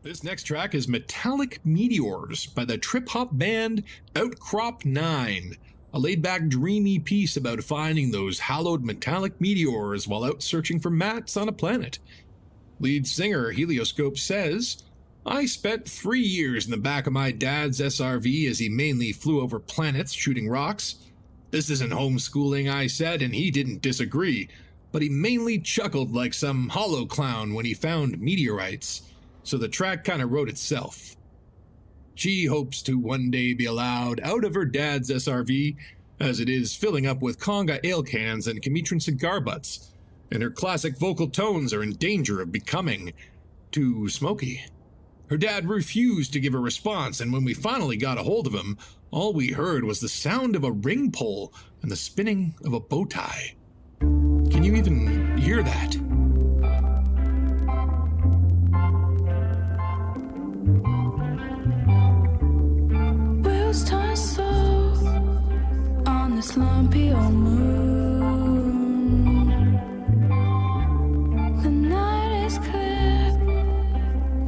This next track is Metallic Meteors by the trip-hop band Outcrop 9, a laid-back dreamy piece about finding those hallowed metallic meteors while out searching for mats on a planet. Lead singer Helioscope says, "I spent 3 years in the back of my dad's SRV as he mainly flew over planets shooting rocks. This isn't homeschooling, I said, and he didn't disagree, but he mainly chuckled like some hollow clown when he found meteorites. So the track kinda wrote itself." She hopes to one day be allowed out of her dad's SRV, as it is filling up with conga ale cans and Comitran cigar butts, and her classic vocal tones are in danger of becoming too smoky. Her dad refused to give a response, and when we finally got a hold of him, all we heard was the sound of a ring pull and the spinning of a bow tie. Can you even hear that? Wheels turn slow on this lumpy old moon. The night is clear,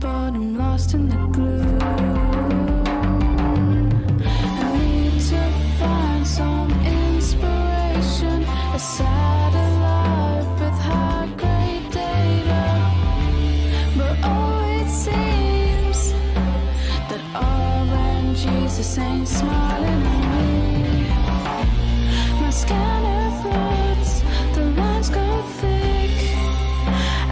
but I'm lost in the gloom. I need to find some inspiration, a satellite with high-grade data. But oh, it seems that Jesus ain't smiling at me. My scanner floods, the lines go thick.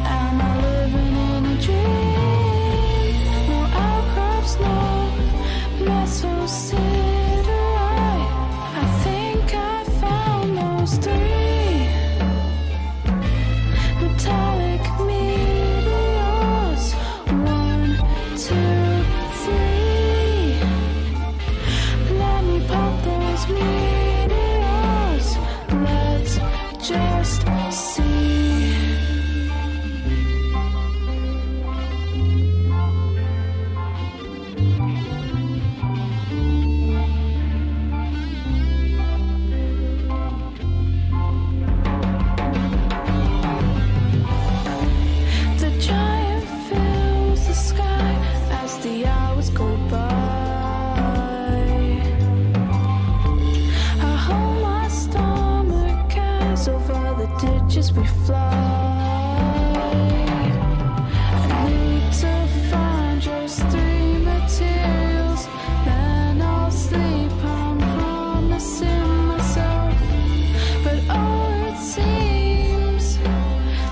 Am I living in a dream? No outcrops, no metal siderite. I think I found those three metallic meteors. 1, 2, 3. Pop those meteors, let's just see. The giant fills the sky as the hours go by. Over the ditches we fly. I need to find just 3 materials, then I'll sleep, I'm promising myself. But oh, it seems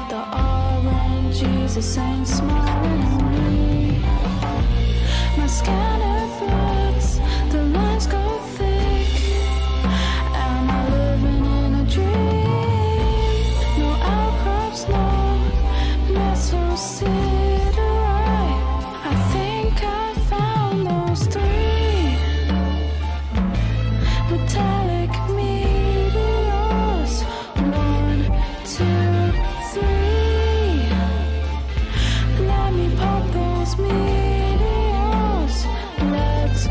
the RNGs ain't smiling at me. My scanner floods, the lines go thick. Am I living in a dream? No metal siderite. I think I found those 3 metallic meteors. 1, 2, 3. Let me pop those meteors. Let's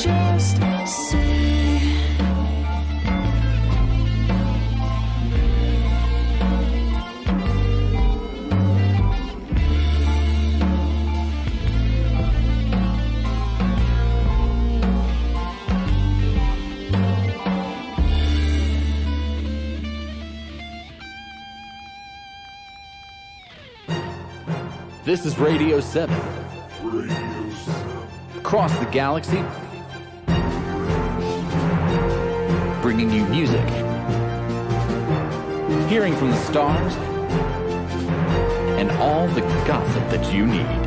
just see. This is Radio 7. Across the galaxy, bringing you music, hearing from the stars, and all the gossip that you need.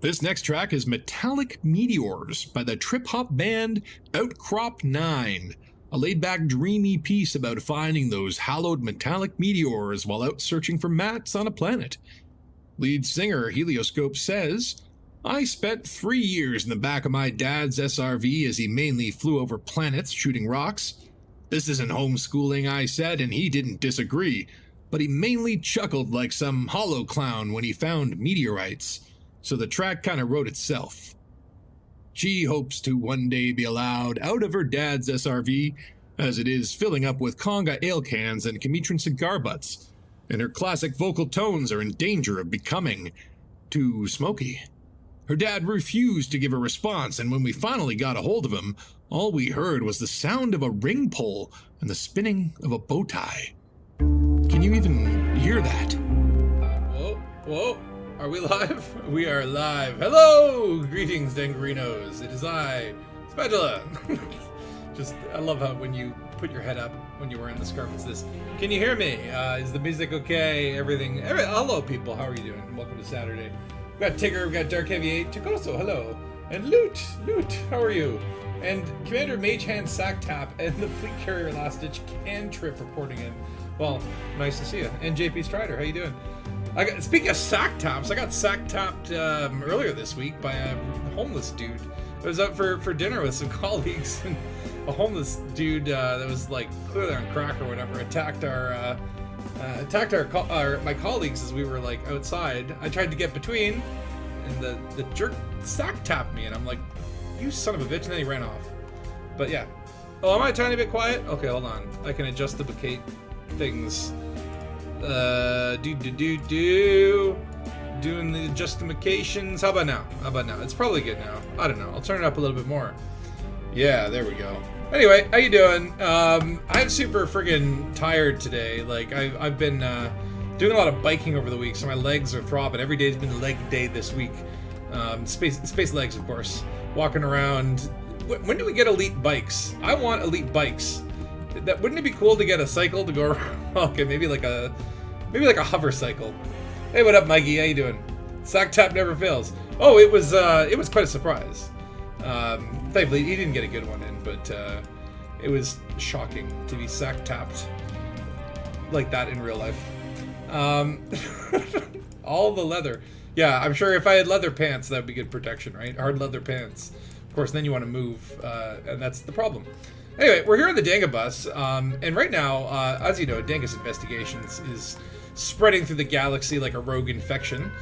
This next track is Metallic Meteors by the trip-hop band Outcrop 9, a laid-back dreamy piece about finding those hallowed metallic meteors while out searching for mats on a planet. Lead singer Helioscope says, "I spent 3 years in the back of my dad's SRV as he mainly flew over planets shooting rocks. This isn't homeschooling, I said, and he didn't disagree, but he mainly chuckled like some hollow clown when he found meteorites. So the track kinda wrote itself." She hopes to one day be allowed out of her dad's SRV, as it is filling up with conga ale cans and Comitran cigar butts, and her classic vocal tones are in danger of becoming too smoky. Her dad refused to give a response, and when we finally got a hold of him, all we heard was the sound of a ring pull and the spinning of a bow tie. Can you even hear that? Whoa, are we live? We are live. Hello! Greetings, Dangerinos. It is I, Spatula. I love how when you put your head up when you're wearing the scarf, it's this. Can you hear me? Is the music okay? Everything. Hello, people. How are you doing? Welcome to Saturday. We've got Tigger, we've got Dark Heavy 8, Chikoso, hello. And Loot, how are you? And Commander Magehand Sacktap and the Fleet Carrier Last Ditch Cantrip reporting in. Well, nice to see you. And JP Strider, how you doing? Speaking of sack taps, I got sack tapped earlier this week by a homeless dude. I was out for dinner with some colleagues, and a homeless dude that was like clearly on crack or whatever attacked my colleagues as we were like outside. I tried to get between, and the jerk sack tapped me, and I'm like, "You son of a bitch!" And then he ran off. But yeah. Oh, am I a tiny bit quiet? Okay, hold on. I can adjust the bouquet things. Doing the justifications. How about now? It's probably good now. I don't know. I'll turn it up a little bit more. Yeah, there we go. Anyway, how you doing? I'm super friggin' tired today. Like, I've been doing a lot of biking over the week, so my legs are throbbing. Every day's been leg day this week. Space legs, of course. Walking around. When do we get elite bikes? I want elite bikes. Wouldn't it be cool to get a cycle to go around? Okay, maybe like a hover cycle. Hey, what up, Mikey? How you doing? Sack tap never fails. Oh, it was quite a surprise. Thankfully, he didn't get a good one in, but it was shocking to be sack tapped like that in real life. All the leather. Yeah, I'm sure if I had leather pants, that would be good protection, right? Hard leather pants. Of course, then you want to move, and that's the problem. Anyway, we're here on the D.A.N.G.U.S, and right now, as you know, Dangus Investigations is spreading through the galaxy like a rogue infection.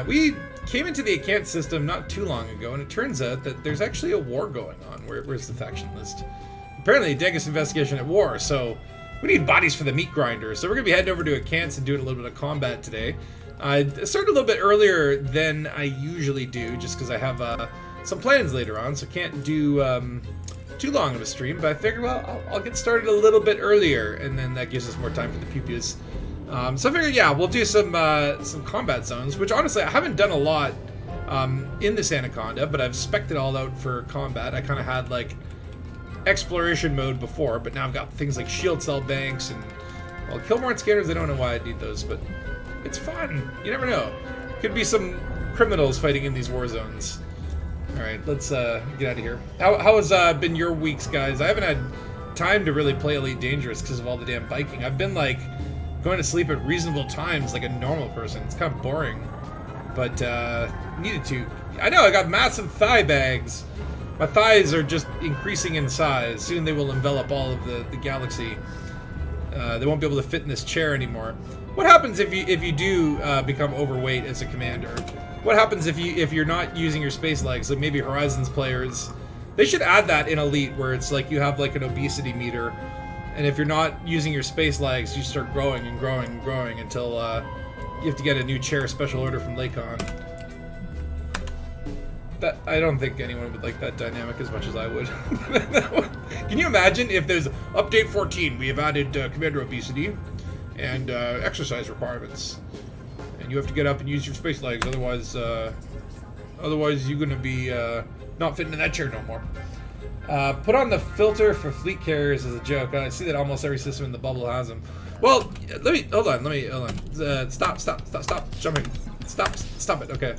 We came into the Acants system not too long ago, and it turns out that there's actually a war going on. Where's the faction list? Apparently, Dangus Investigation at war, so we need bodies for the meatgrinder. So we're going to be heading over to Acants and doing a little bit of combat today. I started a little bit earlier than I usually do, just because I have some plans later on, so can't do too long of a stream, but I figured, well, I'll get started a little bit earlier, and then that gives us more time for the pew-pews. So I figured, yeah, we'll do some combat zones, which honestly I haven't done a lot in this Anaconda, but I've spec'd it all out for combat. I kind of had like exploration mode before, but now I've got things like shield cell banks and, well, Killmorn scanners. I don't know why I need those, but it's fun. You never know. Could be some criminals fighting in these war zones. All right, let's get out of here. How has been your weeks, guys? I haven't had time to really play Elite Dangerous because of all the damn biking. I've been like going to sleep at reasonable times like a normal person. It's kind of boring, but needed to. I know I got massive thigh bags. My thighs are just increasing in size. Soon they will envelop all of the galaxy. They won't be able to fit in this chair anymore. What happens if you do become overweight as a commander? What happens if you're not using your space legs? Like maybe Horizons players, they should add that in Elite, where it's like you have like an obesity meter, and if you're not using your space legs, you start growing and growing and growing until you have to get a new chair special order from Lakon. That I don't think anyone would like that dynamic as much as I would. Can you imagine if there's update 14? We have added commander obesity and exercise requirements. And you have to get up and use your space legs, otherwise you're gonna be not fitting in that chair no more. Put on the filter for fleet carriers as a joke. I see that almost every system in the bubble has them. Well, hold on. Stop jumping. Stop it. Okay.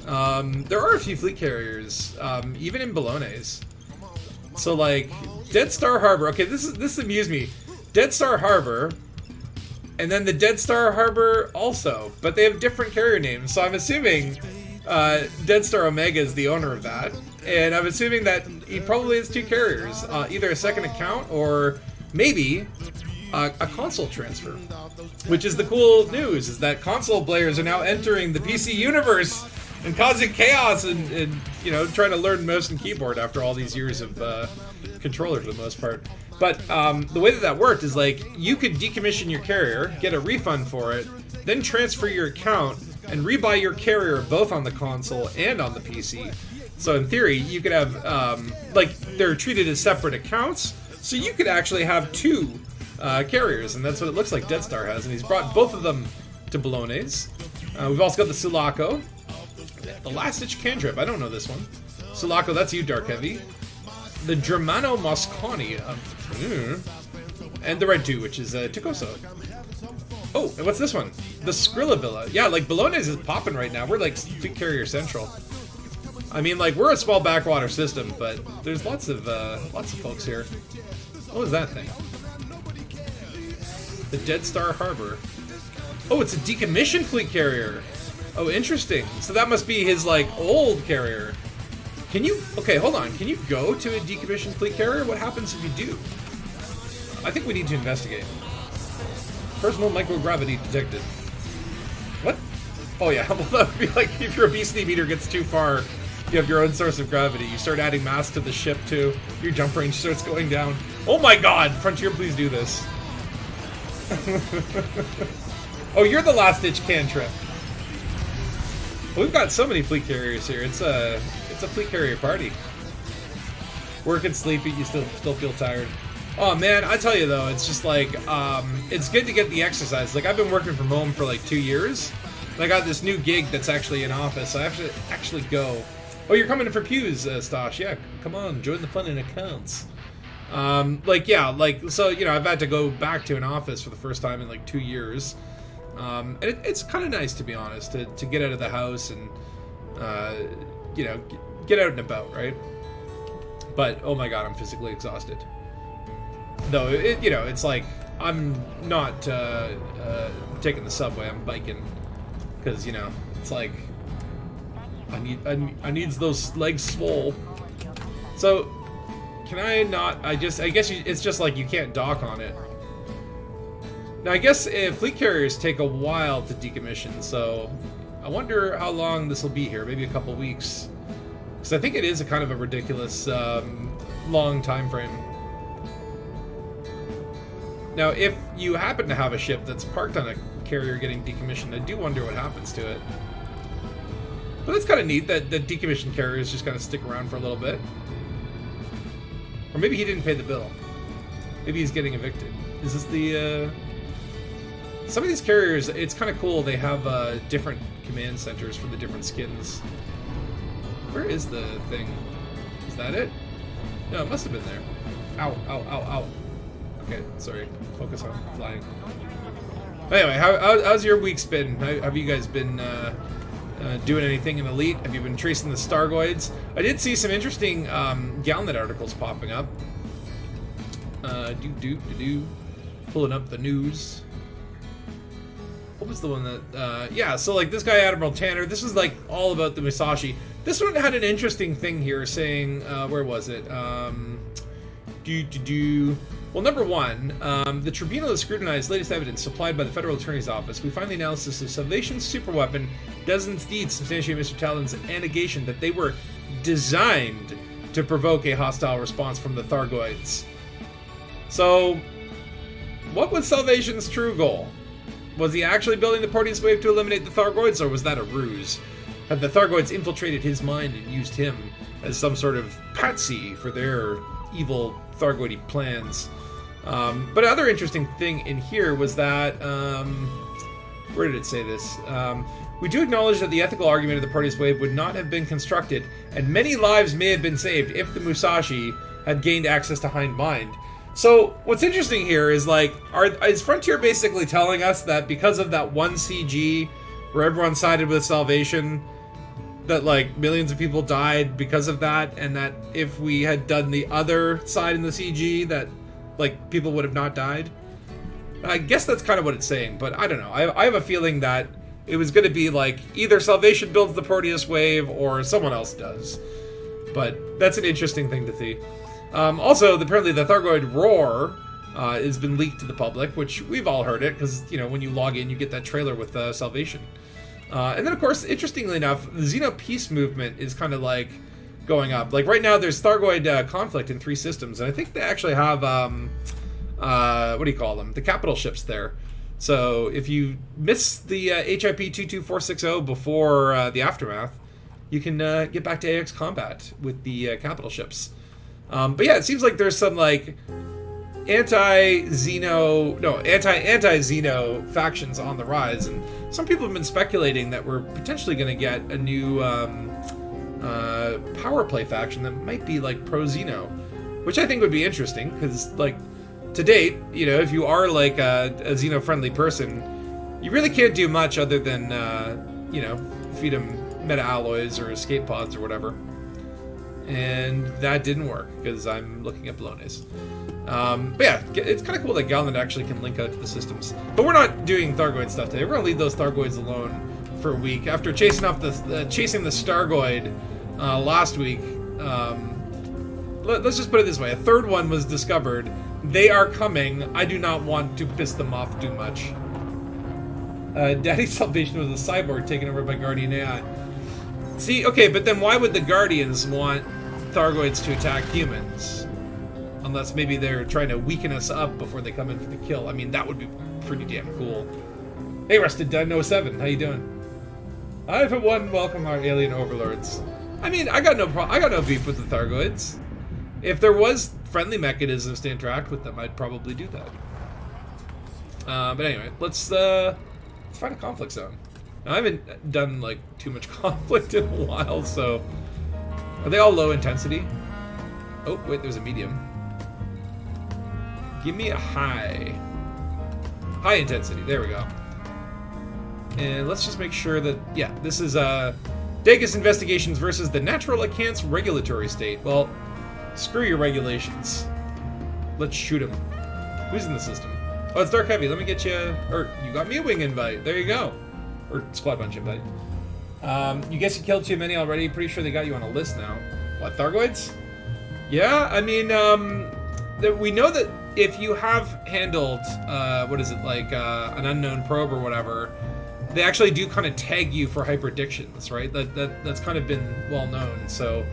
There are a few fleet carriers, even in Bologna's. So like Dead Star Harbor. Okay, this amused me. Dead Star Harbor. And then the Dead Star Harbor also, but they have different carrier names. So I'm assuming Dead Star Omega is the owner of that, and I'm assuming that he probably has two carriers, either a second account or maybe a console transfer. Which is the cool news, is that console players are now entering the PC universe and causing chaos and you know, trying to learn mouse and keyboard after all these years of controller for the most part. But the way that worked is like you could decommission your carrier, get a refund for it, then transfer your account and rebuy your carrier both on the console and on the PC. So in theory, you could have like they're treated as separate accounts, so you could actually have two carriers, and that's what it looks like Dead Star has, and he's brought both of them to Bologna's. We've also got the Sulaco, the Last Ditch Cantrip. I don't know this one. Sulaco, that's you, Dark Heavy. The Germano Mosconi, and the Red 2, which is Ticoso. Oh, and what's this one? The Skrillavilla. Yeah, like Bologna's is popping right now. We're like Fleet Carrier Central. I mean, like we're a small backwater system, but there's lots of folks here. What was that thing? The Dead Star Harbor. Oh, it's a decommissioned fleet carrier. Oh, interesting. So that must be his like old carrier. Can you? Okay, hold on. Can you go to a decommissioned fleet carrier? What happens if you do? I think we need to investigate. Personal microgravity detected. What? Oh yeah, well that would be like if your obesity meter gets too far, you have your own source of gravity. You start adding mass to the ship too. Your jump range starts going down. Oh my god, Frontier, please do this. Oh, you're the Last Ditch Cantrip. Well, we've got so many fleet carriers here. It's a fleet carrier party. Working sleepy, you still feel tired. Oh man, I tell you though, it's just like it's good to get the exercise. Like I've been working from home for like 2 years. And I got this new gig that's actually in office. So I have to actually go. Oh, you're coming in for pews, Stosh. Yeah, come on, join the fun in accounts. Like yeah, like so you know I've had to go back to an office for the first time in like 2 years. And it's kind of nice, to be honest, to get out of the house and, you know, get out and about, right? But, oh my god, I'm physically exhausted. Though, you know, it's like, I'm not taking the subway, I'm biking. Because, you know, it's like, I need those legs swole. So, can I not, I guess it's just like you can't dock on it. Now, I guess fleet carriers take a while to decommission, so I wonder how long this will be here. Maybe a couple weeks. Because I think it is a kind of a ridiculous long time frame. Now, if you happen to have a ship that's parked on a carrier getting decommissioned, I do wonder what happens to it. But it's kind of neat that the decommissioned carriers just kind of stick around for a little bit. Or maybe he didn't pay the bill. Maybe he's getting evicted. Is this the... Some of these carriers, it's kind of cool. They have different command centers for the different skins. Where is the thing? Is that it? No, it must have been there. Ow, ow, ow, ow. Okay, sorry. Focus on flying. Anyway, how's your week's been? Have you guys been doing anything in Elite? Have you been tracing the Stargoids? I did see some interesting Galnet articles popping up. Pulling up the news. What was the one that, yeah, so like this guy, Admiral Tanner, this is like all about the Musashi. This one had an interesting thing here saying, where was it? Well, number one, the tribunal has scrutinized latest evidence supplied by the Federal Attorney's Office. We find the analysis of Salvation's superweapon does indeed substantiate Mr. Talon's allegation that they were designed to provoke a hostile response from the Thargoids. So, what was Salvation's true goal? Was he actually building the Proteus wave to eliminate the Thargoids, or was that a ruse? Had the Thargoids infiltrated his mind and used him as some sort of patsy for their evil Thargoidy plans? But another interesting thing in here was that, where did it say this? We do acknowledge that the ethical argument of the Proteus wave would not have been constructed, and many lives may have been saved if the Musashi had gained access to Hind Mind. So, what's interesting here is, like, is Frontier basically telling us that because of that one CG where everyone sided with Salvation, that, like, millions of people died because of that, and that if we had done the other side in the CG, that, like, people would have not died? I guess that's kind of what it's saying, but I don't know. I have a feeling that it was going to be, like, either Salvation builds the Proteus wave or someone else does. But that's an interesting thing to see. Also, apparently the Thargoid roar has been leaked to the public, which we've all heard it, because, you know, when you log in, you get that trailer with Salvation. And then, of course, interestingly enough, the Xeno Peace movement is kind of like going up. Like right now, there's Thargoid conflict in 3 systems, and I think they actually have what do you call them? The capital ships there. So if you miss the HIP 22460 before the aftermath, you can get back to AX combat with the capital ships. But yeah, it seems like there's some like anti-Xeno factions on the rise, and some people have been speculating that we're potentially going to get a new power play faction that might be like pro-Xeno, which I think would be interesting because, like, to date, you know, if you are like a Xeno-friendly person, you really can't do much other than you know, feed them meta alloys or escape pods or whatever. And that didn't work because I'm looking at Blones. But yeah, it's kind of cool that Galland actually can link out to the systems. But we're not doing Thargoid stuff today. We're gonna leave those Thargoids alone for a week. After chasing the Stargoid last week, let's just put it this way: a third one was discovered. They are coming. I do not want to piss them off too much. Daddy's Salvation was a cyborg taken over by Guardian AI. See, okay, but then why would the Guardians want Thargoids to attack humans? Unless maybe they're trying to weaken us up before they come in for the kill. I mean, that would be pretty damn cool. Hey, Rusted D.A.N.G.U.S, how you doing? I, for one, welcome our alien overlords. I mean, I got no beef with the Thargoids. If there was friendly mechanisms to interact with them, I'd probably do that. But anyway, let's find a conflict zone. Now, I haven't done like too much conflict in a while, so are they all low intensity? Oh wait, there's a medium. Give me a high intensity. There we go. And let's just make sure that, yeah, this is D.A.N.G.U.S Investigations versus the Natural Acants Regulatory State. Well, screw your regulations. Let's shoot him. Who's in the system? Oh, it's Dark Heavy. Let me get you, or you got me a wing invite. There you go. Or squad bunch invite. You guess you killed too many already. Pretty sure they got you on a list now. What, Thargoids? Yeah, I mean, we know that if you have handled, what is it, like an unknown probe or whatever, they actually do kind of tag you for hyperdictions, right? That's kind of been well known. So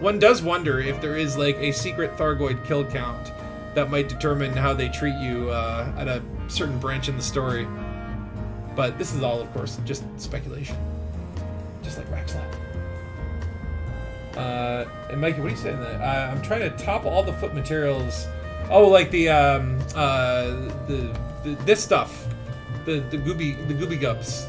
one does wonder if there is like a secret Thargoid kill count that might determine how they treat you at a certain branch in the story. But this is all, of course, just speculation. Just like Raxlap. And Mikey, what are you saying there? I'm trying to top all the foot materials. Oh, like the this stuff. The gooby gubs.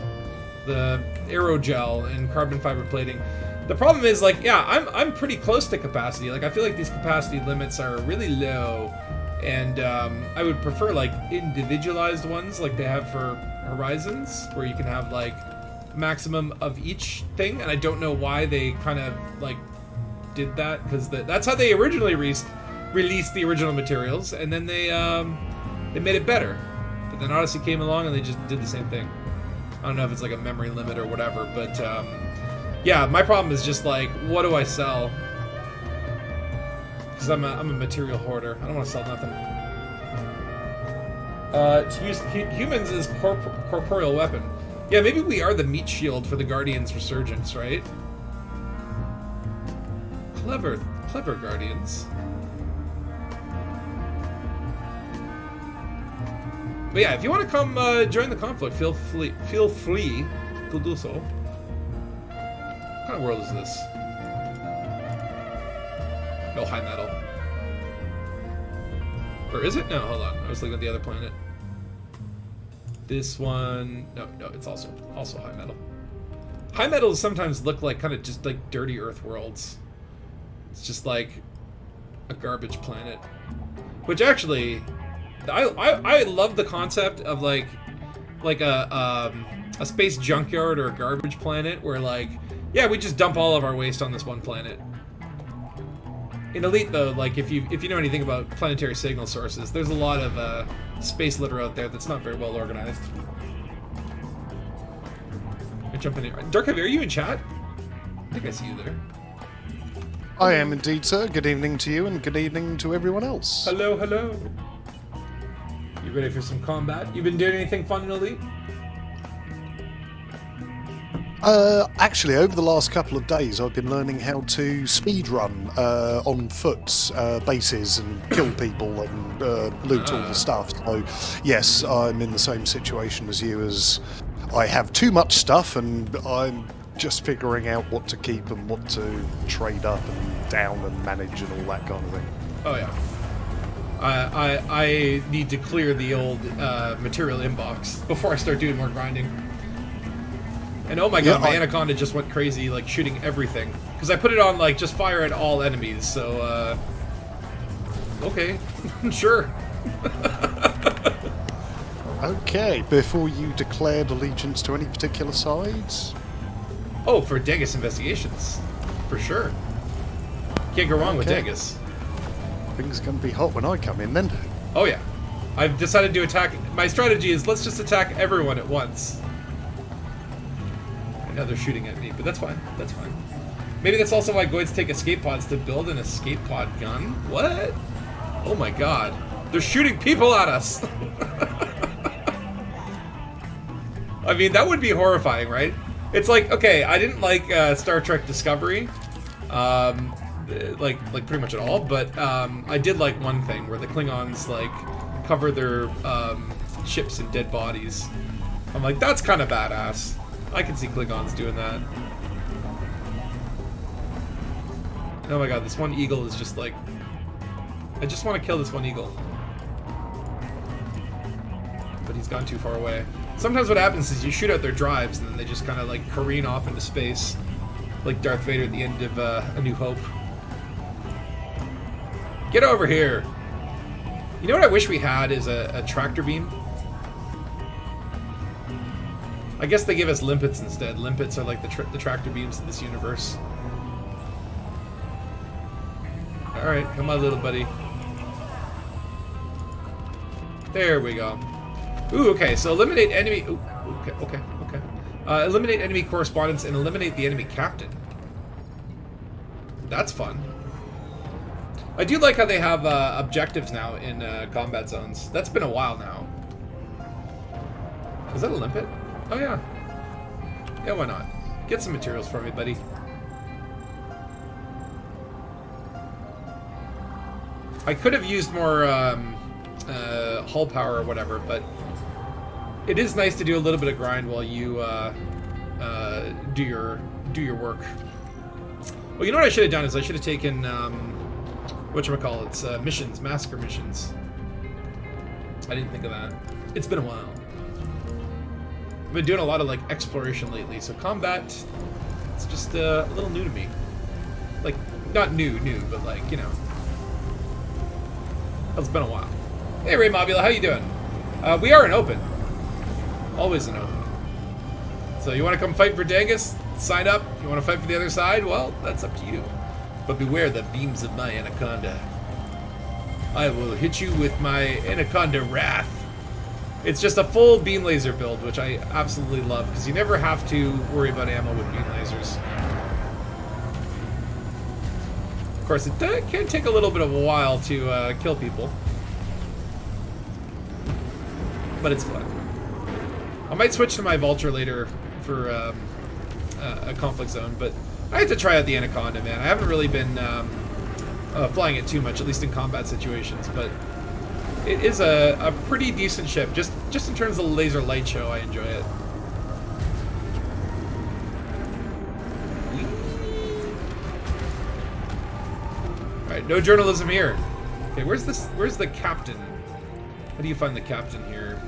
The aerogel and carbon fiber plating. The problem is, like, yeah, I'm pretty close to capacity. Like, I feel like these capacity limits are really low. And I would prefer like individualized ones like they have for Horizons, where you can have like maximum of each thing. And I don't know why they kind of like did that, because that's how they originally released the original materials, and then they made it better. But then Odyssey came along and they just did the same thing. I don't know if it's like a memory limit or whatever, but yeah, my problem is just like, what do I sell? Because I'm a material hoarder. I don't want to sell nothing. To use humans as corporeal weapon. Yeah, maybe we are the meat shield for the Guardians' resurgence, right? Clever Guardians. But yeah, if you want to come join the conflict, feel free to do so. What kind of world is this? No, high metal. Or is it? No, hold on. I was looking at the other planet. This one... No, it's also high metal. High metals sometimes look like kind of just like dirty Earth worlds. It's just like a garbage planet. Which actually... I love the concept of like a space junkyard or a garbage planet where like, yeah, we just dump all of our waste on this one planet. In Elite, though, like if you know anything about planetary signal sources, there's a lot of space litter out there that's not very well organized. I'm jumping in. Dark Heavy, are you in chat? I think I see you there. I am indeed, sir. Good evening to you, and good evening to everyone else. Hello. You ready for some combat? You been doing anything fun in Elite? Actually, over the last couple of days, I've been learning how to speedrun on foot bases and kill people and loot all the stuff. So, yes, I'm in the same situation as you, as I have too much stuff and I'm just figuring out what to keep and what to trade up and down and manage and all that kind of thing. Oh yeah. I need to clear the old material inbox before I start doing more grinding. And oh my god, my Anaconda just went crazy, like shooting everything. Because I put it on like just fire at all enemies, so okay, sure. Okay, before you declared allegiance to any particular sides? Oh, for D.A.N.G.U.S Investigations, for sure. Can't go wrong with D.A.N.G.U.S. Things are going to be hot when I come in then. Oh yeah. I've decided to attack. My strategy is let's just attack everyone at once. Now they're shooting at me, but that's fine. That's fine. Maybe that's also why Goids take escape pods to build an escape pod gun. What? Oh my god. They're shooting people at us. I mean, that would be horrifying, right? It's like, okay, I didn't like Star Trek Discovery, like pretty much at all, but I did like one thing where the Klingons like cover their ships in dead bodies. I'm like, that's kind of badass. I can see Klingons doing that. Oh my god, this one eagle is just like... I just want to kill this one eagle. But he's gone too far away. Sometimes what happens is you shoot out their drives and then they just kind of like careen off into space. Like Darth Vader at the end of A New Hope. Get over here! You know what I wish we had is a tractor beam? I guess they give us limpets instead. Limpets are like the tractor beams of this universe. Alright, come on, little buddy. There we go. Ooh, okay, so eliminate enemy... Ooh, okay. Eliminate enemy correspondence and eliminate the enemy captain. That's fun. I do like how they have objectives now in combat zones. That's been a while now. Is that a limpet? Oh yeah. Yeah, why not? Get some materials for me, buddy. I could have used more hull power or whatever, but it is nice to do a little bit of grind while you do your work. Well, you know what I should have done is I should have taken whatchamacallits, missions, massacre missions. I didn't think of that. It's been a while. I've been doing a lot of like exploration lately, so combat, it's just a little new to me. Like, not new, but like, you know. It's been a while. Hey Ray Mobula, how you doing? We are an open. Always an open. So you want to come fight for D.A.N.G.U.S? Sign up. You want to fight for the other side? Well, that's up to you. But beware the beams of my Anaconda. I will hit you with my Anaconda Wrath. It's just a full beam laser build, which I absolutely love, because you never have to worry about ammo with beam lasers. Of course, it can take a little bit of a while to kill people. But it's fun. I might switch to my Vulture later for a conflict zone, but I have to try out the Anaconda, man. I haven't really been flying it too much, at least in combat situations, but it is a pretty decent ship. Just in terms of the laser light show, I enjoy it. Alright, no journalism here. Okay, where's the captain? How do you find the captain here?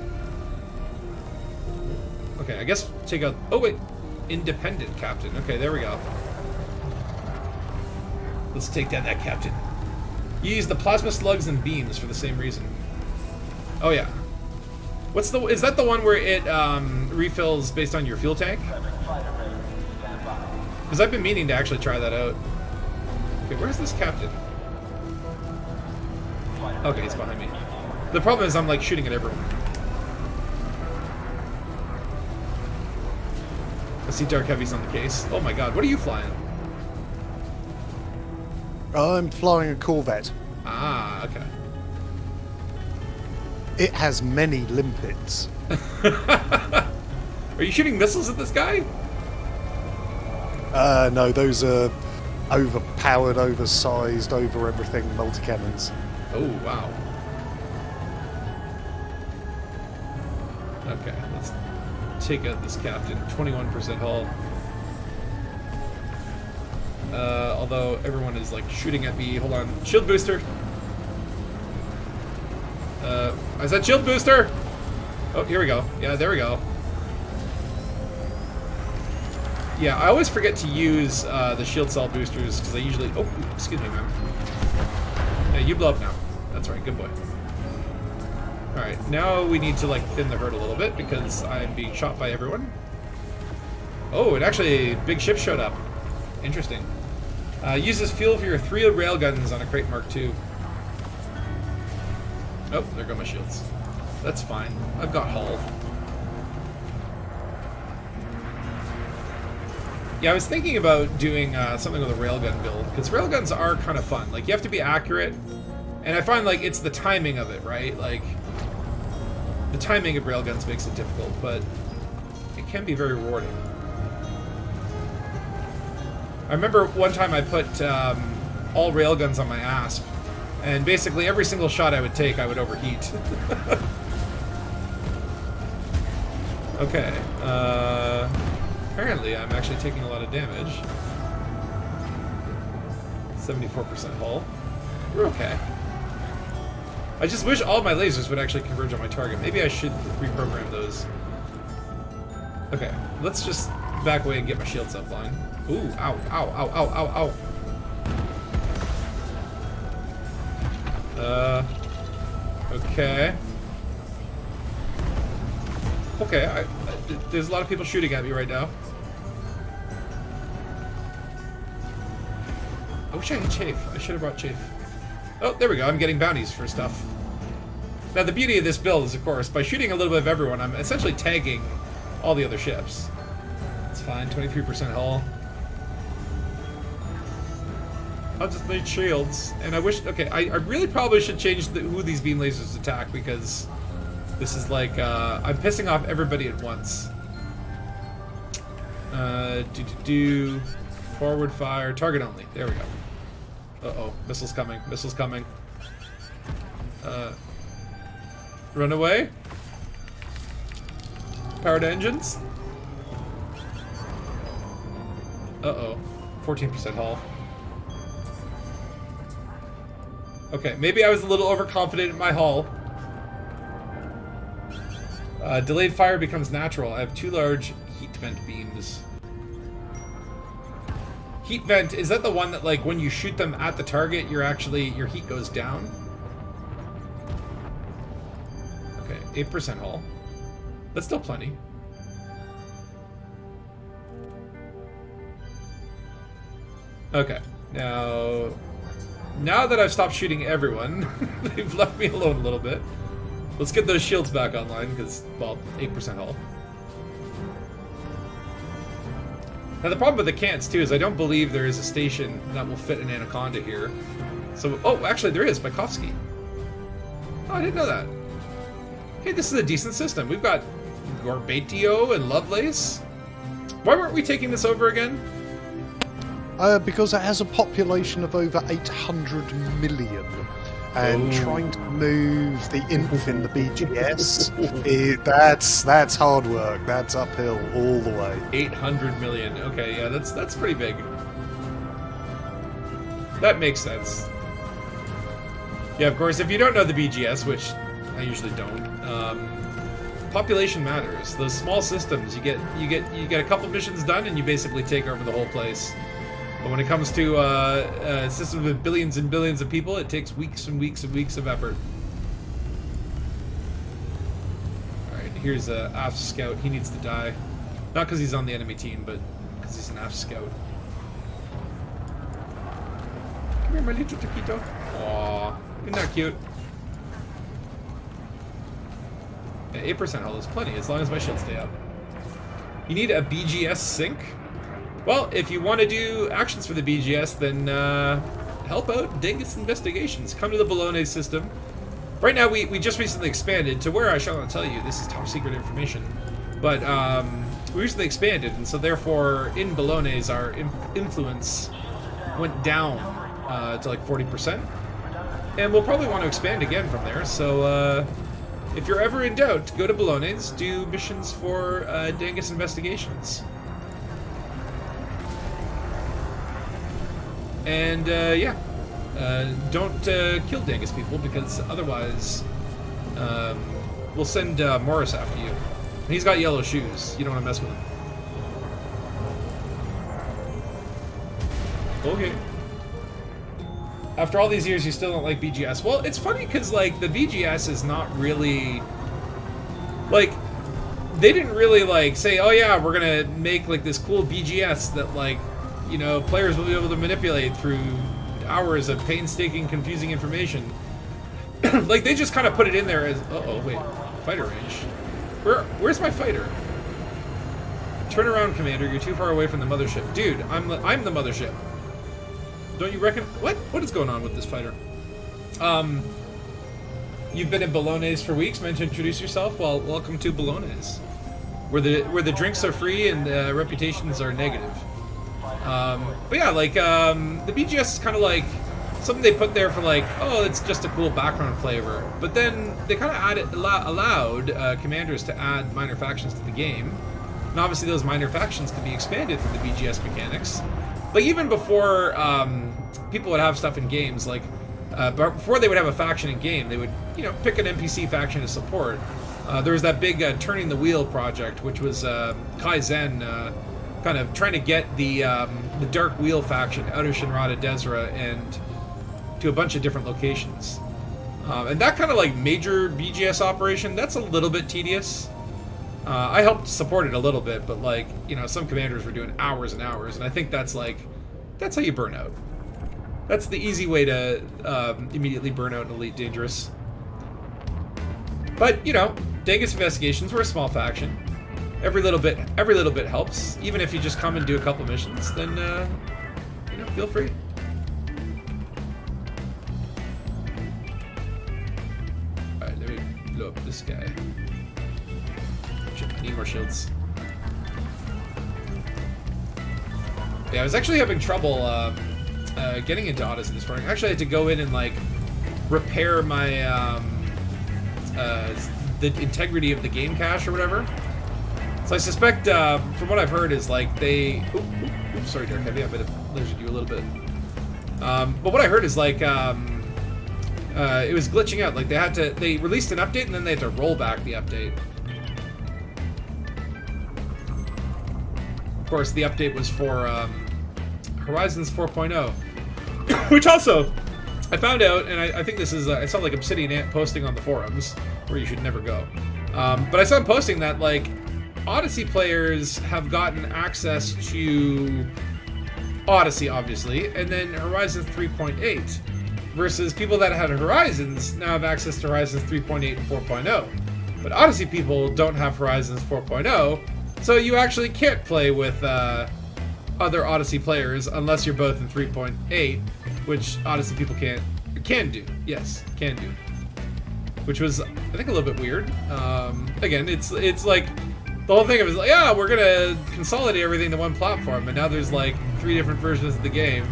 Okay, I guess take out... Oh, wait. Independent captain. Okay, there we go. Let's take down that captain. You use the plasma slugs and beams for the same reason. Oh, yeah. What's the... Is that the one where it refills based on your fuel tank? Because I've been meaning to actually try that out. Okay, where's this captain? Okay, he's behind me. The problem is I'm, like, shooting at everyone. I see Dark Heavy's on the case. Oh my god, what are you flying? I'm flying a Corvette. Ah, okay. It has many limpets. Are you shooting missiles at this guy? No, those are overpowered, oversized, over everything multi-cannons. Oh, wow. Okay, let's take out this captain. 21% hull. Although everyone is like shooting at me. Hold on. Shield booster. I said shield booster! Oh, here we go. Yeah, there we go. Yeah, I always forget to use the shield cell boosters because I usually... Oh, excuse me, man. Yeah, you blow up now. That's right, good boy. Alright, now we need to like thin the herd a little bit because I'm being shot by everyone. Oh, and actually, big ship showed up. Interesting. Uses fuel for your 3 railguns on a Crate Mark II. Oh, there go my shields. That's fine. I've got hull. Yeah, I was thinking about doing something with a railgun build, because railguns are kind of fun. Like, you have to be accurate, and I find, like, it's the timing of it, right? Like, the timing of railguns makes it difficult, but it can be very rewarding. I remember one time I put all railguns on my ASP, and basically every single shot I would take, I would overheat. Okay, apparently I'm actually taking a lot of damage. 74% hull. We're okay. I just wish all my lasers would actually converge on my target. Maybe I should reprogram those. Okay, let's just back away and get my shields offline. Ooh, ow, ow, ow, ow, ow, ow. Okay. Okay, there's a lot of people shooting at me right now. I wish I had chafe. I should have brought chafe. Oh, there we go. I'm getting bounties for stuff. Now, the beauty of this build is, of course, by shooting a little bit of everyone, I'm essentially tagging all the other ships. It's fine. 23% hull. I'll just need shields. And I wish... Okay, I really probably should change who these beam lasers attack, because this is like... I'm pissing off everybody at once. Forward fire. Target only. There we go. Uh-oh. Missiles coming. Missiles coming. Run away. Powered engines. Uh-oh. 14% hull. Okay, maybe I was a little overconfident in my hull. Delayed fire becomes natural. I have 2 large heat vent beams. Heat vent, is that the one that, like, when you shoot them at the target, your heat goes down? Okay, 8% hull. That's still plenty. Okay, now that I've stopped shooting everyone, they've left me alone a little bit. Let's get those shields back online, because, well, 8% hull. Now, the problem with the cants, too, is I don't believe there is a station that will fit an Anaconda here. So, oh, actually, there is, Baikovsky. Oh, I didn't know that. Hey, this is a decent system. We've got Gorbatio and Lovelace. Why weren't we taking this over again? Because it has a population of over 800 million. And trying to move the inf in the BGS, that's hard work. That's uphill all the way. 800 million. Okay, yeah, that's pretty big. That makes sense. Yeah, of course, if you don't know the BGS, which I usually don't, population matters. Those small systems, you get a couple missions done, and you basically take over the whole place. But when it comes to a system with billions and billions of people, it takes weeks and weeks and weeks of effort. Alright, here's a AF scout. He needs to die. Not because he's on the enemy team, but because he's an AF scout. Come here, my little taquito. Aww, isn't that cute? Yeah, 8% hull is plenty, as long as my shields stay up. You need a BGS sync? Well, if you want to do actions for the BGS, then help out D.A.N.G.U.S Investigations. Come to the Bologna system. Right now, we just recently expanded to where I shall not tell you. This is top secret information. But we recently expanded, and so therefore in Bologna's our influence went down to like 40%, and we'll probably want to expand again from there. So if you're ever in doubt, go to Bologna's, do missions for D.A.N.G.U.S Investigations. And yeah, don't kill D.A.N.G.U.S people, because otherwise we'll send Morris after you. And he's got yellow shoes. You don't want to mess with him. Okay. After all these years, you still don't like BGS. Well, it's funny because, like, the BGS is not really... Like, they didn't really, like, say, oh yeah, we're gonna make, like, this cool BGS that, like, you know, players will be able to manipulate through hours of painstaking, confusing information. Like, they just kind of put it in there as... Uh-oh, wait. Fighter range. Where's my fighter? Turn around, Commander. You're too far away from the mothership. Dude, I'm the mothership. Don't you reckon? What is going on with this fighter? You've been in Bologna's for weeks. Meant to introduce yourself? Well, welcome to Bologna's, where the drinks are free and the reputations are negative. But yeah, like the BGS is kind of like something they put there for, like, oh, it's just a cool background flavor. But then they kind of allowed commanders to add minor factions to the game. And obviously those minor factions can be expanded through the BGS mechanics. Like, even before people would have stuff in games, like, before they would have a faction in game, they would, you know, pick an NPC faction to support. There was that big Turning the Wheel project, which was Kaizen, kind of trying to get the Dark Wheel faction out of Shinrada Desra and to a bunch of different locations. And that kind of, like, major BGS operation, that's a little bit tedious. I helped support it a little bit, but, like, you know, some commanders were doing hours and hours, and I think that's, like, that's how you burn out. That's the easy way to immediately burn out an Elite Dangerous. But, you know, D.A.N.G.U.S Investigations, we're a small faction. Every little bit helps. Even if you just come and do a couple missions, then, you know, feel free. Alright, let me blow up this guy. Shit, I need more shields. Yeah, I was actually having trouble getting into Odyssey this morning. Actually, I had to go in and, like, repair my the integrity of the game cache or whatever. So I suspect, from what I've heard, is like they... Oops, sorry, Derek, I might have lasered you a little bit. But what I heard is like it was glitching out. Like they released an update and then they had to roll back the update. Of course, the update was for Horizons 4.0, which also I found out, and I think this is I saw like Obsidian Ant posting on the forums where you should never go. But I saw him posting that, like, Odyssey players have gotten access to Odyssey, obviously, and then Horizons 3.8, versus people that had Horizons now have access to Horizons 3.8 and 4.0. But Odyssey people don't have Horizons 4.0, so you actually can't play with other Odyssey players unless you're both in 3.8, which Odyssey people can do. Yes, can do. Which was, I think, a little bit weird. Again, it's like the whole thing of it is like, yeah, we're gonna consolidate everything to one platform, and now there's like 3 different versions of the game,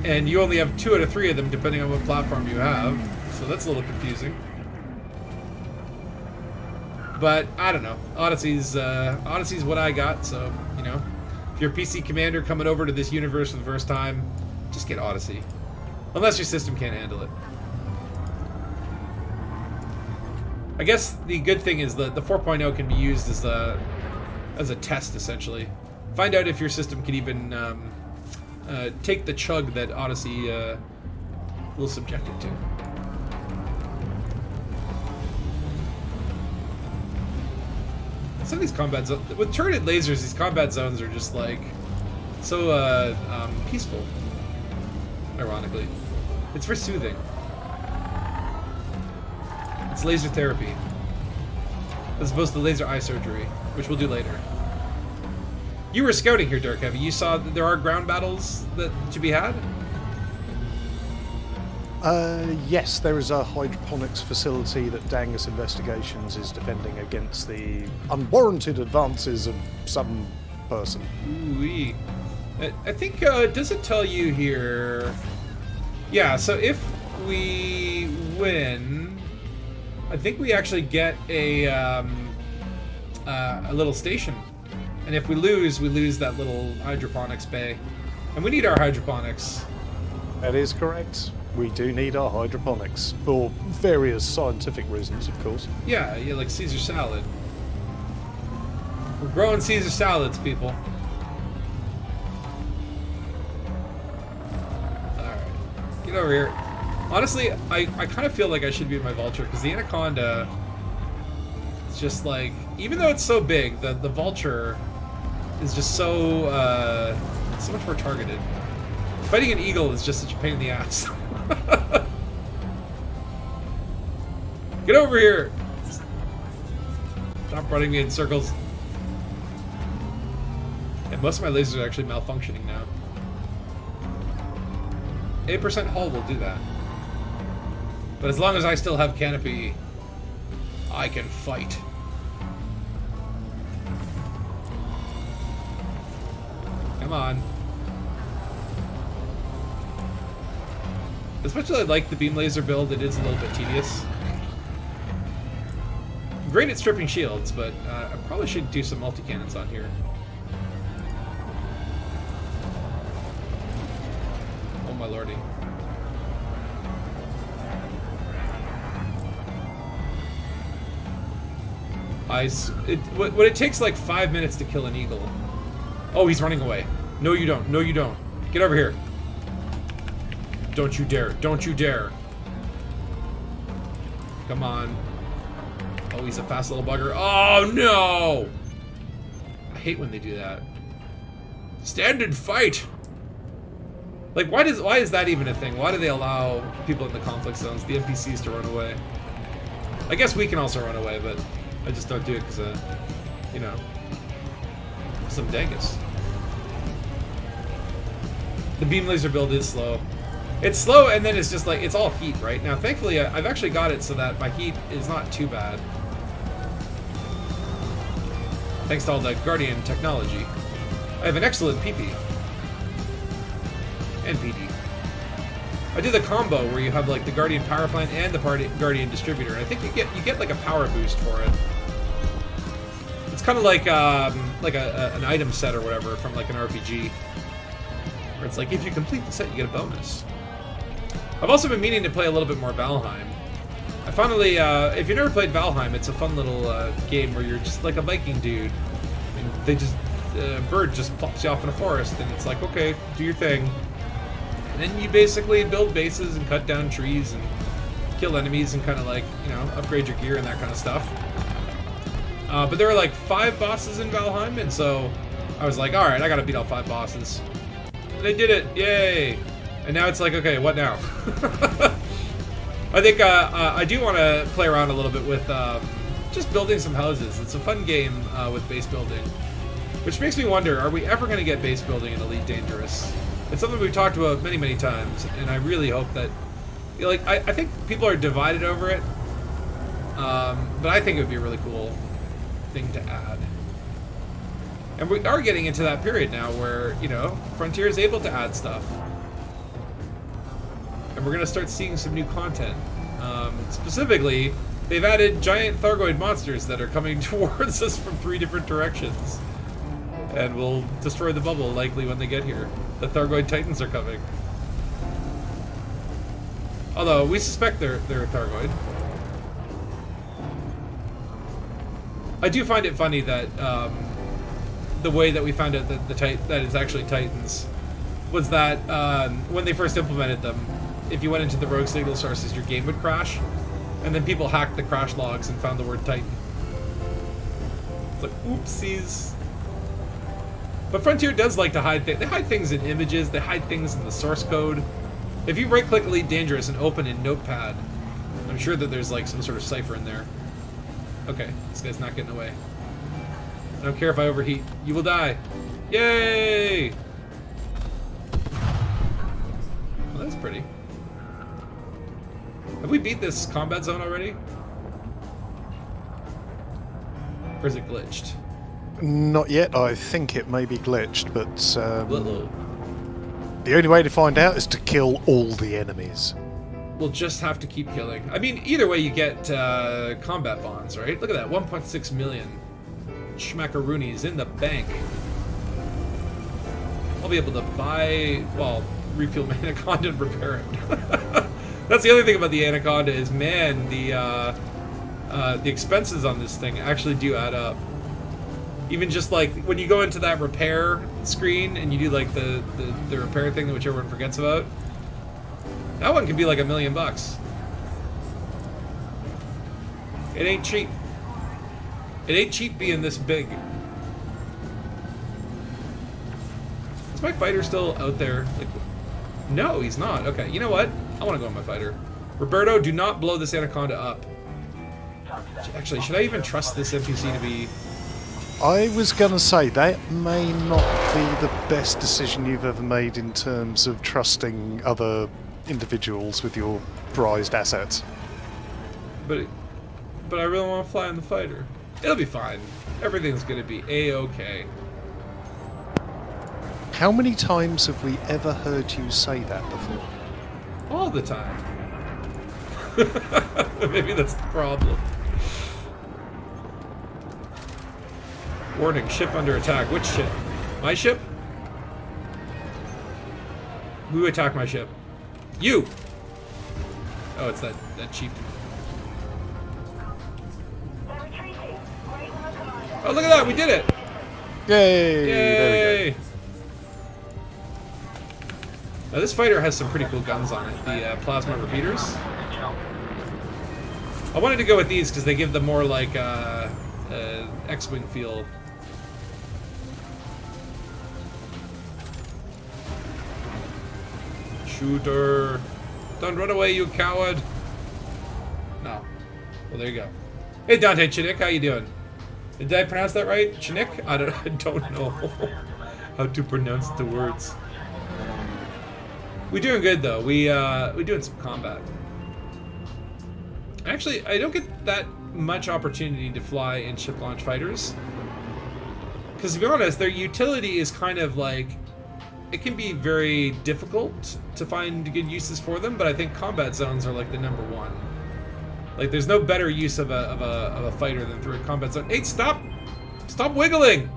and you only have 2 out of 3 of them depending on what platform you have. So that's a little confusing. But I don't know. Odyssey's what I got. So, you know, if you're a PC commander coming over to this universe for the first time, just get Odyssey, unless your system can't handle it. I guess the good thing is that the 4.0 can be used as a test, essentially. Find out if your system can even take the chug that Odyssey will subject it to. Some of these combat zones, with turreted lasers, these combat zones are just like so peaceful. Ironically, it's for soothing. It's laser therapy, as opposed to laser eye surgery, which we'll do later. You were scouting here, Dirk, Heavy. You saw that there are ground battles that to be had? Yes, there is a hydroponics facility that D.A.N.G.U.S Investigations is defending against the unwarranted advances of some person. Ooh-wee. I think, does it tell you here? Yeah, so if we win, I think we actually get a little station. And if we lose that little hydroponics bay. And we need our hydroponics. That is correct. We do need our hydroponics for various scientific reasons, of course. Yeah, like Caesar salad. We're growing Caesar salads, people. Alright. Get over here. Honestly, I kind of feel like I should be in my vulture, because the anaconda is just like, even though it's so big, the vulture is just so much more targeted. Fighting an eagle is just such a pain in the ass. Get over here! Stop running me in circles. And most of my lasers are actually malfunctioning now. 8% hull will do that. But as long as I still have canopy, I can fight. Come on. As much as I like the beam laser build, it is a little bit tedious. I'm great at stripping shields, but I probably should do some multi-cannons on here. Oh my lordy. When it takes like 5 minutes to kill an eagle. Oh, he's running away. No, you don't. No, you don't. Get over here. Don't you dare. Don't you dare. Come on. Oh, he's a fast little bugger. Oh, no! I hate when they do that. Stand and fight! Like, why is that even a thing? Why do they allow people in the conflict zones, the NPCs, to run away? I guess we can also run away, but I just don't do it because, you know, some Dangus. The beam laser build is slow. It's slow, and then it's just like, it's all heat, right? Now, thankfully, I've actually got it so that my heat is not too bad. Thanks to all the Guardian technology. I have an excellent PP. And PD. I do the combo where you have like the Guardian power plant and the Guardian distributor. And I think you get like a power boost for it. It's kind of like an item set or whatever from like an RPG. Where it's like, if you complete the set, you get a bonus. I've also been meaning to play a little bit more Valheim. I finally, if you've never played Valheim, it's a fun little game where you're just like a Viking dude. And they just, a bird just plops you off in a forest, and it's like, okay, do your thing. And then you basically build bases and cut down trees and kill enemies and kind of like, you know, upgrade your gear and that kind of stuff. But there were like 5 bosses in Valheim, and so I was like, alright, I gotta beat all 5 bosses. And I did it, yay! And now it's like, okay, what now? I think I do want to play around a little bit with just building some houses. It's a fun game with base building. Which makes me wonder, are we ever going to get base building in Elite Dangerous? It's something we've talked about many, many times, and I really hope that... You know, like, I think people are divided over it, but I think it would be a really cool thing to add. And we are getting into that period now where, you know, Frontier is able to add stuff. And we're going to start seeing some new content. Specifically, they've added giant Thargoid monsters that are coming towards us from 3 different directions. And will destroy the bubble, likely, when they get here. The Thargoid Titans are coming. Although, we suspect they're Thargoid. I do find it funny that the way that we found out that that it's actually Titans was that when they first implemented them, if you went into the rogue signal sources, your game would crash, and then people hacked the crash logs and found the word Titan. It's like, oopsies. But Frontier does like to hide things. They hide things in images, they hide things in the source code. If you right-click Elite Dangerous and open in Notepad, I'm sure that there's like some sort of cipher in there. Okay, this guy's not getting away. I don't care if I overheat. You will die. Yay! Well, that's pretty. Have we beat this combat zone already? Or is it glitched? Not yet. I think it may be glitched, but Uh-oh. the only way to find out is to kill all the enemies. We'll just have to keep killing. I mean, either way you get combat bonds, right? Look at that, 1.6 million schmackaroonies in the bank. I'll be able to buy, well, refuel my Anaconda and repair it. That's the other thing about the Anaconda is, man, the expenses on this thing actually do add up. Even just like when you go into that repair screen and you do like the repair thing, which everyone forgets about, that one can be like $1 million. It ain't cheap. It ain't cheap being this big. Is my fighter still out there? Like, no, he's not. Okay, you know what? I want to go on my fighter. Roberto, do not blow this Anaconda up. Actually, should I even trust this NPC to be... I was going to say, that may not be the best decision you've ever made in terms of trusting other individuals with your prized assets. But I really want to fly on the fighter. It'll be fine. Everything's going to be A-okay. How many times have we ever heard you say that before? All the time. Maybe that's the problem. Warning, ship under attack. Which ship? My ship? Who attacked my ship? You! Oh, it's that chieftain. Oh, look at that! We did it! Yay! Yay! There we go. Now, this fighter has some pretty cool guns on it. The plasma repeaters. I wanted to go with these because they give the more like X-Wing feel. Shooter! Don't run away, you coward! No. Well, there you go. Hey, Dante Chinook, how you doing? Did I pronounce that right? Chinook? I don't know how to pronounce the words. We're doing good though. We're doing some combat. Actually, I don't get that much opportunity to fly in ship launch fighters. Because to be honest, their utility is kind of like, it can be very difficult to find good uses for them, but I think combat zones are like the number one. Like, there's no better use of a fighter than through a combat zone. Hey, stop! Stop wiggling!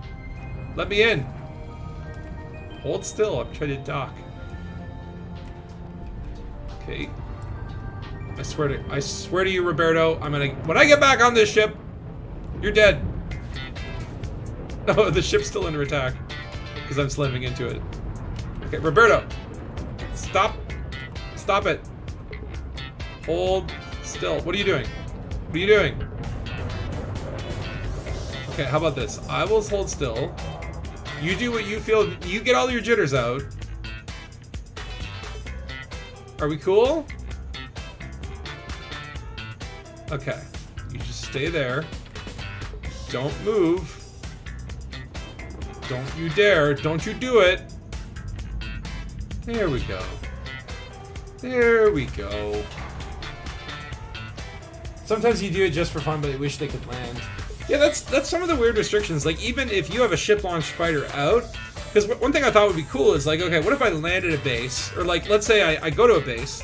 Let me in. Hold still, I'm trying to dock. Okay. I swear to you, Roberto, when I get back on this ship, you're dead. Oh, the ship's still under attack because I'm slamming into it. Okay, Roberto, stop it. Hold still. What are you doing? What are you doing? Okay, how about this? I will hold still. You do what you feel. You get all your jitters out. Are we cool? Okay. You just stay there. Don't move. Don't you dare. Don't you do it. There we go. There we go. Sometimes you do it just for fun, but I wish they could land. Yeah, that's some of the weird restrictions. Like, even if you have a ship-launched fighter out, because one thing I thought would be cool is, like, okay, what if I land at a base? Or, like, let's say I go to a base,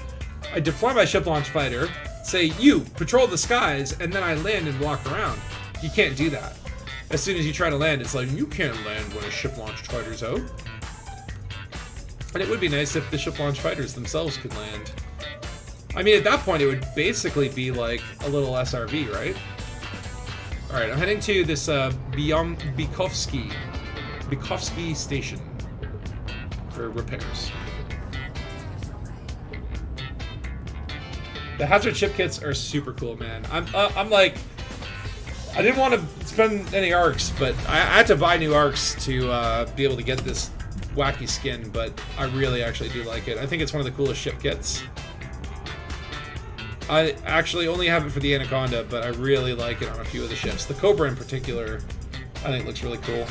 I deploy my ship-launched fighter, say, you, patrol the skies, and then I land and walk around. You can't do that. As soon as you try to land, it's like, you can't land when a ship-launched fighter's out. And it would be nice if the ship-launched fighters themselves could land. I mean, at that point, it would basically be like a little SRV, right? Alright, I'm heading to this Bykovsky station for repairs. The hazard chip kits are super cool, man. I'm like, I didn't want to spend any arcs, but I had to buy new arcs to be able to get this wacky skin, but I really actually do like it. I think it's one of the coolest ship kits. I actually only have it for the Anaconda, but I really like it on a few of the ships. The Cobra in particular, I think looks really cool.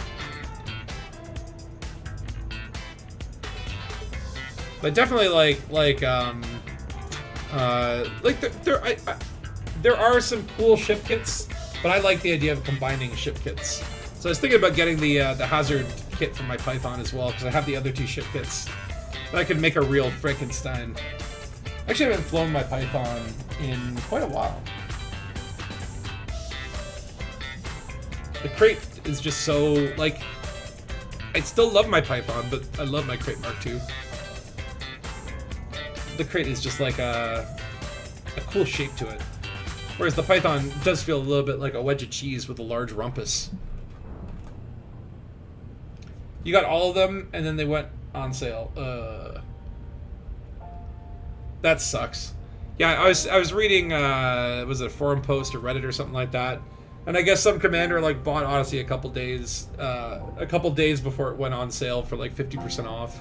But definitely like Like there are some cool ship kits, but I like the idea of combining ship kits. So I was thinking about getting the hazard kit for my Python as well, because I have the other 2 ship kits. But I could make a real Frankenstein. Actually, I haven't flown my Python in quite a while. The crate is just so, like, I still love my Python, but I love my crate Mark II. The crate is just like a cool shape to it. Whereas the Python does feel a little bit like a wedge of cheese with a large rumpus. You got all of them, and then they went on sale. That sucks. Yeah, I was reading, was it a forum post or Reddit or something like that? And I guess some commander like bought Odyssey a couple days before it went on sale for like 50% off.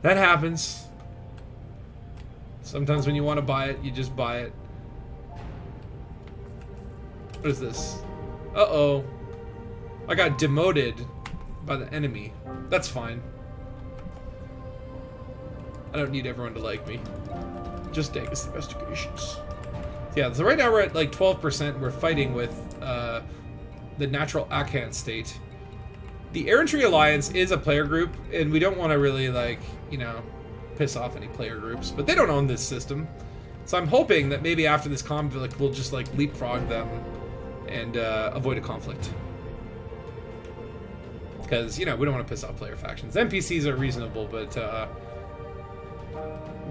That happens. Sometimes when you want to buy it, you just buy it. What is this? Uh-oh. I got demoted by the enemy. That's fine. I don't need everyone to like me. Just Dangus Investigations. Yeah, so right now we're at like 12%. We're fighting with the natural Acants state. The Errantry Alliance is a player group, and we don't want to really, like, you know, piss off any player groups, but they don't own this system. So I'm hoping that maybe after this conflict, we'll just, like, leapfrog them and avoid a conflict. Because, you know, we don't want to piss off player factions. NPCs are reasonable, but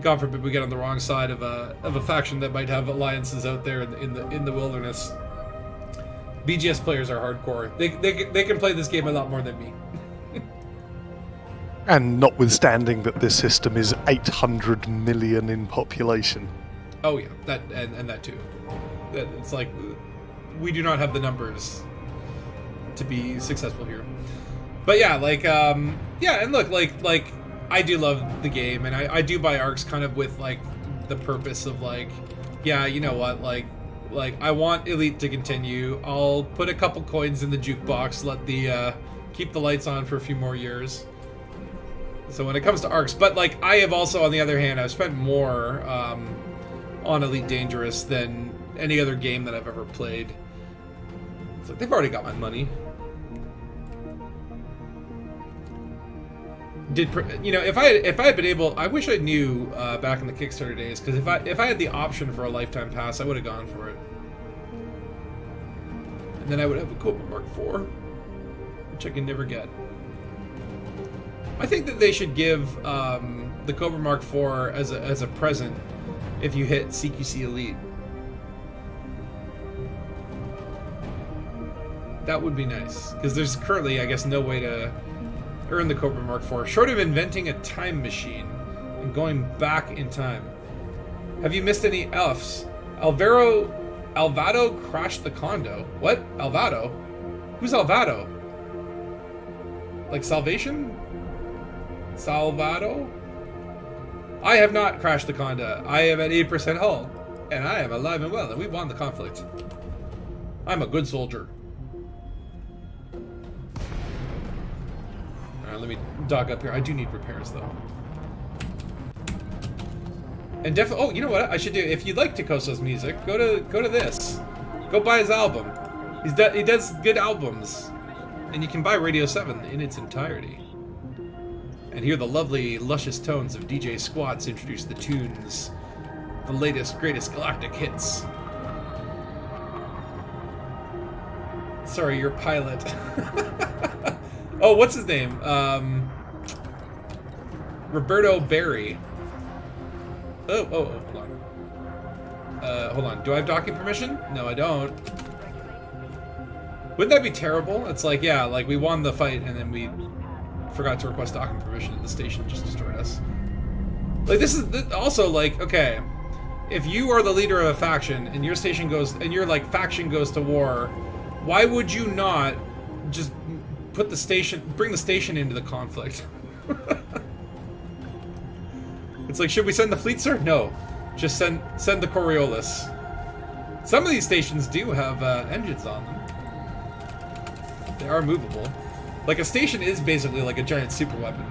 God forbid we get on the wrong side of a faction that might have alliances out there in the wilderness. BGS players are hardcore. They can play this game a lot more than me. And notwithstanding that this system is 800 million in population. Oh yeah, that and that too. That it's like we do not have the numbers to be successful here. But yeah, like yeah, and look, like I do love the game, and I do buy arcs kind of with like the purpose of like, yeah, you know what, like I want Elite to continue. I'll put a couple coins in the jukebox, let the keep the lights on for a few more years. So when it comes to arcs, but like I have also, on the other hand, I've spent more on Elite Dangerous than any other game that I've ever played. It's like they've already got my money. You know, if I had been able, I wish I knew back in the Kickstarter days, because if I had the option for a lifetime pass, I would have gone for it. And then I would have a Cobra Mark IV, which I can never get. I think that they should give the Cobra Mark IV as a present if you hit CQC Elite. That would be nice, because there's currently, I guess, no way to earn the Cobra Mark IV, short of inventing a time machine and going back in time. Have you missed any Fs? Alvado crashed the condo. What? Alvado? Who's Alvado? Like Salvation? Salvado? I have not crashed the condo. I am at 8% hull, and I am alive and well, and we won the conflict. I'm a good soldier. Let me dock up here. I do need repairs, though. And definitely, oh, you know what I should do? If you like Takoso's music, go to this. Go buy his album. He does good albums, and you can buy Radio 7 in its entirety. And hear the lovely, luscious tones of DJ Squats introduce the tunes, the latest, greatest galactic hits. Sorry, your pilot. Oh, what's his name? Roberto Berry. Oh, hold on. Hold on. Do I have docking permission? No, I don't. Wouldn't that be terrible? It's like, yeah, like we won the fight and then we forgot to request docking permission and the station just destroyed us. Like, this is also like, okay, if you are the leader of a faction and your station goes, and your like faction goes to war, why would you not just put the station, bring the station into the conflict? It's like, should we send the fleet, sir? No, just send the Coriolis. Some of these stations do have engines on them. They are movable. Like, a station is basically like a giant super weapon.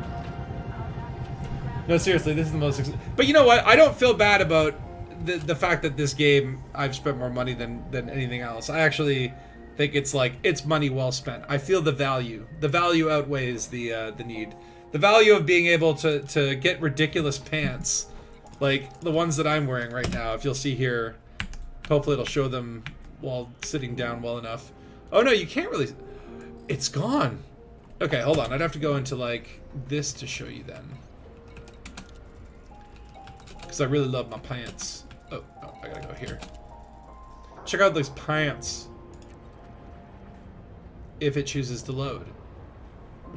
No, seriously, this is the most. But you know what? I don't feel bad about the fact that this game I've spent more money than anything else. I actually think it's like it's money well spent. I feel the value. The value outweighs the need. The value of being able to get ridiculous pants, like the ones that I'm wearing right now. If you'll see here, hopefully it'll show them while sitting down well enough. Oh no, you can't really. It's gone. Okay, hold on. I'd have to go into like this to show you then. Because I really love my pants. Oh, I gotta go here. Check out those pants. If it chooses to load.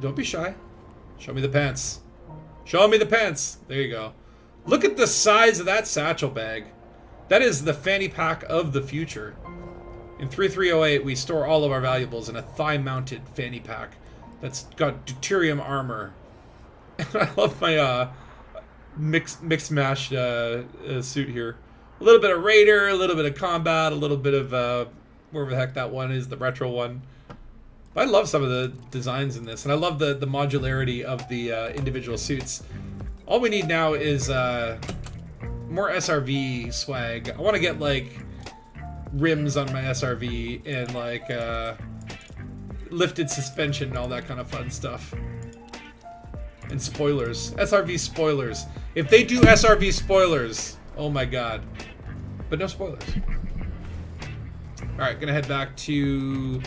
Don't be shy. Show me the pants. Show me the pants. There you go. Look at the size of that satchel bag. That is the fanny pack of the future. In 3308, we store all of our valuables in a thigh-mounted fanny pack that's got deuterium armor. I love my mix-mash suit here. A little bit of Raider, a little bit of Combat, a little bit of wherever the heck that one is, the retro one. But I love some of the designs in this, and I love the modularity of the individual suits. All we need now is more SRV swag. I want to get like rims on my SRV and like lifted suspension and all that kind of fun stuff. And spoilers. SRV spoilers. If they do SRV spoilers, oh my god. But no spoilers. Alright, gonna head back to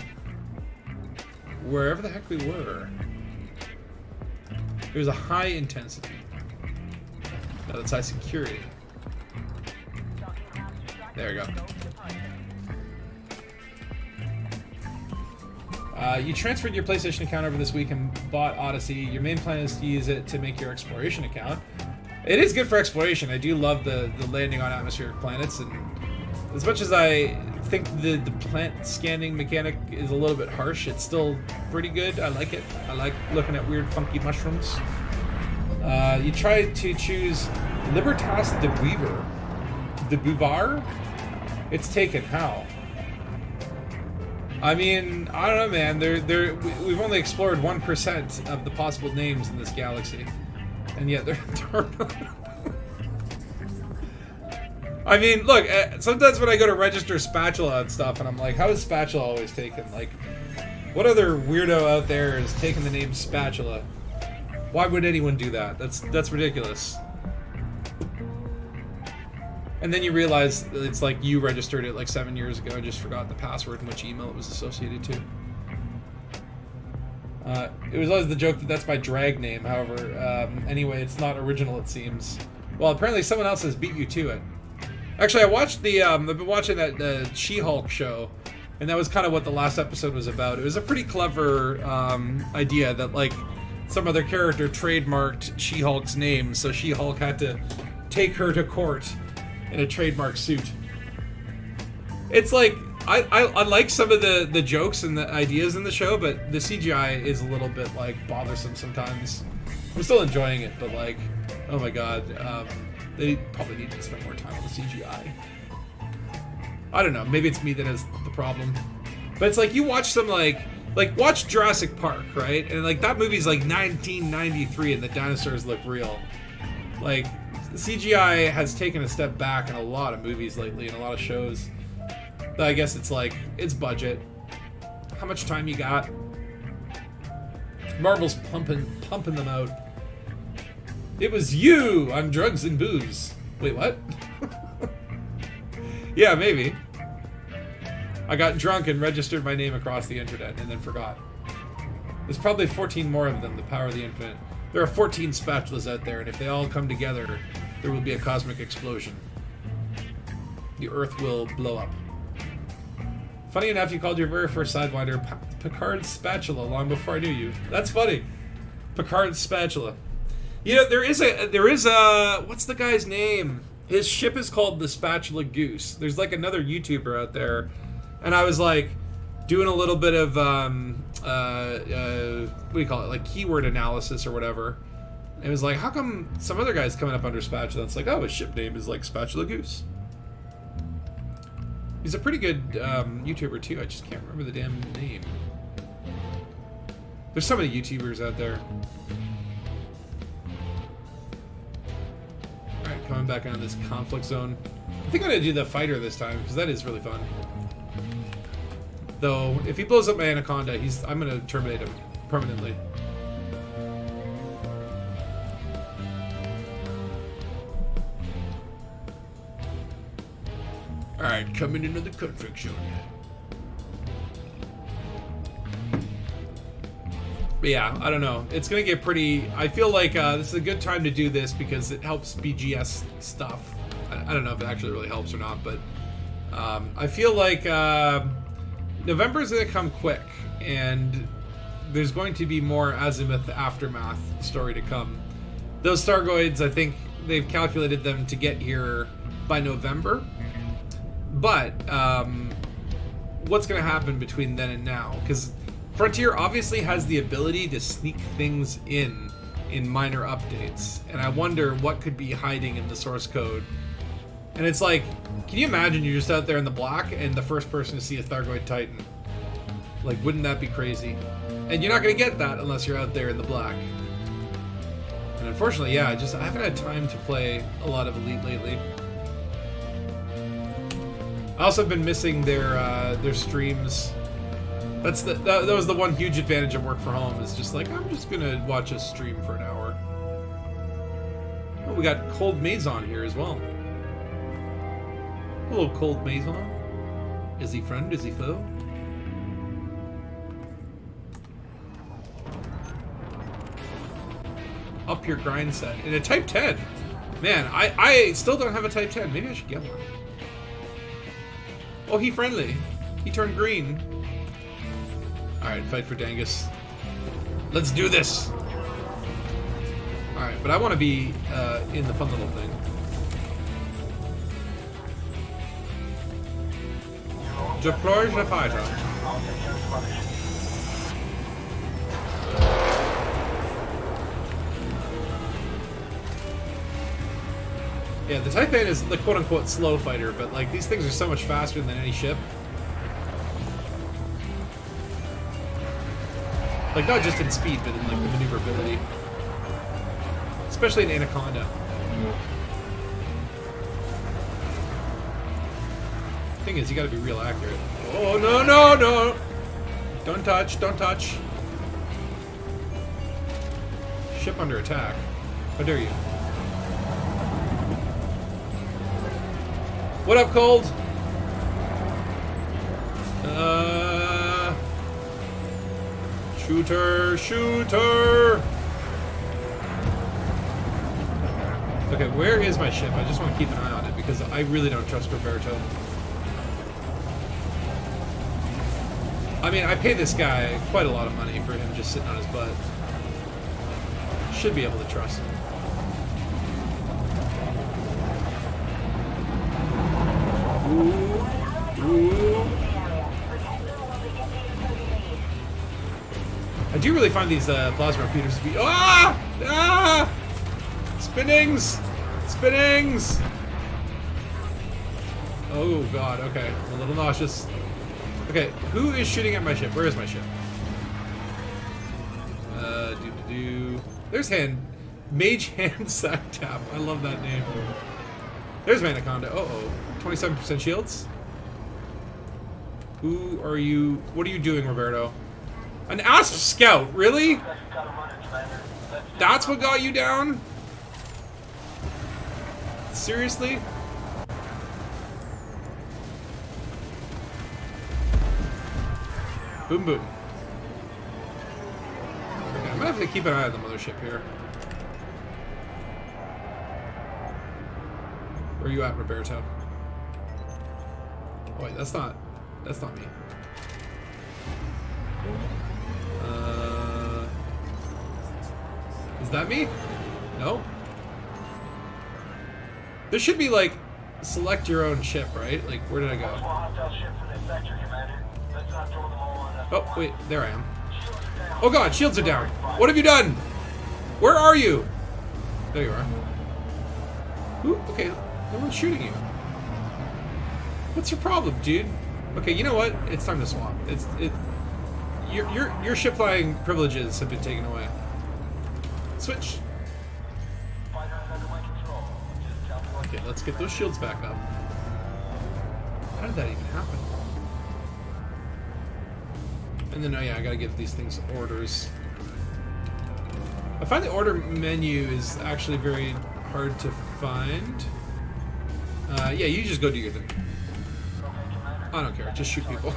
wherever the heck we were. It was a high intensity. No, that's high security. There we go. You transferred your PlayStation account over this week and bought Odyssey. Your main plan is to use it to make your exploration account. It is good for exploration. I do love the landing on atmospheric planets, and as much as I think the plant scanning mechanic is a little bit harsh, it's still pretty good. I like it. I like looking at weird funky mushrooms. You try to choose Libertas de Bouvar? It's taken. How? I mean, I don't know, man. We've only explored 1% of the possible names in this galaxy, and yet they're. I mean, look. Sometimes when I go to register spatula and stuff, and I'm like, "How is spatula always taken?" Like, what other weirdo out there is taking the name spatula? Why would anyone do that? That's ridiculous. And then you realize it's like you registered it like 7 years ago and just forgot the password and which email it was associated to. It was always the joke that that's my drag name, however. Anyway, it's not original, it seems. Well, apparently someone else has beat you to it. Actually, I watched I've been watching that She-Hulk show, and that was kind of what the last episode was about. It was a pretty clever idea that, like, some other character trademarked She-Hulk's name, so She-Hulk had to take her to court in a trademark suit. It's like, I like some of the jokes and the ideas in the show, but the CGI is a little bit, like, bothersome sometimes. I'm still enjoying it, but, like, oh my god, they probably need to spend more time on the CGI. I don't know, maybe it's me that has the problem. But it's like, you watch some, like watch Jurassic Park, right? And, like, that movie's, like, 1993 and the dinosaurs look real. Like, CGI has taken a step back in a lot of movies lately and a lot of shows. But I guess it's like, it's budget. How much time you got? Marvel's pumping them out. It was you on drugs and booze. Wait, what? Yeah, maybe. I got drunk and registered my name across the internet and then forgot. There's probably 14 more of them, the power of the infinite. There are 14 spatulas out there, and if they all come together, there will be a cosmic explosion. The Earth will blow up. Funny enough, you called your very first Sidewinder Picard's Spatula long before I knew you. That's funny. Picard's Spatula. You know, there is a what's the guy's name? His ship is called the Spatula Goose. There's like another YouTuber out there, and I was like doing a little bit of what do you call it, like keyword analysis or whatever. It was like, how come some other guy's coming up under Spatula? It's like, oh, his ship name is like Spatula Goose. He's a pretty good YouTuber too. I just can't remember the damn name. There's so many YouTubers out there. coming back on this conflict zone. I think I'm gonna do the fighter this time because that is really fun. Though, if he blows up my Anaconda, I'm gonna terminate him permanently. Alright, coming into the conflict zone. But yeah, I don't know. It's gonna get pretty... I feel like this is a good time to do this because it helps BGS stuff. I don't know if it actually really helps or not, but I feel like November is gonna come quick, and there's going to be more Azimuth Aftermath story to come. Those Stargoids, I think they've calculated them to get here by November. But what's going to happen between then and now? Because Frontier obviously has the ability to sneak things in minor updates, and I wonder what could be hiding in the source code. And it's like, can you imagine you're just out there in the black and the first person to see a Thargoid Titan? Like, wouldn't that be crazy? And you're not going to get that unless you're out there in the black. And unfortunately, yeah, I haven't had time to play a lot of Elite lately. I also have been missing their streams. That was the one huge advantage of work from home, is just like, I'm just gonna watch a stream for an hour. Oh, we got Cold Maison here as well. Hello, Cold Maison. Is he friend? Is he foe? Up your grind set. In a Type 10. Man, I still don't have a Type 10. Maybe I should get one. Oh, he friendly. He turned green. Alright, fight for Dangus. Let's do this! Alright, but I want to be in the fun little thing. Deploy the fighter. Yeah, the Type 8 is the quote-unquote slow fighter, but like these things are so much faster than any ship. Like, not just in speed, but in like the maneuverability. Especially in Anaconda. Thing is, you gotta be real accurate. Oh, no, no, no! Don't touch, don't touch. Ship under attack. How dare you? What up, Cold? Shooter, shooter! Okay, where is my ship? I just want to keep an eye on it because I really don't trust Roberto. I mean, I pay this guy quite a lot of money for him just sitting on his butt. Should be able to trust him. Ooh. Ooh. I do really find these plasma repeaters to be... Ah! Ah! Spinnings! Spinnings! Oh god, okay. I'm a little nauseous. Okay, who is shooting at my ship? Where is my ship? There's Mage Hand Sack Tap. I love that name. There's Anaconda. Uh-oh. 27% shields? Who are you? What are you doing, Roberto? An Asp Scout? Really? That's what got you down? Seriously? Boom, boom. Okay, I'm gonna have to keep an eye on the mothership here. Where are you at, Roberto? Oh, wait, that's not me. Is that me? No? There should be, like, select your own ship, right? Like, where did I go? Oh, wait, there I am. Oh god, shields are down. What have you done? Where are you? There you are. Ooh, okay, no one's shooting you. What's your problem, dude? Okay, you know what? It's time to swap. Your ship flying privileges have been taken away. Switch. let's get those shields back up. How did that even happen? And then, oh yeah, I gotta give these things orders. I find the order menu is actually very hard to find. Yeah, you just go do your thing. I don't care, just shoot people.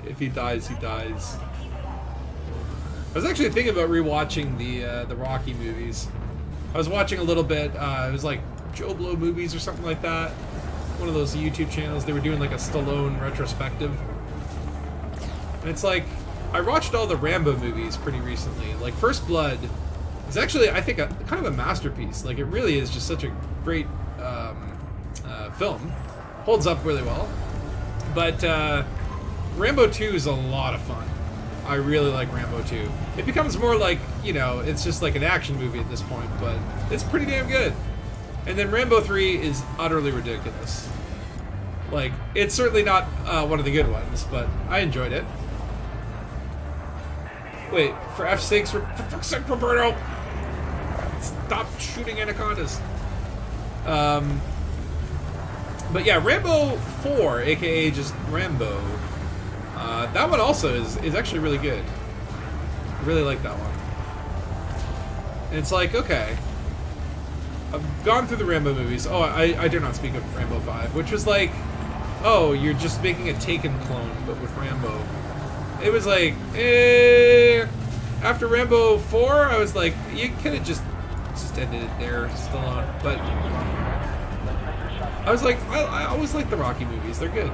If he dies, he dies. I was actually thinking about rewatching the Rocky movies. I was watching a little bit. It was like Joe Blow Movies or something like that. One of those YouTube channels. They were doing like a Stallone retrospective. And it's like, I watched all the Rambo movies pretty recently. Like First Blood is actually, I think, kind of a masterpiece. Like it really is just such a great film. Holds up really well. But Rambo 2 is a lot of fun. I really like Rambo 2. It becomes more like, you know, it's just like an action movie at this point, but it's pretty damn good. And then Rambo 3 is utterly ridiculous. Like, it's certainly not one of the good ones, but I enjoyed it. Wait, for F6, for fuck's sake, Roberto! Stop shooting anacondas. But yeah, Rambo 4, aka just Rambo, that one also is actually really good. I really like that one. And it's like, okay, I've gone through the Rambo movies. Oh, I dare not speak of Rambo 5, which was like, oh, you're just making a Taken clone, but with Rambo. It was like, after Rambo 4, I was like, you could have just ended it there, Stallone. But I was like, I always like the Rocky movies. They're good.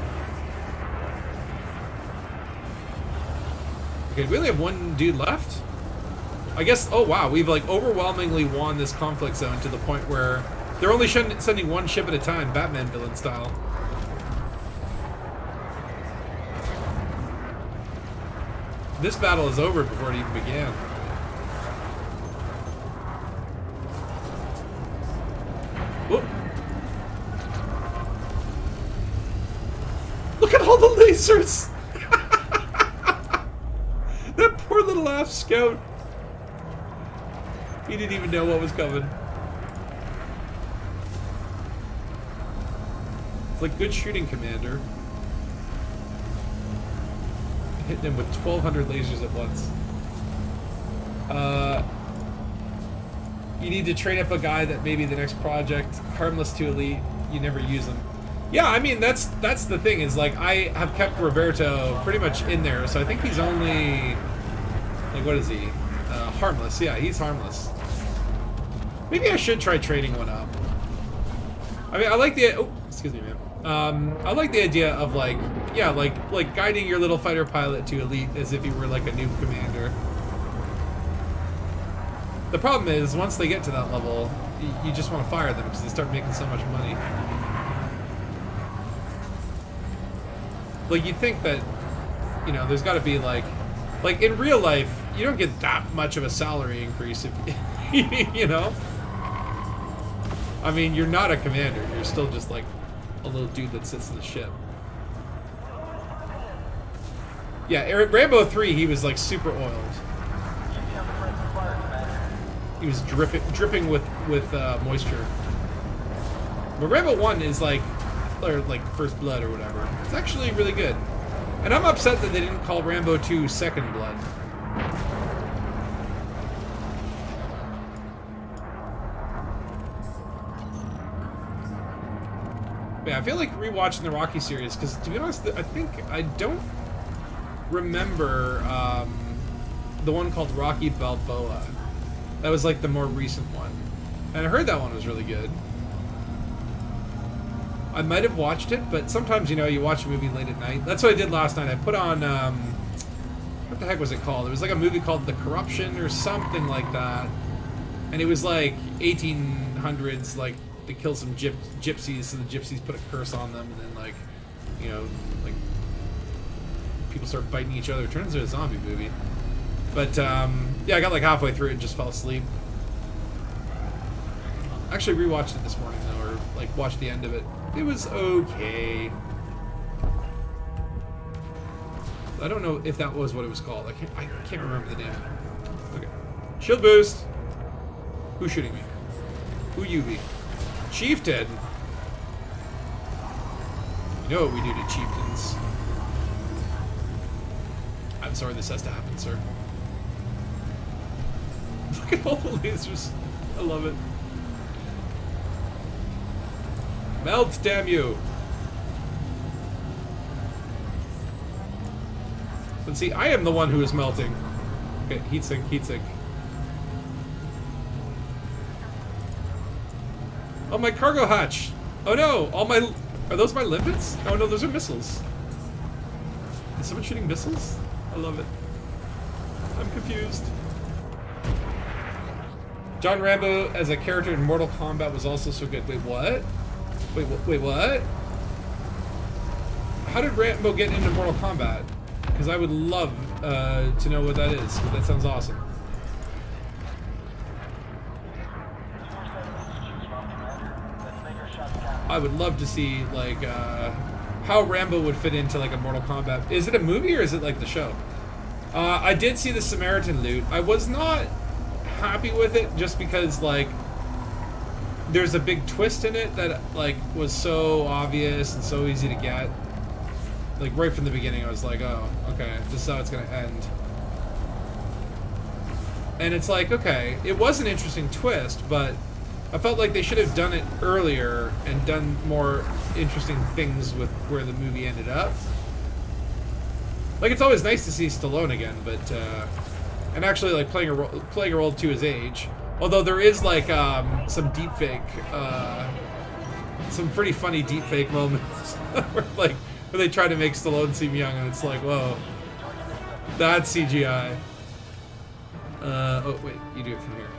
Okay, we only have one dude left? I guess, oh wow, we've like overwhelmingly won this conflict zone to the point where they're only sending one ship at a time, Batman villain style. This battle is over before it even began. Whoop. Look at all the lasers! That poor little aft scout. He didn't even know what was coming. It's like good shooting, Commander. Hitting him with 1,200 lasers at once. You need to train up a guy that maybe the next project, harmless to elite, you never use him. Yeah, I mean, that's the thing, is like, I have kept Roberto pretty much in there, so I think he's only, like, what is he? Harmless, yeah, he's harmless. Maybe I should try training one up. I mean, I like the, oh, excuse me, man. I like the idea of like, yeah, like guiding your little fighter pilot to elite as if he were like a noob commander. The problem is, once they get to that level, you just want to fire them because they start making so much money. Like, you'd think that, you know, there's got to be like in real life, you don't get that much of a salary increase if, you know? I mean, you're not a commander. You're still just like a little dude that sits in the ship. Yeah, Rambo 3, he was like super oiled. He was dripping with moisture. But Rambo 1 is like, or like First Blood or whatever. It's actually really good. And I'm upset that they didn't call Rambo 2 Second Blood. Yeah, I feel like rewatching the Rocky series, because to be honest, I think I don't remember the one called Rocky Balboa. That was like the more recent one. And I heard that one was really good. I might have watched it, but sometimes, you know, you watch a movie late at night. That's what I did last night. I put on, what the heck was it called? It was like a movie called The Corruption or something like that. And it was like 1800s, like, they kill some gypsies, so the gypsies put a curse on them, and then, like, you know, like, people start biting each other. It turns into a zombie movie. But, yeah, I got like halfway through it and just fell asleep. Actually rewatched it this morning, though, or, like, watched the end of it. It was okay. I don't know if that was what it was called. I can't remember the name. Okay. Shield boost! Who's shooting me? Who you be? Chieftain? You know what we do to chieftains. I'm sorry this has to happen, sir. Look at all the lasers. I love it. Melt, damn you! But see, I am the one who is melting. Okay, heatsink, heatsink. Oh, my cargo hatch! Oh no! All my... Are those my limpets? Oh no, those are missiles. Is someone shooting missiles? I love it. I'm confused. John Rambo as a character in Mortal Kombat was also so good. Wait, what? Wait, what? How did Rambo get into Mortal Kombat? Because I would love to know what that is, because that sounds awesome. I would love to see, like, how Rambo would fit into, like, a Mortal Kombat. Is it a movie, or is it, like, the show? I did see the Samaritan loot. I was not happy with it, just because, like, there's a big twist in it that, like, was so obvious and so easy to get. Like, right from the beginning, I was like, oh, okay, this is how it's gonna end. And it's like, okay, it was an interesting twist, but I felt like they should have done it earlier and done more interesting things with where the movie ended up. Like, it's always nice to see Stallone again, but, and actually, like, playing a role to his age. Although there is, like, some deepfake, some pretty funny deepfake moments where they try to make Stallone seem young, and it's like, whoa, that's CGI. Oh, wait, you do it from here.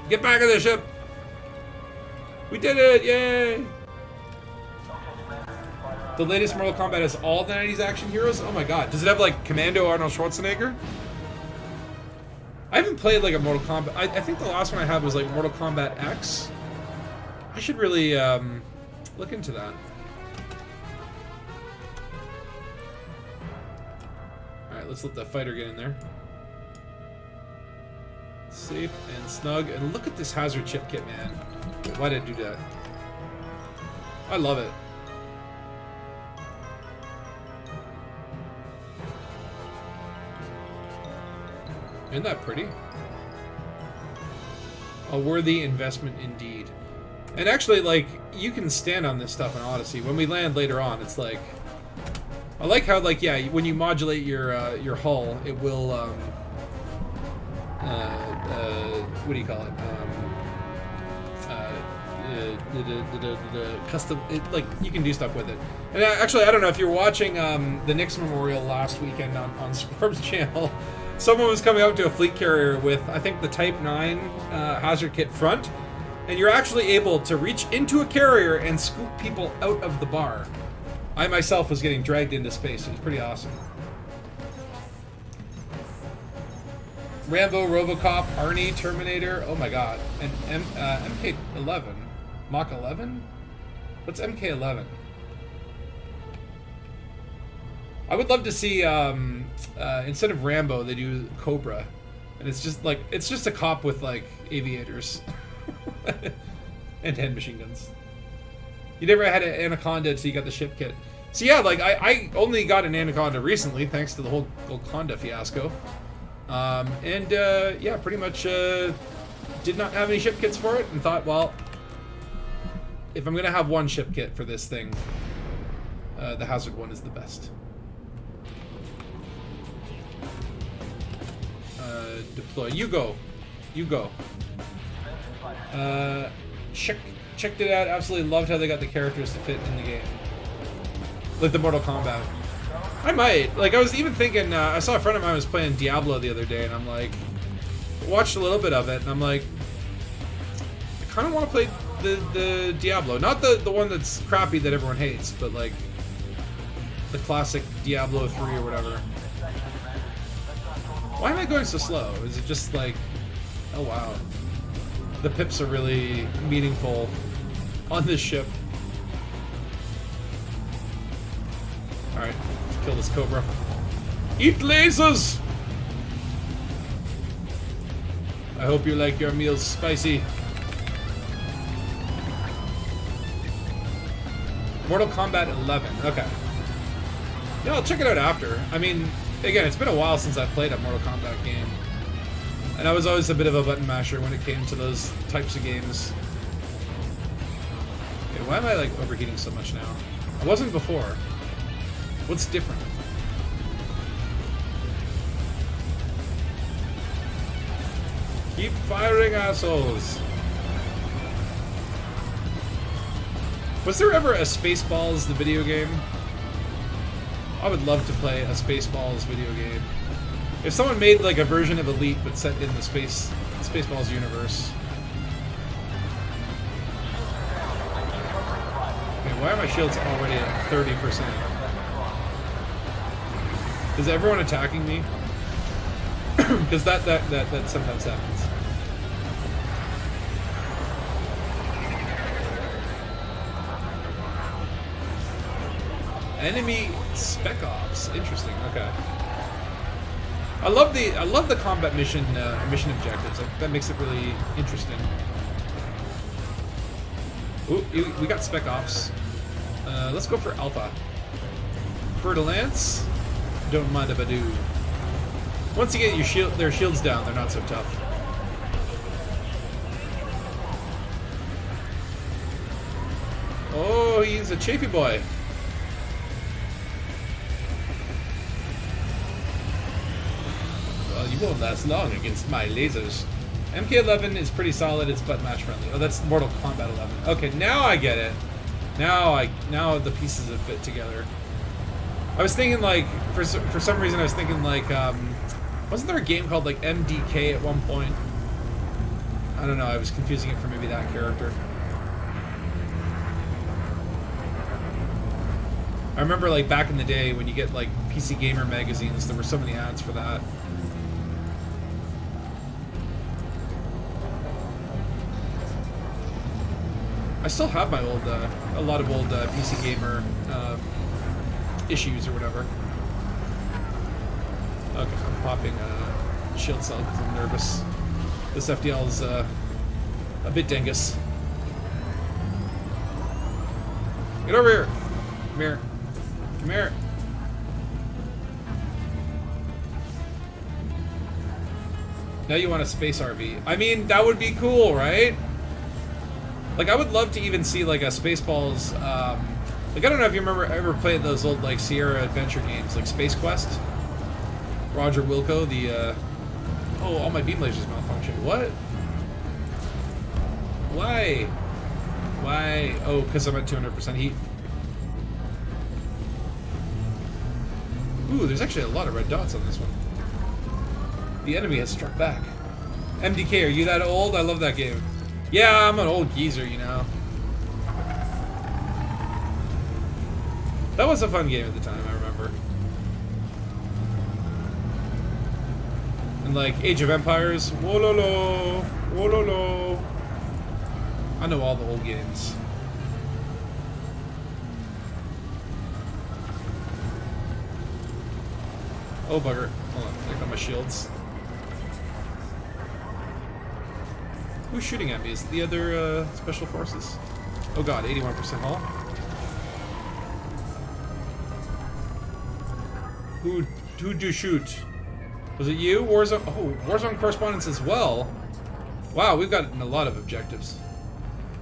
Get back on the ship! We did it! Yay! The latest Mortal Kombat has all the 90s action heroes? Oh my god. Does it have, like, Commando Arnold Schwarzenegger? I haven't played, like, a Mortal Kombat... I think the last one I had was, like, Mortal Kombat X. I should really, look into that. Alright, let's let the fighter get in there. Safe and snug. And look at this hazard chip kit, man. Wait, why did I do that? I love it. Isn't that pretty? A worthy investment indeed. And actually, like, you can stand on this stuff in Odyssey. When we land later on, it's like... I like how, like, yeah, when you modulate your hull, it will, what do you call it? Custom, like, you can do stuff with it. And actually, I don't know if you're watching the Nix Memorial last weekend on Scorb's channel. Someone was coming out to a fleet carrier with, I think, the Type 9 hazard kit front, and you're actually able to reach into a carrier and scoop people out of the bar. I myself was getting dragged into space. It was pretty awesome. Rambo, RoboCop, Arnie, Terminator. Oh my god. And MK11. Mach 11? What's MK11? I would love to see, instead of Rambo, they do Cobra. And it's just like, it's just a cop with, like, aviators. And hand machine guns. You never had an Anaconda until you got the ship kit. So yeah, like, I only got an Anaconda recently, thanks to the whole Golconda fiasco. Yeah, pretty much did not have any ship kits for it, and thought, well, if I'm gonna have one ship kit for this thing, the Hazard one is the best. Deploy. You go. You go. Checked it out. Absolutely loved how they got the characters to fit in the game. Like the Mortal Kombat. I might. Like, I was even thinking, I saw a friend of mine was playing Diablo the other day, and I'm like, watched a little bit of it, and I'm like, I kind of want to play the Diablo. Not the one that's crappy that everyone hates, but like, the classic Diablo 3 or whatever. Why am I going so slow? Is it just like, oh wow. The pips are really meaningful on this ship. Alright, let's kill this Cobra. Eat lasers! I hope you like your meals spicy. Mortal Kombat 11. Okay. Yeah, I'll check it out after. I mean, again, it's been a while since I played a Mortal Kombat game. And I was always a bit of a button masher when it came to those types of games. Okay, why am I, like, overheating so much now? I wasn't before. What's different? Keep firing, assholes. Was there ever a Spaceballs, the video game? I would love to play a Spaceballs video game. If someone made like a version of Elite but set in the Spaceballs universe. Okay, why are my shields already at 30%? Is everyone attacking me? Because that sometimes happens. Enemy spec ops. Interesting. Okay. I love the combat mission objectives. That makes it really interesting. Ooh, we got spec ops. Let's go for alpha. For the lance, don't mind if I do. Once you get their shields down, they're not so tough. Oh, he's a chafy boy. Well, you won't last long against my lasers. MK11 is pretty solid. It's button match friendly. Oh, that's Mortal Kombat 11. Okay, now I get it. Now the pieces have fit together. I was thinking like for some reason I was thinking like wasn't there a game called like MDK at one point? I don't know. I was confusing it for maybe that character. I remember like back in the day when you get like PC Gamer magazines, there were so many ads for that. I still have my old, a lot of old PC Gamer issues or whatever. Okay, I'm popping shield cell because I'm nervous. This FDL is a bit dangus. Get over here! Come here. Come here. Now you want a space RV. I mean, that would be cool, right? Like, I would love to even see, like, a Spaceballs, like, I don't know if you remember ever played those old, like, Sierra adventure games, like Space Quest? Roger Wilco, the, oh, all my beam lasers malfunction. What? Why? Why? Oh, because I'm at 200% heat. Ooh, there's actually a lot of red dots on this one. The enemy has struck back. MDK, are you that old? I love that game. Yeah, I'm an old geezer, you know. That was a fun game at the time, I remember. And like Age of Empires, wololo, wololo. I know all the old games. Oh bugger. Hold on, there come my shields. Who's shooting at me? Is it the other special forces? Oh god, 81% hull. Who'd you shoot? Was it you? Warzone? Oh, Warzone correspondence as well. Wow, we've got a lot of objectives.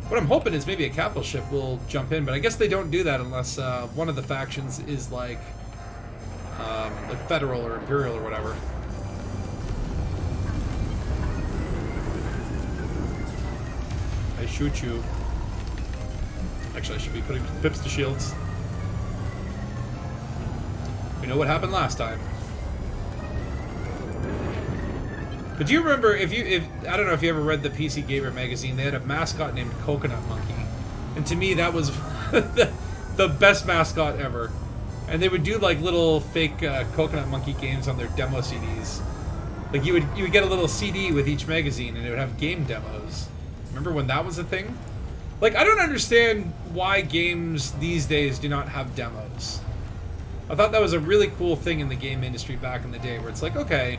What I'm hoping is maybe a capital ship will jump in, but I guess they don't do that unless one of the factions is like Federal or Imperial or whatever. I shoot you. Actually, I should be putting pips to shields. We know what happened last time. But do you remember if I don't know if you ever read the PC Gamer magazine, they had a mascot named Coconut Monkey. And to me that was the best mascot ever. And they would do like little fake Coconut Monkey games on their demo CDs. Like you would get a little CD with each magazine and it would have game demos. Remember when that was a thing? Like, I don't understand why games these days do not have demos. I thought that was a really cool thing in the game industry back in the day, where it's like, okay,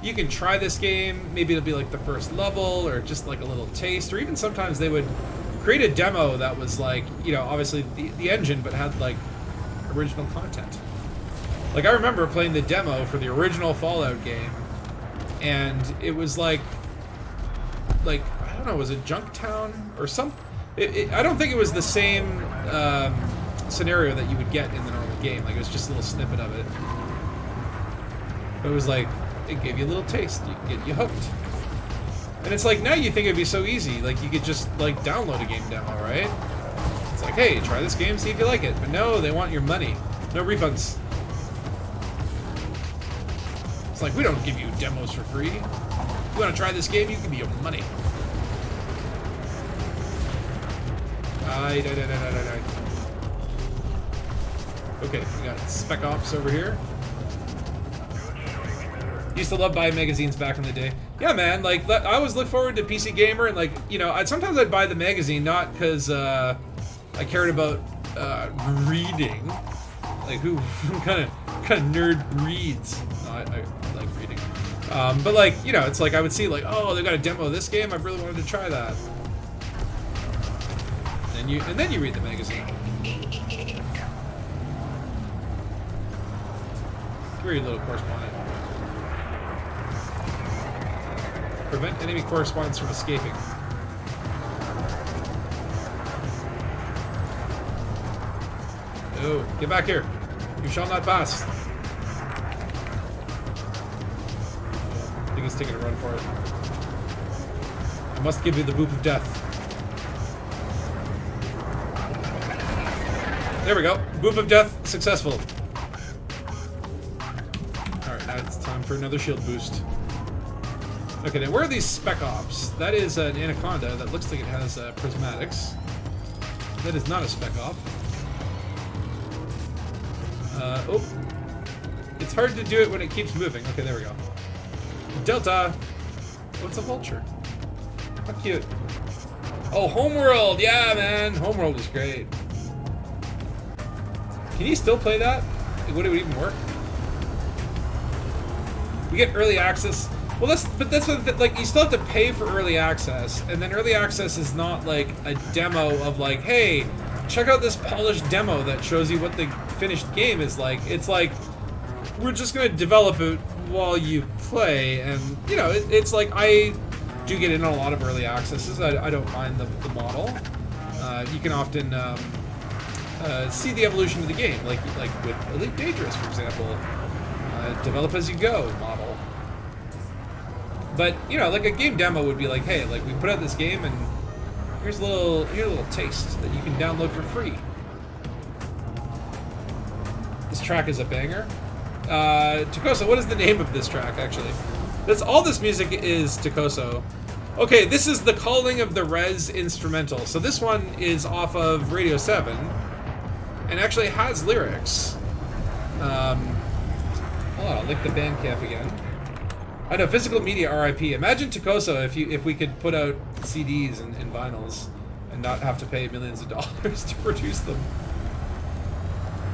you can try this game. Maybe it'll be like the first level or just like a little taste, or even sometimes they would create a demo that was like, you know, obviously the engine, but had like original content. Like I remember playing the demo for the original Fallout game, and it was like I don't know, was it Junktown or some? I don't think it was the same scenario that you would get in the normal game. Like it was just a little snippet of it. But it was like, it gave you a little taste. You get you hooked. And it's like, now you think it'd be so easy. Like you could just like download a game demo, right? It's like, hey, try this game, see if you like it. But no, they want your money. No refunds. It's like, we don't give you demos for free. You want to try this game, you give me your money. Okay, we got Spec Ops over here. Used to love buying magazines back in the day. Yeah, man, like, I always look forward to PC Gamer, and like, you know, sometimes I'd buy the magazine, not because I cared about reading. Like, who kind of nerd reads? No, I like reading. But like, you know, it's like I would see like, oh, they got a demo of this game, I really wanted to try that. And then you read the magazine. Very little correspondent. Prevent enemy correspondents from escaping. Oh, get back here. You shall not pass. I think he's taking a run for it. I must give you the boop of death. There we go. Boop of death successful. Alright, now it's time for another shield boost. Okay, now where are these Spec Ops? That is an Anaconda that looks like it has prismatics. That is not a Spec Op. Oh. It's hard to do it when it keeps moving. Okay, there we go. Delta! What's a vulture? How cute. Oh, Homeworld! Yeah, man! Homeworld was great. Can you still play that? Would it even work? You get early access. Well, that's what, like, you still have to pay for early access, and then early access is not like a demo of like, hey, check out this polished demo that shows you what the finished game is like. It's like, we're just gonna develop it while you play, and you know, it's like, I do get in on a lot of early accesses. I don't mind the model. You can often see the evolution of the game, like with Elite Dangerous, for example. Develop as you go model. But you know, like a game demo would be like, hey, like we put out this game, and here's a little taste that you can download for free. This track is a banger. Takoso, what is the name of this track? Actually, that's all. This music is Takoso. Okay, this is the Calling of the Res instrumental. So this one is off of Radio 7, and actually has lyrics. Hold on, I'll link the Bandcamp again. I know, physical media RIP. Imagine Takoso if we could put out CDs and vinyls and not have to pay millions of dollars to produce them.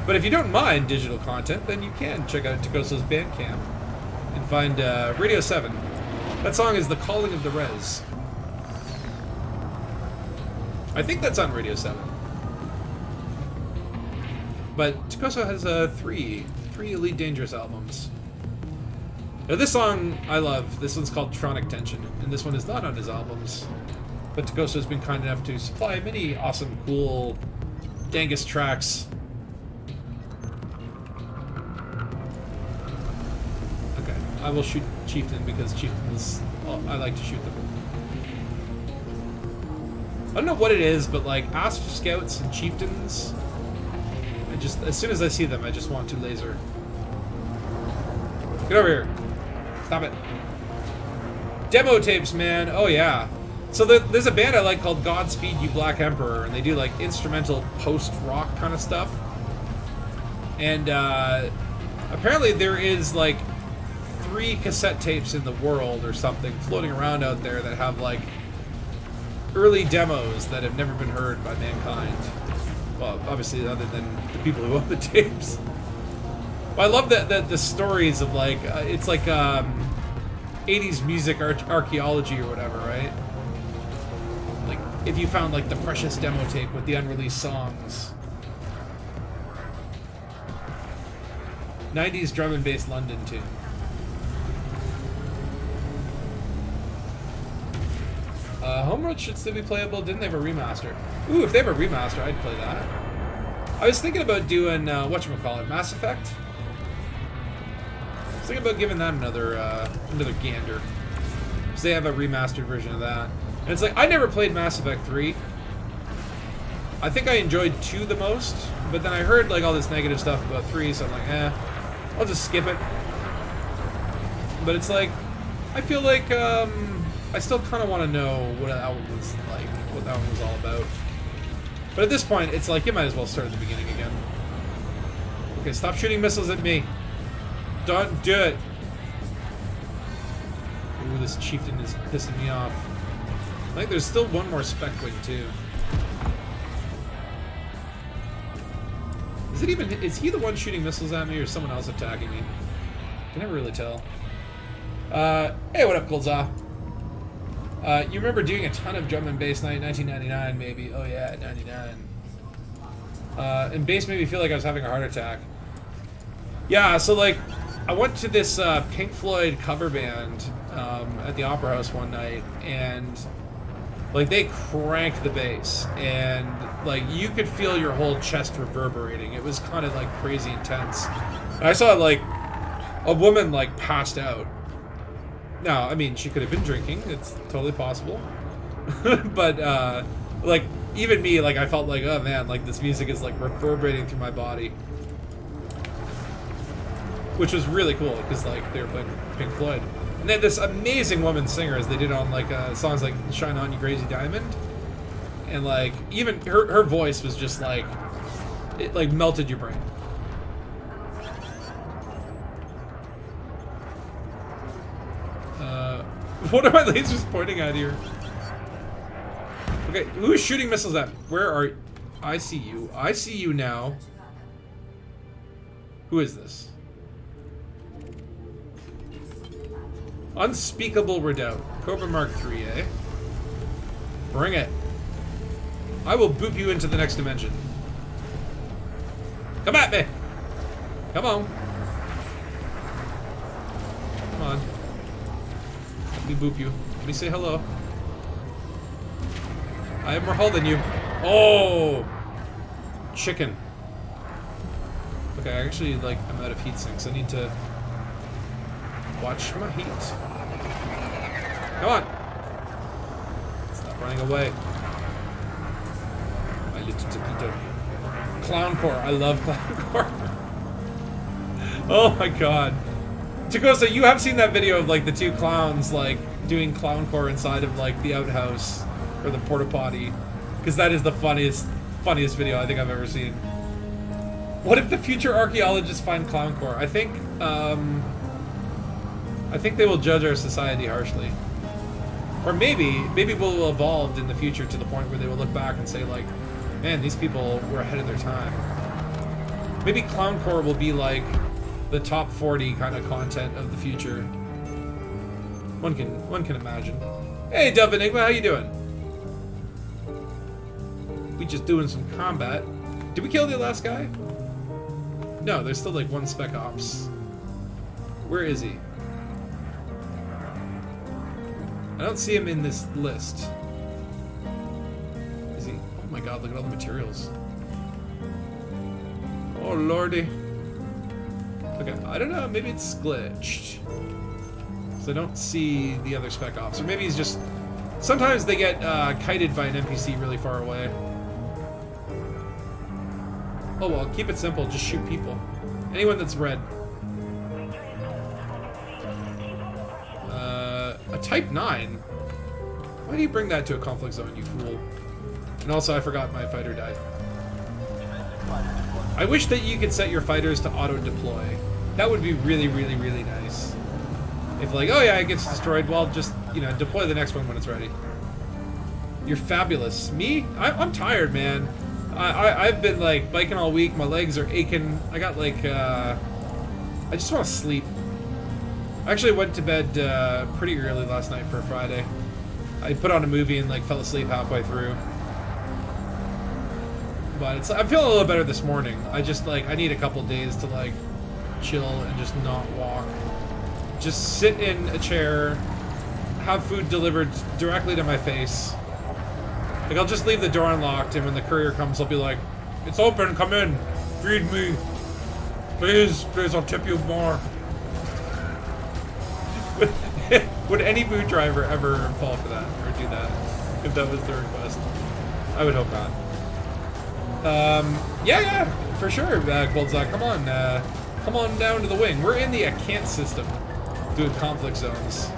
But if you don't mind digital content, then you can check out Takoso's Bandcamp and find Radio 7. That song is The Calling of the Res. I think that's on Radio 7. But Takoso has three Elite Dangerous albums. Now this song I love. This one's called Tronic Tension, and this one is not on his albums. But Takoso has been kind enough to supply many awesome, cool Dangus tracks. Okay, I will shoot Chieftain because Chieftains, well, I like to shoot them. I don't know what it is, but like Asp Scouts and Chieftains, as soon as I see them, I just want to laser. Get over here. Stop it. Demo tapes, man. Oh, yeah. So there's a band I like called Godspeed You Black Emperor, and they do like instrumental post-rock kind of stuff. And apparently there is like 3 cassette tapes in the world or something floating around out there that have like early demos that have never been heard by mankind. Well, obviously, other than the people who own the tapes. But I love that the stories of like it's like 80s music archaeology or whatever, right? Like, if you found, like, the precious demo tape with the unreleased songs. 90s drum and bass London tune. Homeworld should still be playable. Didn't they have a remaster? Ooh, if they have a remaster, I'd play that. I was thinking about doing, whatchamacallit, Mass Effect? I was thinking about giving that another gander. Because they have a remastered version of that. And it's like, I never played Mass Effect 3. I think I enjoyed 2 the most, but then I heard, like, all this negative stuff about 3, so I'm like, I'll just skip it. But it's like, I feel like, I still kind of want to know what that one was like, what that one was all about. But at this point, it's like, you might as well start at the beginning again. Okay, stop shooting missiles at me. Don't do it. Ooh, this chieftain is pissing me off. I think there's still one more spec wing, too. Is he the one shooting missiles at me, or someone else attacking me? I can never really tell. Hey, what up, Golza? You remember doing a ton of drum and bass night, 1999, maybe? Oh yeah, 99. And bass made me feel like I was having a heart attack. Yeah, so like, I went to this Pink Floyd cover band at the Opera House one night, and like they cranked the bass, and like you could feel your whole chest reverberating. It was kind of like crazy intense. And I saw like a woman like passed out. No, I mean, she could have been drinking. It's totally possible. But, like, even me, like, I felt like, oh, man, like, this music is, like, reverberating through my body. Which was really cool, because, like, they were playing Pink Floyd. And they had this amazing woman singer, as they did on, like, songs like Shine On You Crazy Diamond. And, like, even her voice was just, like, it, like, melted your brain. What are my lasers pointing at here? Okay, who is shooting missiles at me? Where are you? I see you. I see you now. Who is this? Unspeakable Redoubt. Cobra Mark III, eh? Bring it. I will boop you into the next dimension. Come at me! Come on. Come on. Let me boop you. Let me say hello. I have more hull than you. Oh! Chicken. Okay, I actually, like, I'm out of heat sinks. I need to watch my heat. Come on! Stop running away. My little taquito. Clown Core. I love Clown Core. Oh my god. Takosa, you have seen that video of, like, the two clowns, like, doing Clown Core inside of, like, the outhouse, or the porta potty. Because that is the funniest video I think I've ever seen. What if the future archaeologists find Clown Core? I think they will judge our society harshly. Or maybe we'll evolve in the future to the point where they will look back and say, like, man, these people were ahead of their time. Maybe Clown Core will be, like, the top 40 kind of content of the future. One can imagine. Hey, Dove Enigma, how you doing? We just doing some combat. Did we kill the last guy? No, there's still like one Spec Ops. Where is he? I don't see him in this list. Is he? Oh my god, look at all the materials. Oh lordy. Okay, I don't know, maybe it's glitched. Because I don't see the other Spec Ops. Or maybe he's just... Sometimes they get kited by an NPC really far away. Oh well, keep it simple, just shoot people. Anyone that's red. A Type 9? Why do you bring that to a conflict zone, you fool? And also, I forgot my fighter died. I wish that you could set your fighters to auto-deploy. That would be really, really, really nice. If like, oh yeah, it gets destroyed, well, just, you know, deploy the next one when it's ready. You're fabulous. Me? I'm tired, man. I've been, like, biking all week. My legs are aching. I got, like, I just want to sleep. I actually went to bed pretty early last night for a Friday. I put on a movie and like fell asleep halfway through. But I'm feeling a little better this morning. I just like I need a couple days to like chill and just not walk. Just sit in a chair, have food delivered directly to my face. Like I'll just leave the door unlocked, and when the courier comes, I'll be like, "It's open, come in, feed me, please, I'll tip you more." Would any food driver ever fall for that or do that if that was the request? I would hope not. Yeah, for sure. Goldzak, come on down to the wing. We're in the Acants system, doing conflict zones,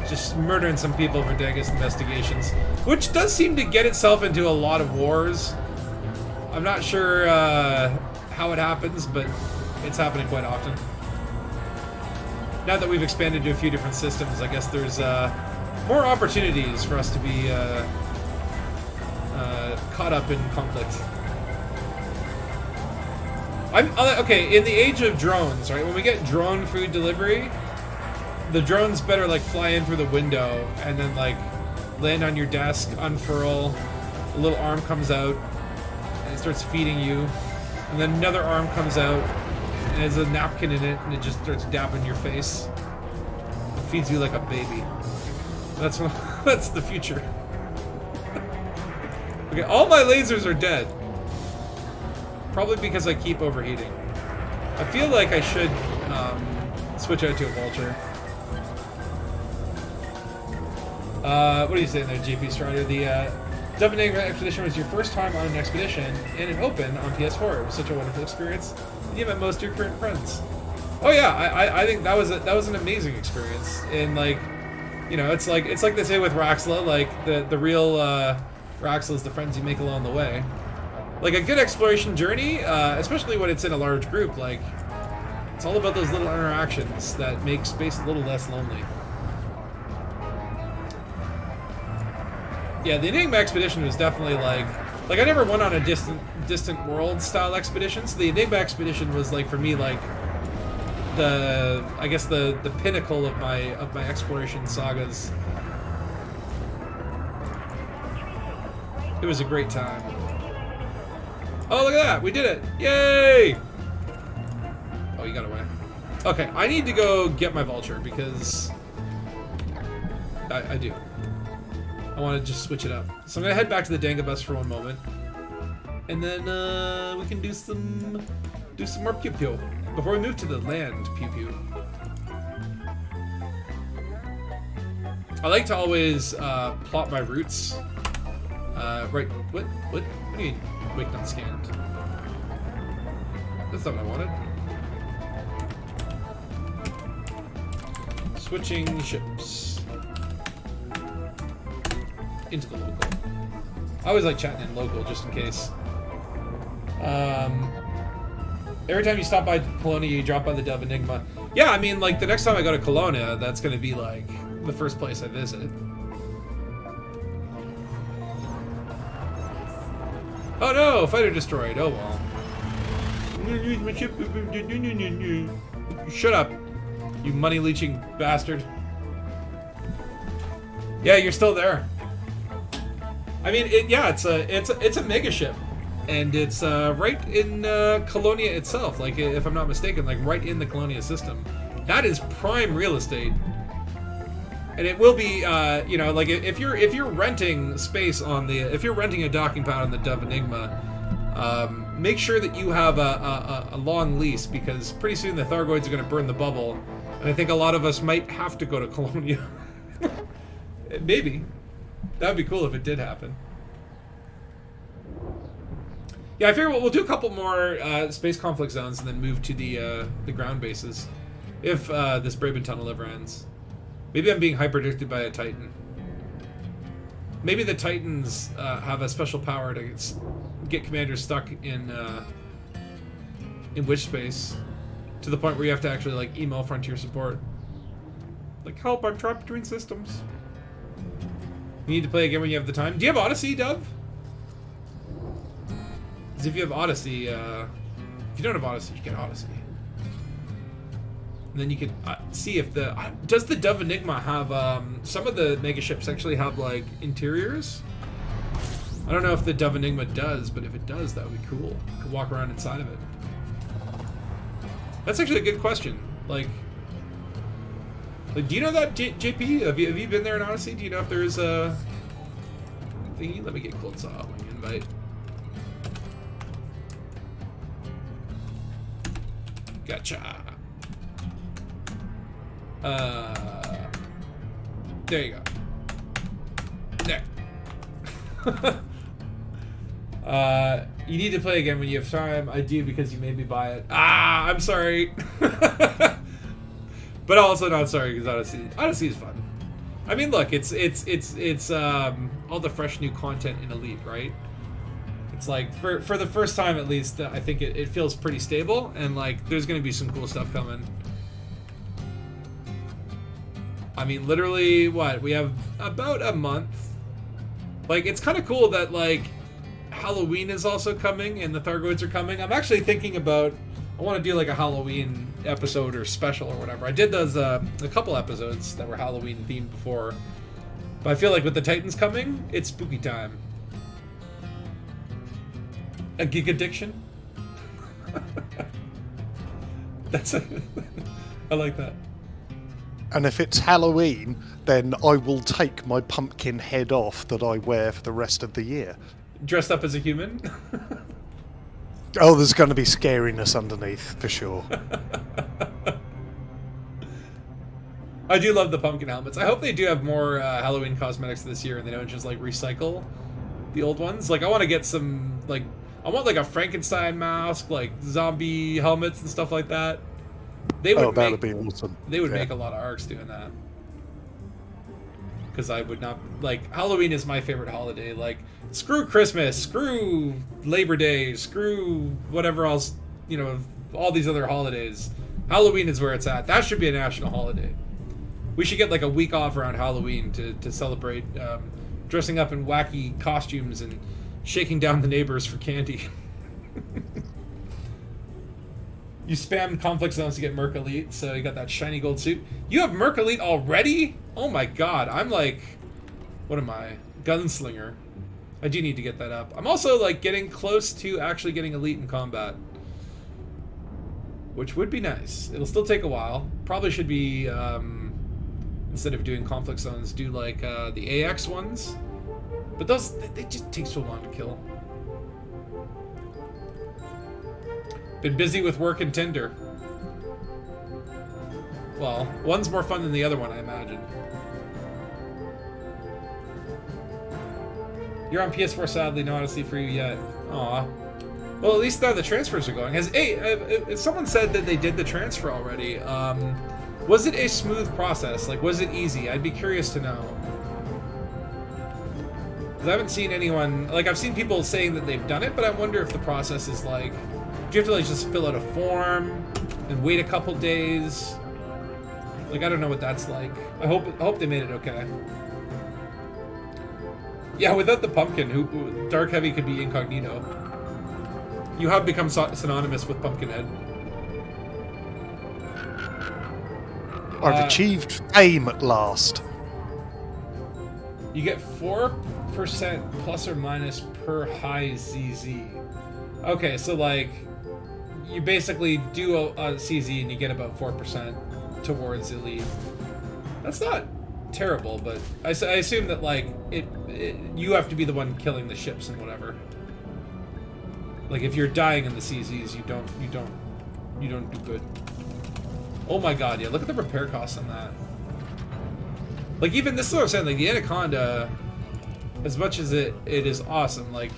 just murdering some people for D.A.N.G.U.S investigations, which does seem to get itself into a lot of wars. I'm not sure how it happens, but it's happening quite often. Now that we've expanded to a few different systems, I guess there's more opportunities for us to be caught up in conflict. Okay, in the age of drones, right? When we get drone food delivery, the drones better like fly in through the window and then like land on your desk, unfurl, a little arm comes out and it starts feeding you, and then another arm comes out and there's a napkin in it and it just starts dabbing your face. It feeds you like a baby. That's the future. Okay, all my lasers are dead. Probably because I keep overheating. I feel like I should switch out to a vulture. What are you saying there, GP Strider? The D.A.N.G.U.S expedition was your first time on an expedition and it opened on PS4. It was such a wonderful experience. You met most of your current friends. Oh yeah, I think that was an amazing experience. And like, you know, it's like they say with Raxla, like the real Raxla is the friends you make along the way. Like a good exploration journey, especially when it's in a large group, like it's all about those little interactions that make space a little less lonely. Yeah, the Enigma expedition was definitely like I never went on a distant world style expedition, so the Enigma expedition was like for me like I guess the pinnacle of my exploration sagas. It was a great time. Oh, look at that! We did it! Yay! Oh, you got away. Okay, I need to go get my vulture because I do. I want to just switch it up. So I'm gonna head back to the D.A.N.G.U.S for one moment, and then we can do some more pew pew before we move to the land pew pew. I like to always plot my routes. Right. What do you mean? Wake not scanned. That's not what I wanted. Switching ships. Into the local. I always like chatting in local just in case. Every time you stop by Colonia, you drop by the Dove Enigma. Yeah, I mean, like, the next time I go to Colonia, that's gonna be, like, the first place I visit. Oh no, fighter destroyed. Oh well. Shut up, you money leeching bastard. Yeah, you're still there. I mean, it's a mega ship, and it's right in Colonia itself. Like, if I'm not mistaken, like right in the Colonia system. That is prime real estate. And it will be, you know, like if you're renting space on if you're renting a docking pad on the Dove Enigma, make sure that you have a long lease, because pretty soon the Thargoids are going to burn the bubble, and I think a lot of us might have to go to Colonia. Maybe. That'd be cool if it did happen. Yeah, I figure we'll do a couple more space conflict zones and then move to the ground bases, if this Braben tunnel ever ends. Maybe I'm being hyper-addicted by a Titan. Maybe the Titans have a special power to get commanders stuck in witch space, to the point where you have to actually like email Frontier support. Like, help, I'm trapped between systems. You need to play again when you have the time. Do you have Odyssey, Dove? Because if you have Odyssey, if you don't have Odyssey, you get Odyssey. And then you can... see if does the Dove Enigma have some of the mega ships actually have like interiors. I don't know if the Dove Enigma does, but if it does, that would be cool. Could walk around inside of it. That's actually a good question. Like do you know that, JP? Have you been there in Odyssey? Do you know if there's a thingy? Let me get Cold Saw when you invite. Gotcha. There you go. There. You need to play again when you have time. I do, because you made me buy it. Ah, I'm sorry. But also not sorry, because Odyssey is fun. I mean, look, it's all the fresh new content in Elite, right? It's like for the first time at least, I think it feels pretty stable, and like there's gonna be some cool stuff coming. I mean, literally, what, we have about a month. Like, it's kind of cool that like Halloween is also coming and the Thargoids are coming. I'm actually thinking about, I want to do like a Halloween episode or special or whatever. I did those a couple episodes that were Halloween themed before, but I feel like with the Titans coming, it's spooky time. A gig addiction. I like that. And if it's Halloween, then I will take my pumpkin head off that I wear for the rest of the year. Dressed up as a human. Oh, there's going to be scariness underneath, for sure. I do love the pumpkin helmets. I hope they do have more Halloween cosmetics this year and they don't just like recycle the old ones. Like, I want to get some, like, I want like a Frankenstein mask, like zombie helmets and stuff like that. They would that would be awesome. They would make a lot of arcs doing that. Because I would not, like, Halloween is my favorite holiday. Like, screw Christmas, screw Labor Day, screw whatever else, you know, all these other holidays. Halloween is where it's at. That should be a national holiday. We should get like a week off around Halloween to celebrate dressing up in wacky costumes and shaking down the neighbors for candy. You spammed conflict zones to get Merc Elite, so you got that shiny gold suit. You have Merc Elite already? Oh my god, I'm like, what am I? Gunslinger. I do need to get that up. I'm also like getting close to actually getting Elite in combat, which would be nice. It'll still take a while. Probably should be, instead of doing conflict zones, do like the AX ones. But those, they just take so long to kill. Been busy with work and Tinder. Well, one's more fun than the other one, I imagine. You're on PS4, sadly, no Odyssey for you yet. Aw. Well, at least now the transfers are going. If someone said that they did the transfer already, was it a smooth process? Like, was it easy? I'd be curious to know. Because I haven't seen anyone... Like, I've seen people saying that they've done it, but I wonder if the process is like... Do you have to like just fill out a form and wait a couple days? Like, I don't know what that's like. I hope they made it okay. Yeah, without the pumpkin, Dark Heavy could be incognito. You have become synonymous with Pumpkinhead. I've achieved fame at last. You get 4% plus or minus per high ZZ. Okay, so like... You basically do a CZ and you get about 4% towards Elite. That's not terrible, but I assume that like you have to be the one killing the ships and whatever. Like if you're dying in the CZs, you don't do good. Oh my god, yeah! Look at the repair costs on that. Like even this is what I'm saying. Like the Anaconda, as much as it is awesome, like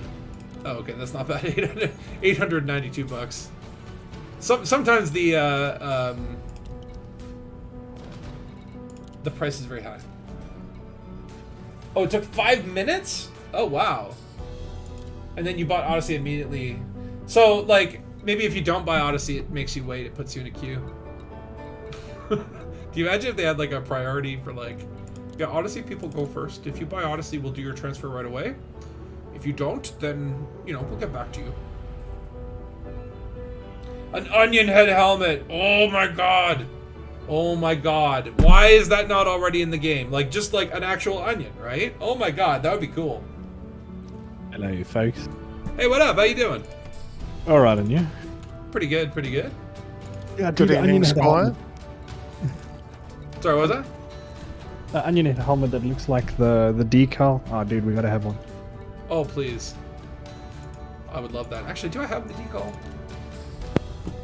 oh okay, that's not bad. $892. Sometimes the price is very high. Oh, it took 5 minutes? Oh, wow. And then you bought Odyssey immediately. So, like, maybe if you don't buy Odyssey, it makes you wait. It puts you in a queue. Do you imagine if they had, like, a priority for, like, yeah, Odyssey people go first. If you buy Odyssey, we'll do your transfer right away. If you don't, then, you know, we'll get back to you. An onion head helmet. Oh my god. Oh my god. Why is that not already in the game? Like, just like an actual onion, right? Oh my god, that would be cool. Hello, you folks. Hey, what up? How you doing? All right, and you? Pretty good, pretty good. Yeah, Good evening, Squire. Sorry, what was that? The onion had a helmet that looks like the decal. Oh, dude, we gotta have one. Oh, please. I would love that. Actually, do I have the decal?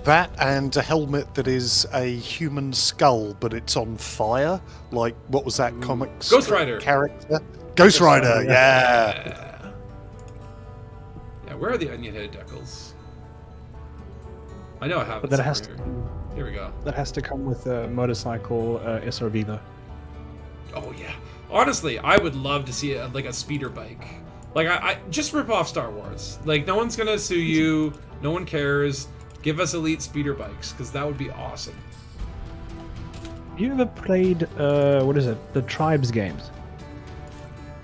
That and a helmet that is a human skull, but it's on fire. Like, what was that comic Ghost Rider. character? Ghost Rider, yeah. Yeah, where are the onion-headed decals? I know I have But it that has somewhere to, here. Here we go. that has to come with a motorcycle SRV though. Oh yeah. Honestly, I would love to see like a speeder bike. Like I just rip off Star Wars. Like no one's gonna sue you. No one cares. Give us elite speeder bikes because that would be awesome. You ever played what is it? The Tribes games?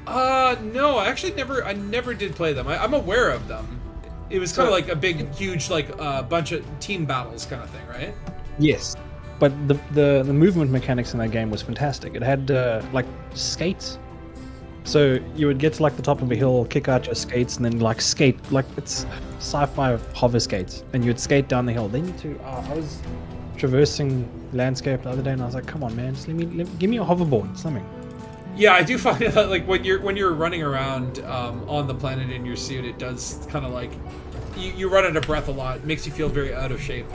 No, I actually never did play them. I'm aware of them. It was kind of like a big, huge, like bunch of team battles kind of thing, right? Yes. But the movement mechanics in that game was fantastic. It had like skates. So you would get to like the top of a hill, kick out your skates, and then like skate like it's sci-fi hover skates, and you'd skate down the hill. Then I was traversing landscape the other day, and I was like, "Come on, man, just give me a hoverboard, something." Yeah, I do find that like when you're running around on the planet in your suit, it does kind of like you run out of breath a lot. It makes you feel very out of shape.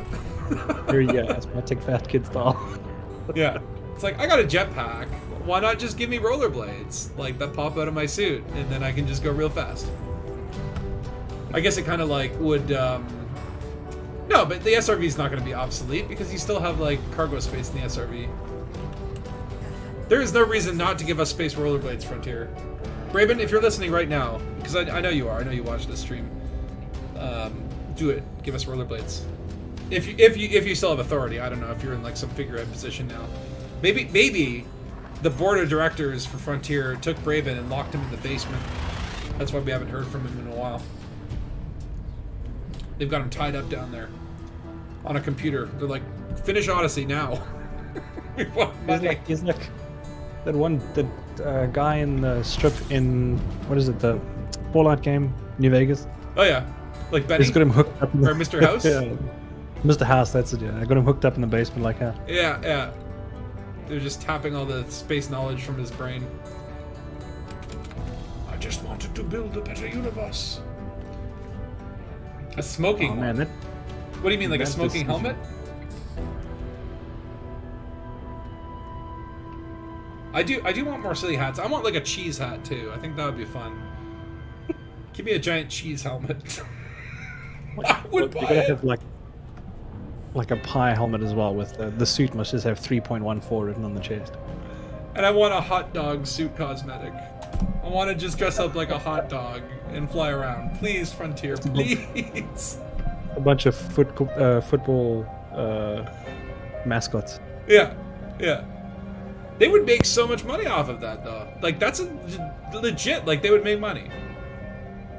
Very asthmatic fat kid style. Yeah, it's like I got a jetpack. Why not just give me rollerblades like that pop out of my suit, and then I can just go real fast? I guess it kind of like would. No, but the SRV is not going to be obsolete because you still have like cargo space in the SRV. There is no reason not to give us space rollerblades, Frontier. Braben, if you're listening right now, because I know you are, I know you watch this stream. Do it. Give us rollerblades. If you still have authority, I don't know if you're in like some figurehead position now. Maybe the board of directors for Frontier took Braben and locked him in the basement. That's why we haven't heard from him in a while. They've got him tied up down there on a computer. They're like, finish Odyssey now. We want money. He's like that one guy in the strip in what is it, the Fallout game, New Vegas. Oh yeah, like Benny. He's got him hooked up in Or Mr. House. Yeah. Mr. House, that's it. Yeah, I got him hooked up in the basement like that. Yeah. They're just tapping all the space knowledge from his brain. I just wanted to build a better universe. A smoking Oh man, one. What do you mean, like a that smoking decision. helmet? I do want more silly hats. I want like a cheese hat too. I think that would be fun. Give me a giant cheese helmet. I would you buy gotta it. have like a pie helmet as well. With the suit must just have 3.14 written on the chest. And I want a hot dog suit cosmetic. I want to just dress up like a hot dog and fly around. Please, Frontier, please. A bunch of football mascots. Yeah. They would make so much money off of that, though. Like, that's legit. Like, they would make money.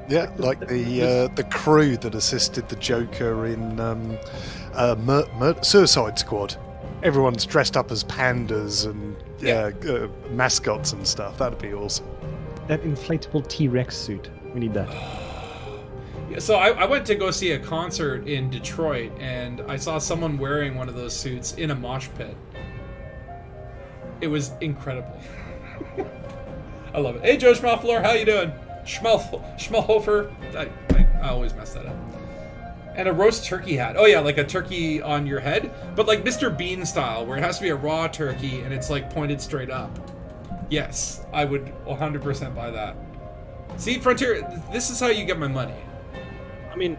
Yeah, like the crew that assisted the Joker in Suicide Squad. Everyone's dressed up as pandas and mascots and stuff. That'd be awesome. That inflatable T-Rex suit. We need that. Yeah, so I went to go see a concert in Detroit, and I saw someone wearing one of those suits in a mosh pit. It was incredible. I love it. Hey, Joe Schmelfler, how you doing? Schmelhofer. I always mess that up. And a roast turkey hat. Oh yeah, like a turkey on your head, but like Mr. Bean style, where it has to be a raw turkey and it's like pointed straight up. Yes, I would 100% buy that. See, Frontier, this is how you get my money. I mean,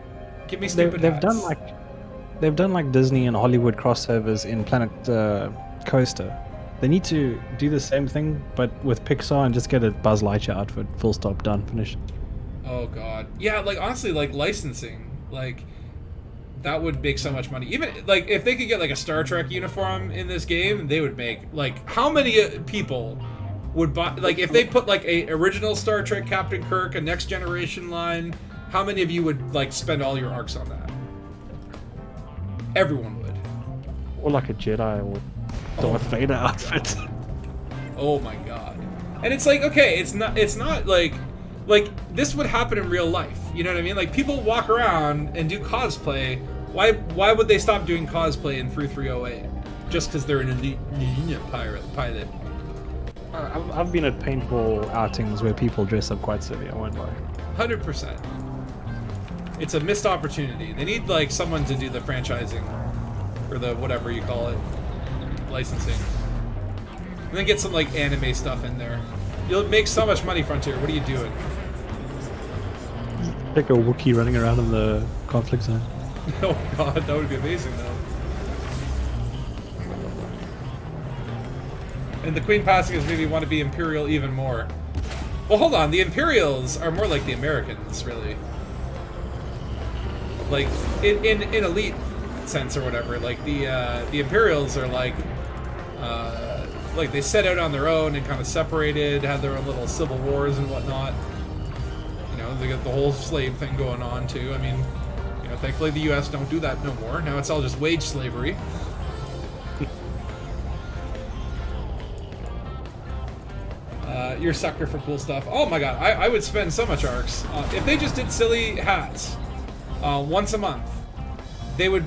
Give me stupid they've hats. done like Disney and Hollywood crossovers in Planet Coaster. They need to do the same thing, but with Pixar, and just get a Buzz Lightyear outfit. Full stop, done, finished. Oh god. Yeah, like honestly, like licensing, like that would make so much money. Even like if they could get like a Star Trek uniform in this game, they would make like how many people would buy like if they put like a original Star Trek Captain Kirk, a Next Generation line, how many of you would like spend all your arcs on that? Everyone would. Or like a Jedi, or Darth Vader outfit. Oh my god. And it's like, okay, it's not like this would happen in real life. You know what I mean? Like, people walk around and do cosplay. Why would they stop doing cosplay in 3308? Just because they're an elite pilot. I've been at paintball outings where people dress up quite silly, I won't lie. 100%. It's a missed opportunity. They need, like, someone to do the franchising. Or the whatever you call it. Licensing. And then get some, like, anime stuff in there. You'll make so much money, Frontier. What are you doing? Like a Wookiee running around in the conflict zone. Oh god, that would be amazing, though. And the Queen passing has made me want to be Imperial even more. Well, hold on. The Imperials are more like the Americans, really. Like, in elite sense or whatever. Like, the Imperials are like they set out on their own and kind of separated, had their own little civil wars and whatnot. You know, they got the whole slave thing going on, too. I mean, you know, thankfully the U.S. don't do that no more. Now it's all just wage slavery. You're a sucker for cool stuff. Oh my god, I would spend so much ARCs. If they just did silly hats once a month, I would,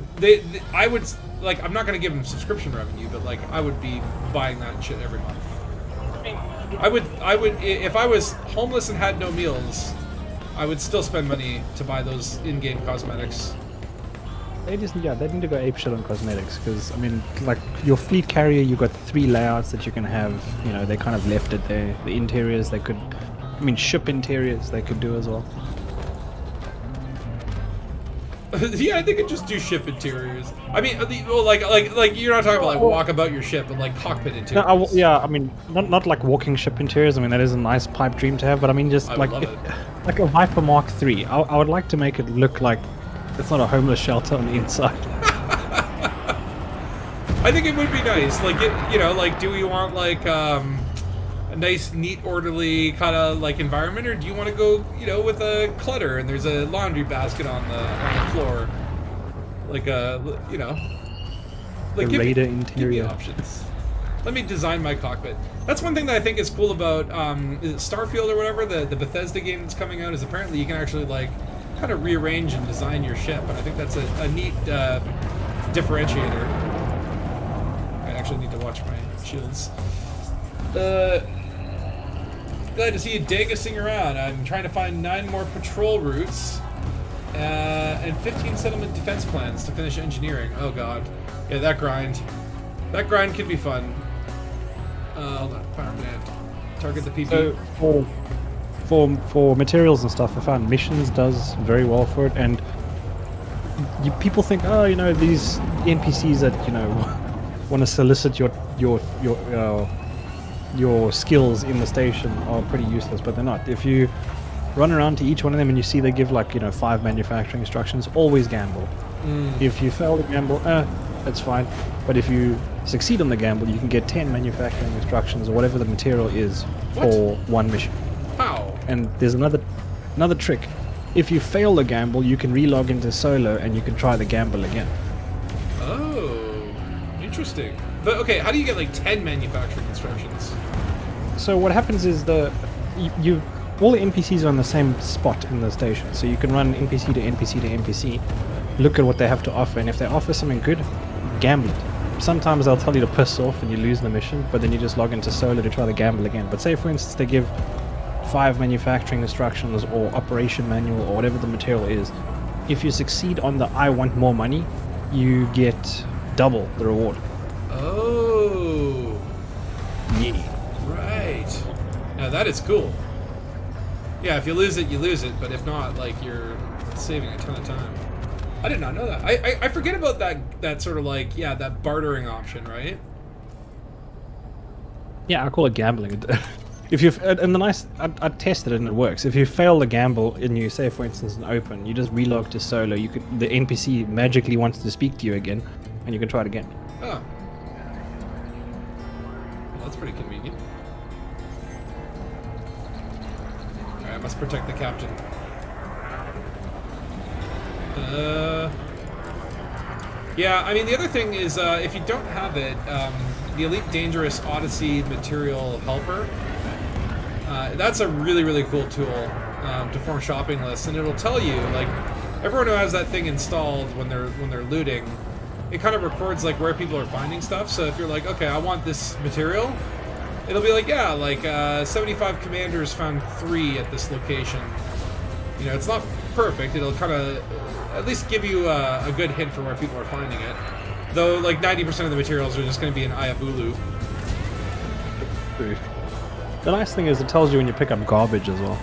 like, I'm not going to give them subscription revenue, but, like, I would be buying that shit every month. I would, if I was homeless and had no meals, I would still spend money to buy those in-game cosmetics. They need to go apeshit on cosmetics, because, I mean, like, your fleet carrier, you've got 3 layouts that you can have. You know, they kind of left it there. The interiors, they could, I mean, ship interiors they could do as well. Yeah, they could just do ship interiors. I mean, like you're not talking about, like, walk about your ship, but, like, cockpit interiors. No, I mean, not like walking ship interiors. I mean, that is a nice pipe dream to have, but I mean, just like a Viper Mark III. I would like to make it look like it's not a homeless shelter on the inside. I think it would be nice. Like, you know, like, do we want, like, a nice, neat, orderly kind of, like, environment, or do you want to go, you know, with a clutter and there's a laundry basket on the floor? Like, you know, like, The Raider give me interior. options. Let me design my cockpit. That's one thing that I think is cool about is it Starfield or whatever, the Bethesda game that's coming out, is apparently you can actually, like, kind of rearrange and design your ship, and I think that's a neat differentiator. I actually need to watch my shields. Glad to see you dangusing around. I'm trying to find 9 more patrol routes and 15 settlement defense plans to finish engineering. Oh god. Yeah, that grind. That grind can be fun. Hold on. Power command. Target the PP. So for materials and stuff, I found missions does very well for it, and people think, oh, you know, these NPCs that, you know, want to solicit your skills in the station are pretty useless, but they're not. If you run around to each one of them and you see they give, like, you know, 5 manufacturing instructions, always gamble. If you fail the gamble, that's fine. But if you succeed on the gamble, you can get 10 manufacturing instructions or whatever the material is for one mission. How? And there's another trick. If you fail the gamble, you can relog into solo and you can try the gamble again. Oh, interesting. But okay, how do you get, like, 10 manufacturing instructions? So what happens is all the NPCs are on the same spot in the station, so you can run NPC to NPC to NPC, look at what they have to offer, and if they offer something good, gamble it. Sometimes they'll tell you to piss off and you lose the mission, but then you just log into solo to try the gamble again. But say, for instance, they give 5 manufacturing instructions or operation manual or whatever the material is. If you succeed on the I want more money, you get double the reward. Oh. Yeah. Right. Now that is cool. Yeah, if you lose it, you lose it, but if not, like, you're saving a ton of time. I did not know that. I forget about that sort of, like, yeah, that bartering option, right? Yeah, I call it gambling. If you and the nice, I tested it and it works. If you fail the gamble and you say, for instance, an open, you just relog to solo. The NPC magically wants to speak to you again, and you can try it again. Oh. Well, that's pretty convenient. Alright, I must protect the captain. Yeah, I mean, the other thing is, if you don't have it, the Elite Dangerous Odyssey Material Helper. That's a really, really cool tool to form shopping lists, and it'll tell you, like, everyone who has that thing installed when they're looting, it kind of records like where people are finding stuff. So if you're like, okay, I want this material, it'll be like, yeah, like 75 commanders found 3 at this location. You know, it's not perfect. It'll kind of at least give you a good hint for where people are finding it. Though, like 90% of the materials are just going to be in Ayabulu. The nice thing is it tells you when you pick up garbage as well.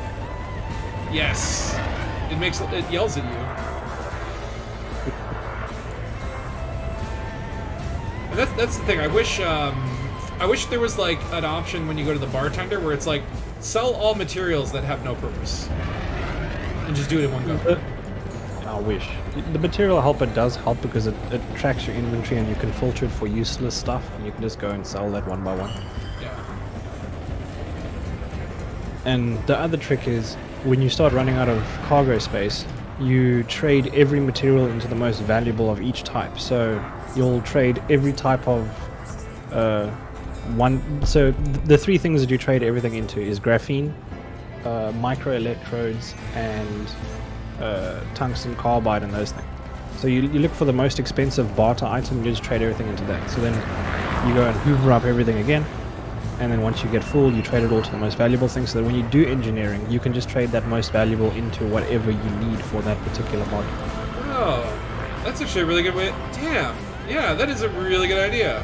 Yes, it yells at you. And that's the thing. I wish there was like an option when you go to the bartender where it's like sell all materials that have no purpose, and just do it in one go. I wish. The material helper does help because it tracks your inventory and you can filter it for useless stuff, and you can just go and sell that one by one. Yeah. And the other trick is when you start running out of cargo space, you trade every material into the most valuable of each type. So you'll trade every type of one. So the 3 things that you trade everything into is graphene, microelectrodes, and tungsten carbide, and those things. So you look for the most expensive barter item, and you just trade everything into that. So then you go and hoover up everything again, and then once you get full, you trade it all to the most valuable thing, so that when you do engineering, you can just trade that most valuable into whatever you need for that particular mod. Oh, that's actually a really good way. Damn. Yeah, that is a really good idea.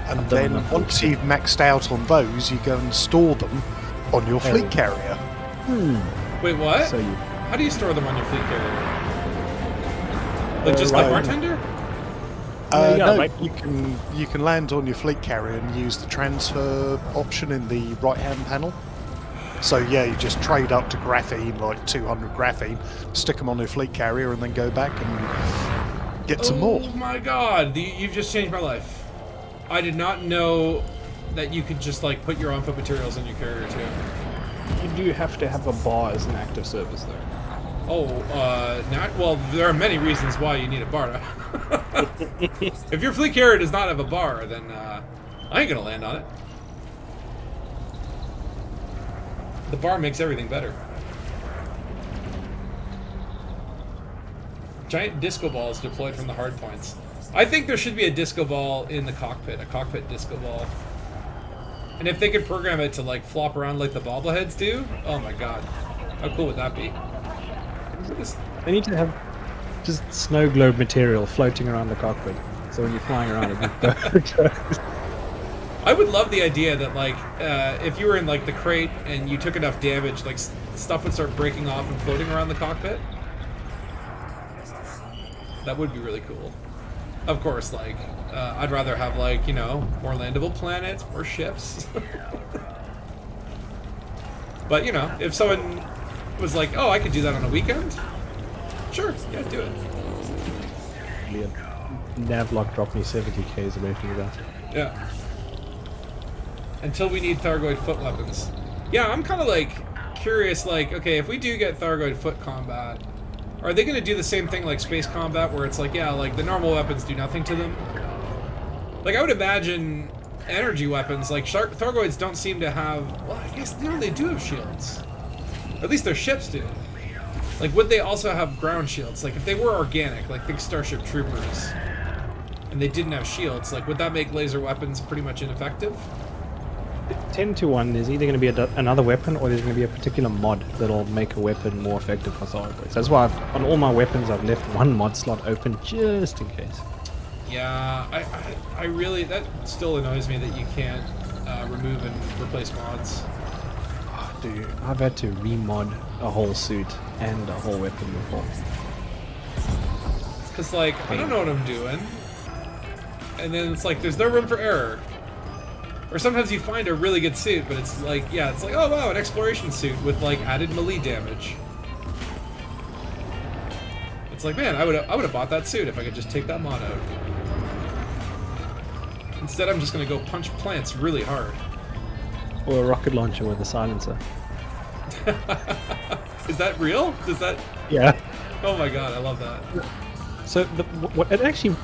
And then once you've maxed out on those, you go and store them on your fleet carrier. Wait, what? So you How do you store them on your fleet carrier? Like just like bartender? No, right. you can land on your fleet carrier and use the transfer option in the right-hand panel. So yeah, you just trade up to graphene, like 200 graphene, stick them on your fleet carrier, and then go back and get some more. Oh my god, you've just changed my life. I did not know that you could just like put your on-foot materials in your carrier too. You do have to have a bar as an active service, though. Oh, well, there are many reasons why you need a bar. If your fleet carrier does not have a bar, then I ain't gonna land on it. The bar makes everything better. Giant disco balls deployed from the hard points. I think there should be a disco ball in the cockpit, a cockpit disco ball. And if they could program it to like flop around like the bobbleheads do, oh my god, how cool would that be? They need to have just snow globe material floating around the cockpit, so when you're flying around it I would love the idea that like if you were in like the crate and you took enough damage, like stuff would start breaking off and floating around the cockpit. That would be really cool. Of course, like I'd rather have like, you know, more landable planets, more ships. But you know, if someone was like, oh, I could do that on a weekend, sure, yeah, do it. Navlock dropped me 70 Ks away from that. Yeah. Until we need Thargoid foot weapons. Yeah, I'm kind of like curious, like, okay, if we do get Thargoid foot combat, are they going to do the same thing like space combat, where it's like, yeah, like the normal weapons do nothing to them? Like, I would imagine energy weapons, like Thargoids don't seem to have, well, I guess, you know, they do have shields. At least their ships do. Like, would they also have ground shields? Like, if they were organic, like, think Starship Troopers, and they didn't have shields, like, would that make laser weapons pretty much ineffective? 10 to 1, there's either going to be another weapon, or there's going to be a particular mod that'll make a weapon more effective for Thargoids. That's why on all my weapons I've left one mod slot open just in case. Yeah, I really, that still annoys me that you can't remove and replace mods. Oh, dude, I've had to remod a whole suit and a whole weapon before. It's because, like, I don't know what I'm doing. And then it's like, there's no room for error. Or sometimes you find a really good suit, but it's like, yeah, it's like, oh wow, an exploration suit with, like, added melee damage. It's like, man, I would have bought that suit if I could just take that mod out. Instead, I'm just gonna go punch plants really hard. Or a rocket launcher with a silencer. Is that real? Does that? Yeah. Oh my god, I love that. So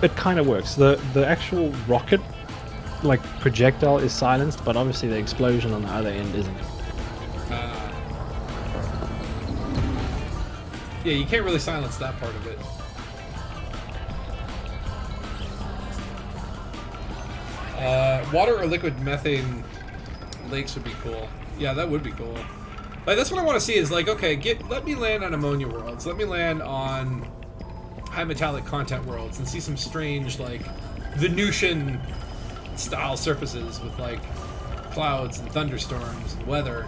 it kind of works. The actual rocket like projectile is silenced, but obviously the explosion on the other end isn't. Yeah, you can't really silence that part of it. Water or liquid methane lakes would be cool. Yeah, that would be cool. Like, that's what I want to see is like, okay, let me land on ammonia worlds. Let me land on high metallic content worlds and see some strange, like, Venusian style surfaces with like clouds and thunderstorms and weather.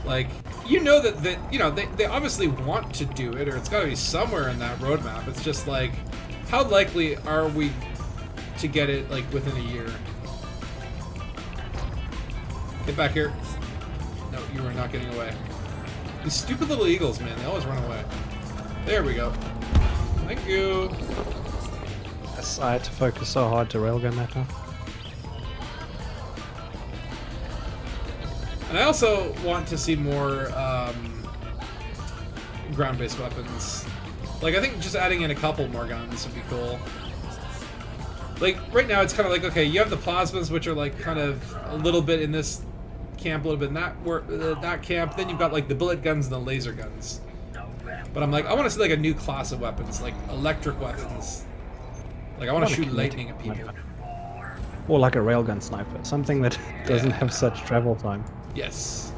Like, you know that you know they obviously want to do it, or it's got to be somewhere in that roadmap. It's just like, how likely are we to get it like within a year? Get back here. No, you are not getting away. These stupid little eagles, man, they always run away. There we go. Thank you. Yes, I had to focus so hard to railgun that now. And I also want to see more ground-based weapons. Like, I think just adding in a couple more guns would be cool. Like, right now it's kind of like, okay, you have the plasmas, which are like kind of a little bit in this camp, a little bit in that camp. Then you've got like the bullet guns and the laser guns. But I'm like, I want to see like a new class of weapons, like electric weapons. Like, I want to shoot lightning at people. Or like a railgun sniper, something that doesn't have such travel time. Yes.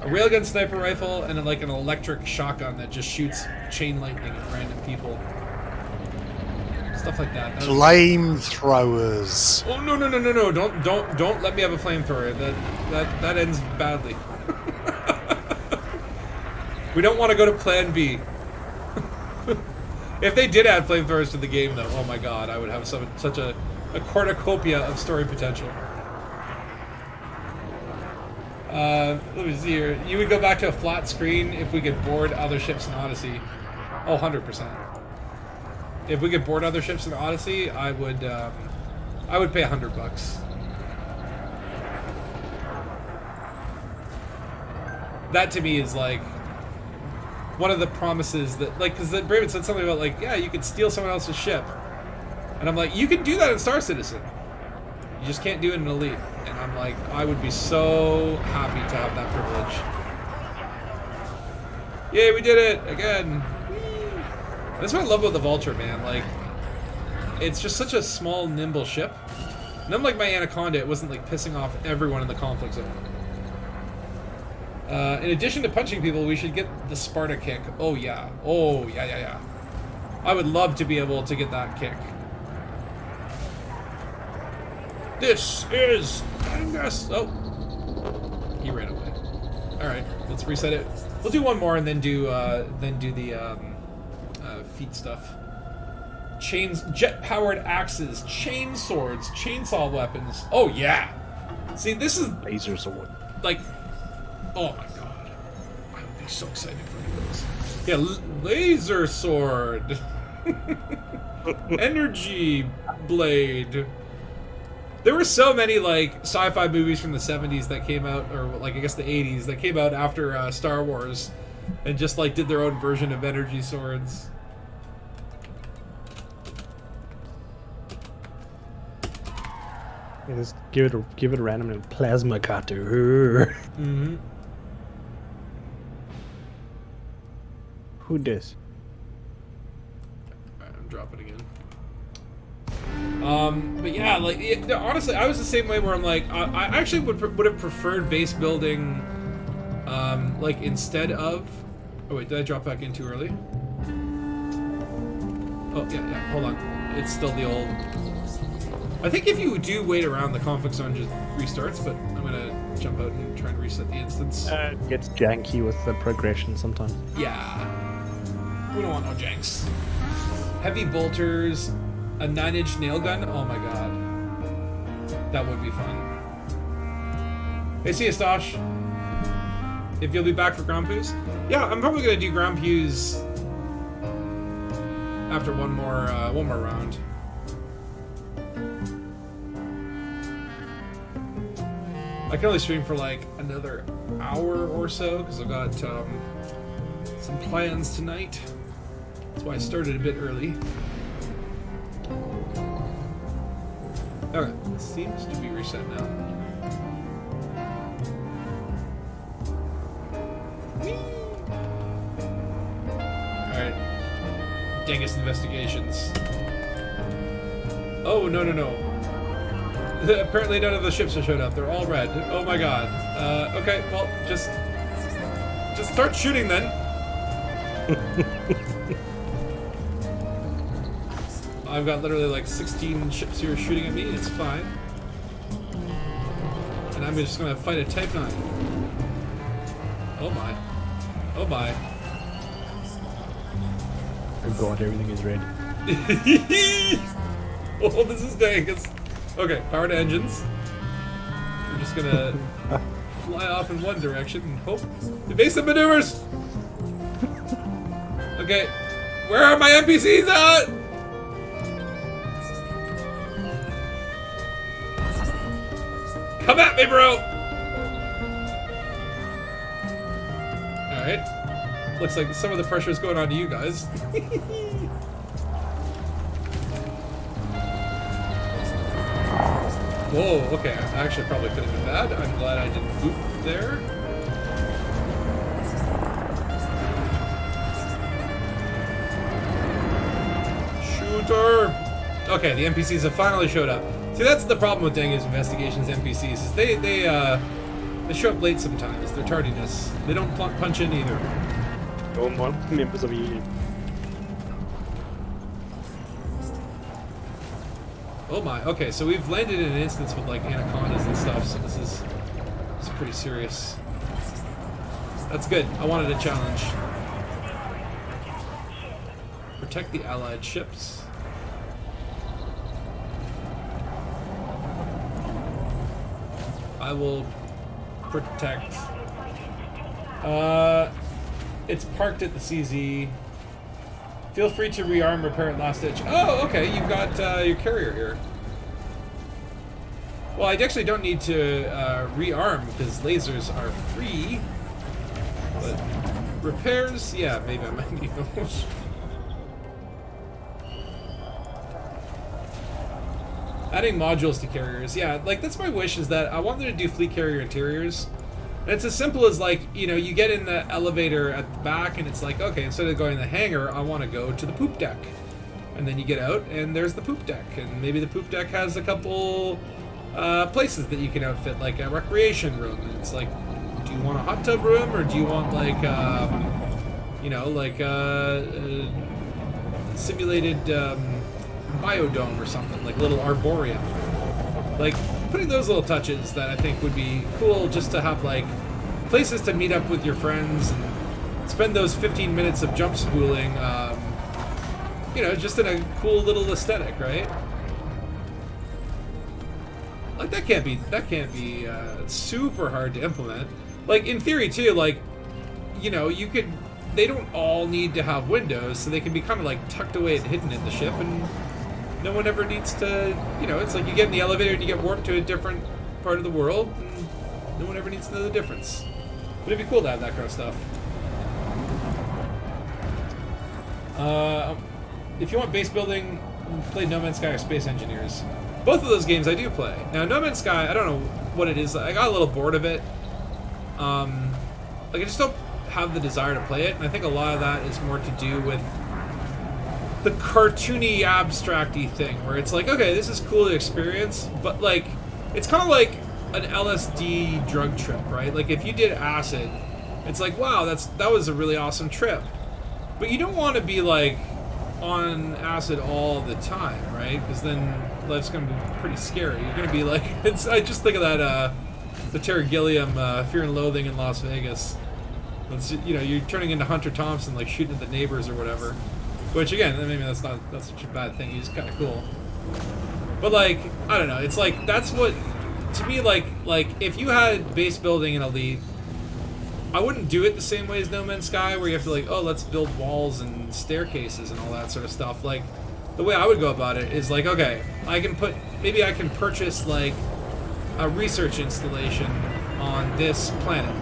A railgun sniper rifle and then like an electric shotgun that just shoots chain lightning at random people. Stuff like that. Flamethrowers. Oh no! Don't let me have a flamethrower. That ends badly. We don't want to go to Plan B. If they did add flamethrowers to the game, though, oh my god, I would have such a cornucopia of story potential. Let me see here. You would go back to a flat screen if we could board other ships in Odyssey. Oh, 100%. If we could board other ships in Odyssey, I would pay $100. That to me is like one of the promises that, like, because Braven said something about like, yeah, you could steal someone else's ship, and I'm like, you can do that in Star Citizen. You just can't do it in Elite. And I'm like, I would be so happy to have that privilege. Yay, we did it again. That's what I love about the Vulture, man. Like, it's just such a small, nimble ship. And unlike my Anaconda, it wasn't like pissing off everyone in the conflict zone. In addition to punching people, we should get the Sparta kick. Oh yeah. Oh yeah. I would love to be able to get that kick. This is D.A.N.G.U.S. Oh, he ran away. All right, let's reset it. We'll do one more and then do the feet stuff. Chains, jet-powered axes, chain swords, chainsaw weapons. Oh yeah. See, this is Laser sword. like, oh my god, I would be so excited for those. Yeah, laser sword, energy blade. There were so many like sci-fi movies from the 70s that came out, or like I guess the 80s that came out after Star Wars, and just like did their own version of energy swords. Yeah, just give it a random name. Plasma cutter. Mm-hmm. Who dis? Alright, I'm dropping again. But yeah, like honestly, I was the same way where I'm like, I actually would have preferred base building, like instead of. Oh wait, did I drop back in too early? Oh yeah. Hold on, it's still the old. I think if you do wait around, the conflict zone just restarts. But I'm gonna jump out and try and reset the instance. It gets janky with the progression sometimes. Yeah, we don't want no janks. Heavy bolters. A 9-inch nail gun? Oh my god. That would be fun. Hey, see you, Stosh. If you'll be back for Grand Poos? Yeah, I'm probably gonna do Grand Poos after one more round. I can only stream for like another hour or so because I've got some plans tonight. That's why I started a bit early. Okay, it seems to be reset now. Alright. Dangus Investigations. Oh, no, no, no. Apparently none of the ships have showed up. They're all red. Oh my god. Okay, well, just start shooting then. I've got literally like 16 ships here shooting at me. It's fine. And I'm just gonna fight a Type 9. Oh my. Oh my. Oh god, everything is red. Oh, this is Dangus. Okay, power to engines. We're just gonna fly off in one direction and hope. Evasive maneuvers! Okay, where are my NPCs at? Come at me, bro! Alright. Looks like some of the pressure is going on to you guys. Whoa, okay, I actually probably could have been bad. I'm glad I didn't boop there. Shooter! Okay, the NPCs have finally showed up. See, that's the problem with D.A.N.G.U.S Investigations NPCs, is they show up late sometimes. Their tardiness. They don't punch in either. Members of a union. Oh my, okay, so we've landed in an instance with like anacondas and stuff, so this is pretty serious. That's good. I wanted a challenge. Protect the allied ships. I will protect. It's parked at the CZ. Feel free to rearm, repair at last ditch. Oh, okay, you've got your carrier here. Well, I actually don't need to rearm because lasers are free. But repairs, yeah, maybe I might need those. Adding modules to carriers, yeah, like that's my wish, is that I want them to do fleet carrier interiors. And it's as simple as like, you know, you get in the elevator at the back and it's like, okay, instead of going to the hangar, I want to go to the poop deck. And then you get out and there's the poop deck. And maybe the poop deck has a couple places that you can outfit, like a recreation room. And it's like, do you want a hot tub room or do you want like, you know, like a simulated biodome or something, like a little arboretum. Like, putting those little touches that I think would be cool, just to have like places to meet up with your friends and spend those 15 minutes of jump spooling, you know, just in a cool little aesthetic, right? Like that can't be super hard to implement. Like in theory too, like, you know, you could, they don't all need to have windows, so they can be kind of like tucked away and hidden in the ship, and no one ever needs to, you know, it's like you get in the elevator and you get warped to a different part of the world, and no one ever needs to know the difference. But it'd be cool to have that kind of stuff. If you want base building, play No Man's Sky or Space Engineers. Both of those games I do play. Now, No Man's Sky, I don't know what it is. I got a little bored of it. Like, I just don't have the desire to play it, and I think a lot of that is more to do with the cartoony, abstract-y thing, where it's like, okay, this is cool to experience, but like, it's kind of like an LSD drug trip, right? Like, if you did acid, it's like, wow, that was a really awesome trip. But you don't want to be like on acid all the time, right? Because then life's gonna be pretty scary. You're gonna be like, I just think of that, the Terry Gilliam, Fear and Loathing in Las Vegas. It's, you know, you're turning into Hunter Thompson, like shooting at the neighbors or whatever. Which again, maybe that's not such a bad thing. He's kind of cool. But like, I don't know. It's like, that's what, to me, like if you had base building in Elite, I wouldn't do it the same way as No Man's Sky, where you have to like, oh, let's build walls and staircases and all that sort of stuff. Like, the way I would go about it is like, okay, maybe I can purchase like a research installation on this planet.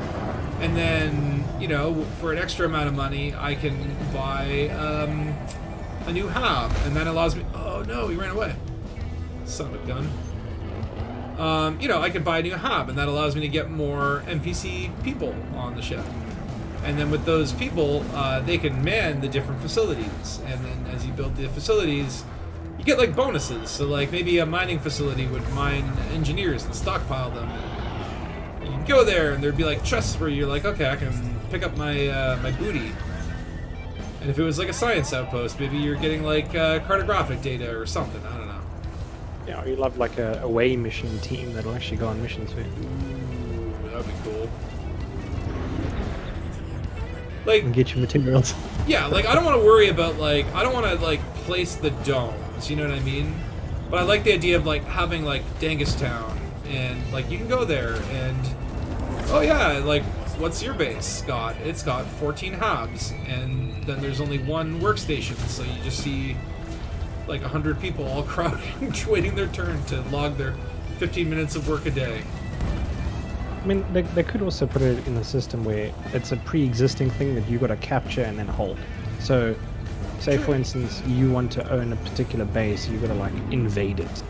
And then, you know, for an extra amount of money, I can buy a new hab, and that allows me. Oh no, he ran away. Son of a gun. I can buy a new hub, and that allows me to get more NPC people on the ship. And then with those people, they can man the different facilities. And then as you build the facilities, you get like bonuses. So like maybe a mining facility would mine engineers and stockpile them. And you'd go there, and there'd be like chests where you're like, okay, I can pick up my my booty. And if it was like a science outpost, maybe you're getting like cartographic data or something. I don't know. Yeah, you love like a away mission team that'll actually go on missions with you. Ooh, that'd be cool. Like, And get your materials. yeah, like I don't want to worry about like I don't want to like place the domes, you know what I mean? But I like the idea of like having like Dangus Town, and like you can go there and oh yeah, like what's your base got? It's got 14 hubs, and then there's only one workstation, so you just see like 100 people all crowding, waiting their turn to log their 15 minutes of work a day. I mean, they could also put it in a system where it's a pre-existing thing that you got to capture and then hold. So, say for instance, you want to own a particular base, you got to like invade it.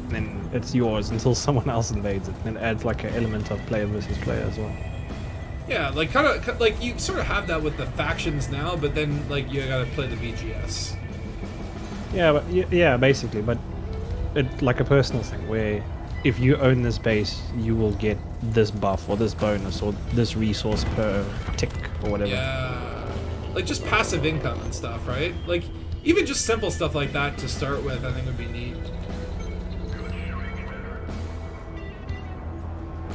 And then it's yours until someone else invades it. And it adds like an element of player versus player as well. Yeah, like kind of like you sort of have that with the factions now, but then like you gotta play the BGS. Yeah, but yeah, basically, but it like a personal thing where if you own this base, you will get this buff or this bonus or this resource per tick or whatever. Yeah, like just passive income and stuff, right? Like even just simple stuff like that to start with, I think would be neat.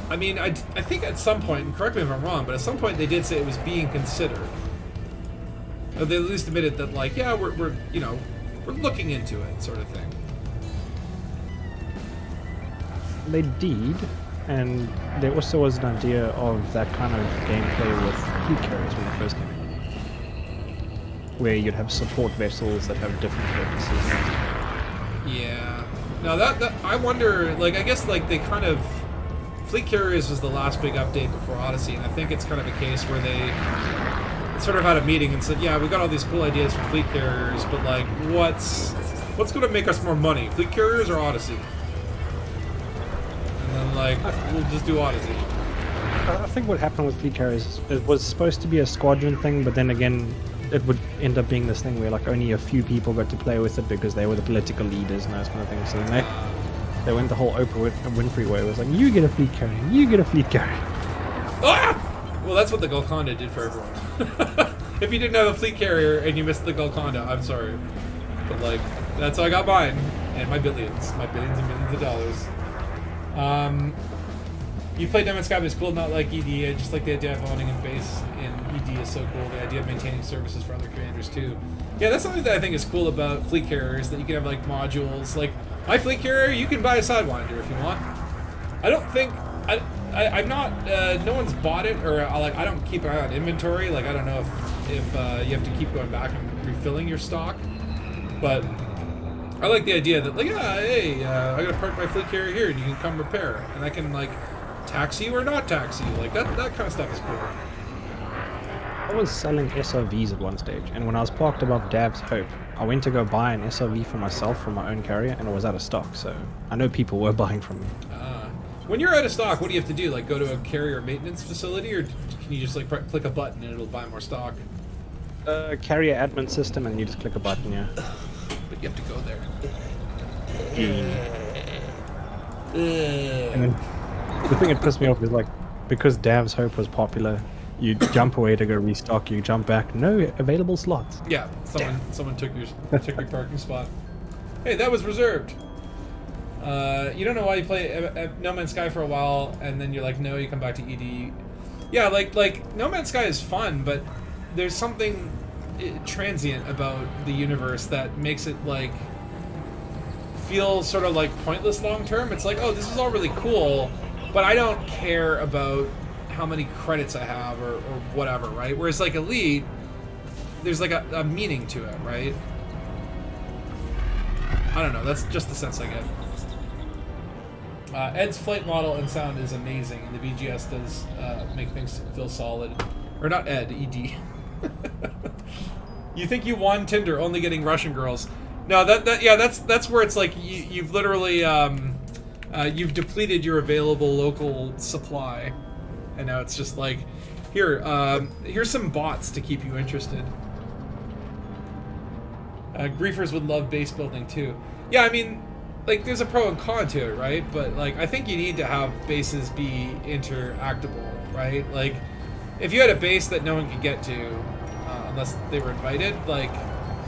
I mean, I think at some point, and correct me if I'm wrong, but at some point they did say it was being considered. Or they at least admitted that, like, yeah, we're looking into it, sort of thing. They did, and there also was an idea of that kind of gameplay with fleet carriers when they first came in, where you'd have support vessels that have different purposes. Yeah. Now that I wonder, like, I guess like they kind of Fleet Carriers was the last big update before Odyssey, and I think it's kind of a case where they sort of had a meeting and said, yeah, we got all these cool ideas for Fleet Carriers, but like, what's going to make us more money, Fleet Carriers or Odyssey? And then like, we'll just do Odyssey. I think what happened with fleet carriers is it was supposed to be a squadron thing, but then again, it would end up being this thing where like only a few people got to play with it because they were the political leaders and those kind of things. So then they went the whole Oprah Winfrey way. It was like, you get a fleet carrier, you get a fleet carrier. Ah! Well, that's what the Golconda did for everyone. If you didn't have a fleet carrier and you missed the Golconda, I'm sorry. But like, that's how I got mine. And my billions and billions of dollars. You played No Man's Sky, but it's cool, not like ED. I just like the idea of owning a base in ED is so cool. The idea of maintaining services for other commanders too. Yeah, that's something that I think is cool about fleet carriers, that you can have like modules. Like my fleet carrier, you can buy a Sidewinder if you want. I don't think I'm not. No one's bought it, or like I don't keep an eye on inventory. Like I don't know if you have to keep going back and refilling your stock, but I like the idea that like, yeah, hey, I gotta park my fleet carrier here, and you can come repair, and I can like tax you or not tax you. Like that kind of stuff is cool. I was selling SRVs at one stage, and when I was parked above Dav's Hope, I went to go buy an SRV for myself from my own carrier, and it was out of stock. So I know people were buying from me. When you're out of stock, what do you have to do? Like go to a carrier maintenance facility, or can you just like click a button and it'll buy more stock? Carrier admin system, and you just click a button, yeah. But you have to go there. And then the thing that pissed me off is like, because Dav's Hope was popular, you jump away to go restock, you jump back, no available slots. Yeah, someone took your parking spot. Hey, that was reserved. You don't know why you play No Man's Sky for a while, and then you're like, no, you come back to ED. Yeah, like No Man's Sky is fun, but there's something transient about the universe that makes it like feel sort of like pointless long term. It's like, oh, this is all really cool, but I don't care about how many credits I have or whatever, right? Whereas like Elite, there's like a meaning to it, right? I don't know, that's just the sense I get. Ed's flight model and sound is amazing, and the BGS does make things feel solid. Or not Ed, ED. You think you won Tinder only getting Russian girls. No, that's where it's like you've literally You've depleted your available local supply, and now it's just like, here's some bots to keep you interested. Griefers would love base building too. Yeah, I mean, like, there's a pro and con to it, right? But like, I think you need to have bases be interactable, right? Like, if you had a base that no one could get to unless they were invited, like,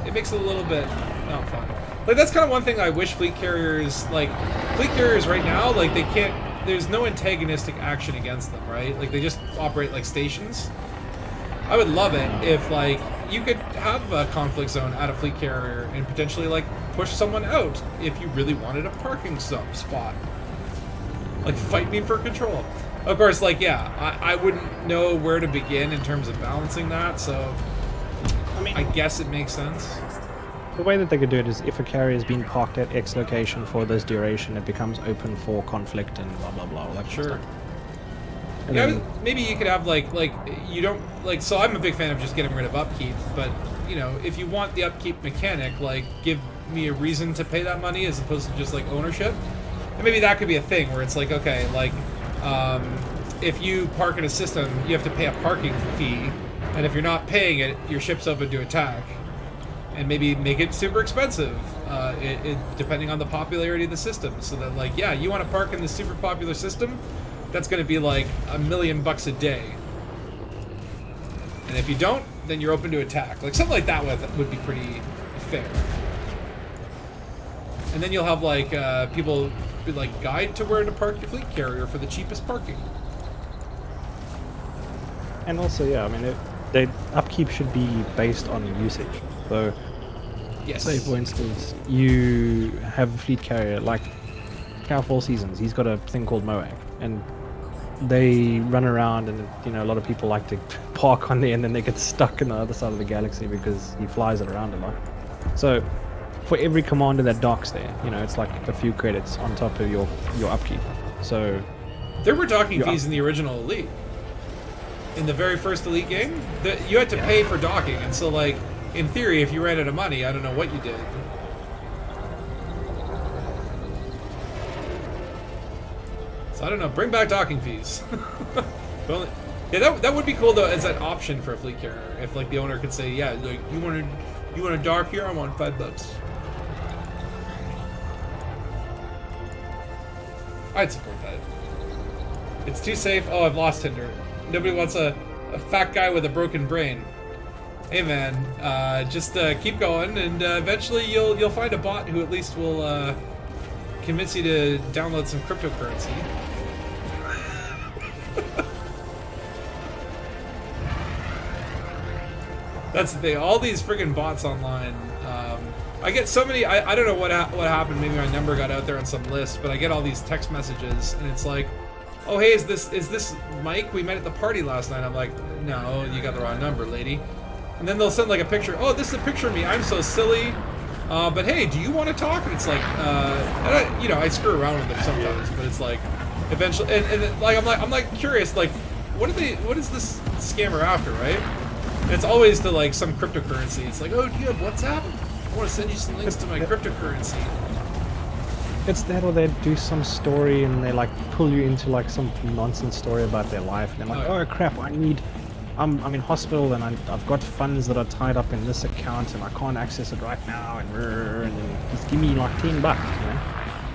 it makes it a little bit not fun. Like, that's kind of one thing I wish fleet carriers right now, like, they can't, there's no antagonistic action against them, right? Like, they just operate like stations. I would love it if, like, you could have a conflict zone at a fleet carrier and potentially, like, push someone out if you really wanted a parking spot. Like, fight me for control. Of course, like, yeah, I wouldn't know where to begin in terms of balancing that, so I guess it makes sense. The way that they could do it is if a carrier has been parked at X location for this duration, it becomes open for conflict and blah blah blah. That Sure. stuff. And Yeah, then- maybe you could have like you don't like. So I'm a big fan of just getting rid of upkeep, but you know, if you want the upkeep mechanic, like, give me a reason to pay that money as opposed to just like ownership. And maybe that could be a thing where it's like, okay, like, if you park in a system, you have to pay a parking fee, and if you're not paying it, your ship's open to attack. And maybe make it super expensive, depending on the popularity of the system. So that, like, yeah, you want to park in this super popular system, that's going to be like $1 million a day. And if you don't, then you're open to attack. Like, something like that would be pretty fair. And then you'll have, like, people be like, guide to where to park your fleet carrier for the cheapest parking. And also, yeah, I mean, the upkeep should be based on usage. So, Yes. say for instance, you have a fleet carrier like Cow Four Seasons. He's got a thing called Moag, and they run around, and you know, a lot of people like to park on there, and then they get stuck on the other side of the galaxy because he flies it around a lot. So, for every commander that docks there, you know, it's like a few credits on top of your upkeep. So, There were docking Yeah. fees in the original Elite. In the very first Elite game, you had to pay for docking, and so, like, in theory, if you ran out of money, I don't know what you did. So I don't know. Bring back docking fees. But yeah, that would be cool though, as an option for a fleet carrier. If like the owner could say, yeah, like, you want to dock here? I want $5. I'd support that. It's too safe. Oh, I've lost Tinder. Nobody wants a fat guy with a broken brain. Hey man, just keep going, and eventually you'll find a bot who at least will convince you to download some cryptocurrency. That's the thing. All these friggin' bots online. I get so many. I don't know what happened. Maybe my number got out there on some list, but I get all these text messages, and it's like, "Oh hey, is this Mike? We met at the party last night." I'm like, "No, you got the wrong number, lady." And then they'll send like a picture. Oh, this is a picture of me. I'm so silly. But hey, do you want to talk? And it's like, and I screw around with them sometimes, but it's like, eventually, and like I'm like curious, like, what is this scammer after, right? And it's always to like some cryptocurrency. It's like, oh, do you have WhatsApp? I want to send you some links to my cryptocurrency. it's that, or they do some story and they like pull you into like some nonsense story about their life, and they're like, oh crap, I'm in hospital and I've got funds that are tied up in this account and I can't access it right now, and then just give me like $10, you know?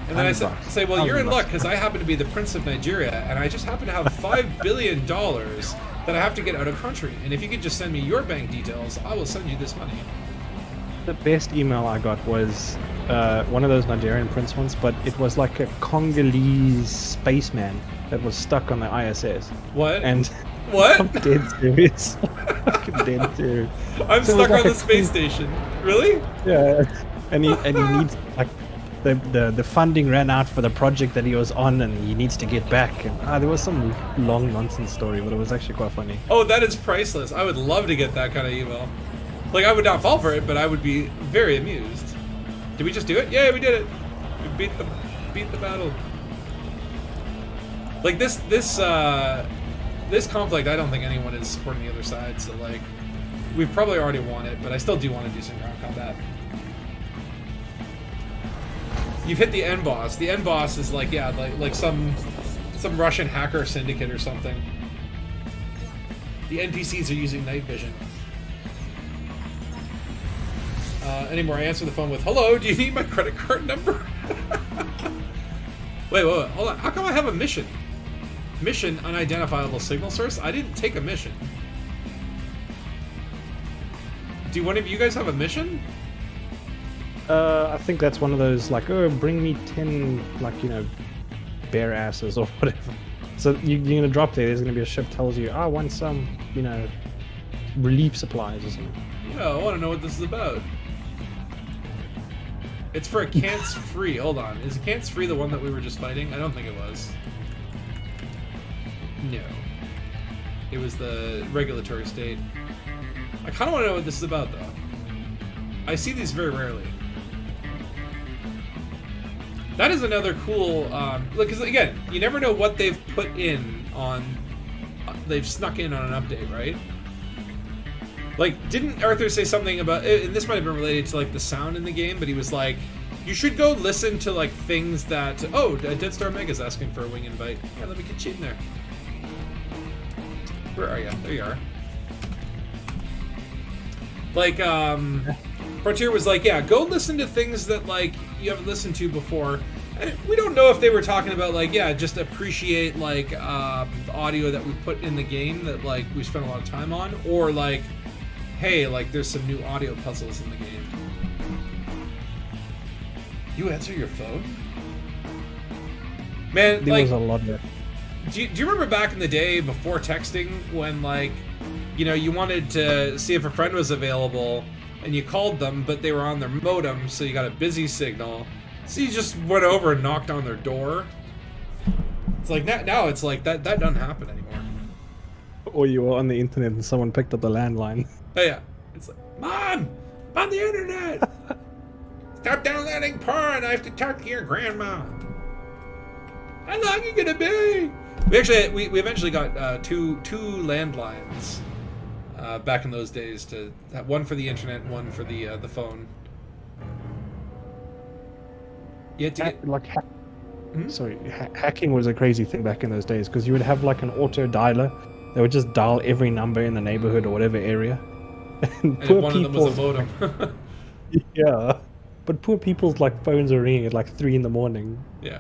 And then I say, well, you're in $100. luck because I happen to be the Prince of Nigeria, and I just happen to have $5 billion that I have to get out of country. And if you could just send me your bank details, I will send you this money. The best email I got was one of those Nigerian prince ones, but it was like a Congolese spaceman that was stuck on the ISS. What? And What? I'm dead serious. I'm dead serious. I'm So it stuck was like on the a space station. Really? Yeah, and he needs like the funding ran out for the project that he was on, and he needs to get back. And there was some long nonsense story, but it was actually quite funny. Oh, that is priceless. I would love to get that kind of email. Like, I would not fall for it, but I would be very amused. Did we just do it? Yeah, we did it. We beat the battle. Like this conflict, I don't think anyone is supporting the other side. So like, we've probably already won it, but I still do want to do some ground combat. You've hit the end boss. The end boss is like, yeah, like some Russian hacker syndicate or something. The NPCs are using night vision. Anymore, I answer the phone with, "Hello, do you need my credit card number?" Wait, hold on. How come I have a mission? Mission, unidentifiable signal source? I didn't take a mission. Do one of you guys have a mission? I think that's one of those, like, oh, bring me 10, like, you know, bare asses or whatever. So you're going to drop there, there's going to be a ship tells you, I want some, you know, relief supplies or something. Yeah, I want to know what this is about. It's for Acants Free. Hold on. Is Acants Free the one that we were just fighting? I don't think it was. No. It was the regulatory state. I kind of want to know what this is about, though. I see these very rarely. That is another cool... look, because, again, you never know what they've put in on... they've snuck in on an update, right? Like, didn't Arthur say something about... and this might have been related to, like, the sound in the game, but he was like, you should go listen to, like, things that... Oh, Dead Star Mega's asking for a wing invite. Yeah, let me get you in there. Where are you? There you are. Like, Frontier was like, yeah, go listen to things that, like, you haven't listened to before. And we don't know if they were talking about, like, yeah, just appreciate, like, the audio that we put in the game that, like, we spent a lot of time on, or, like, hey, like, there's some new audio puzzles in the game. You answer your phone? Man, There like, was a lot of it. do you remember back in the day before texting when, like, you know, you wanted to see if a friend was available and you called them, but they were on their modem, so you got a busy signal. So you just went over and knocked on their door. It's like, now it's like, that doesn't happen anymore. Or you were on the internet and someone picked up the landline. Oh, yeah. It's like, Mom! I'm on the internet! Stop downloading porn! I have to talk to your grandma! How long are you gonna be? We eventually got two landlines back in those days, to one for the internet, one for the phone. You had to get... Sorry, hacking was a crazy thing back in those days, because you would have like an auto dialer that would just dial every number in the neighborhood or whatever area. And one of them was a modem. Yeah, but poor people's like phones are ringing at like 3 in the morning. Yeah.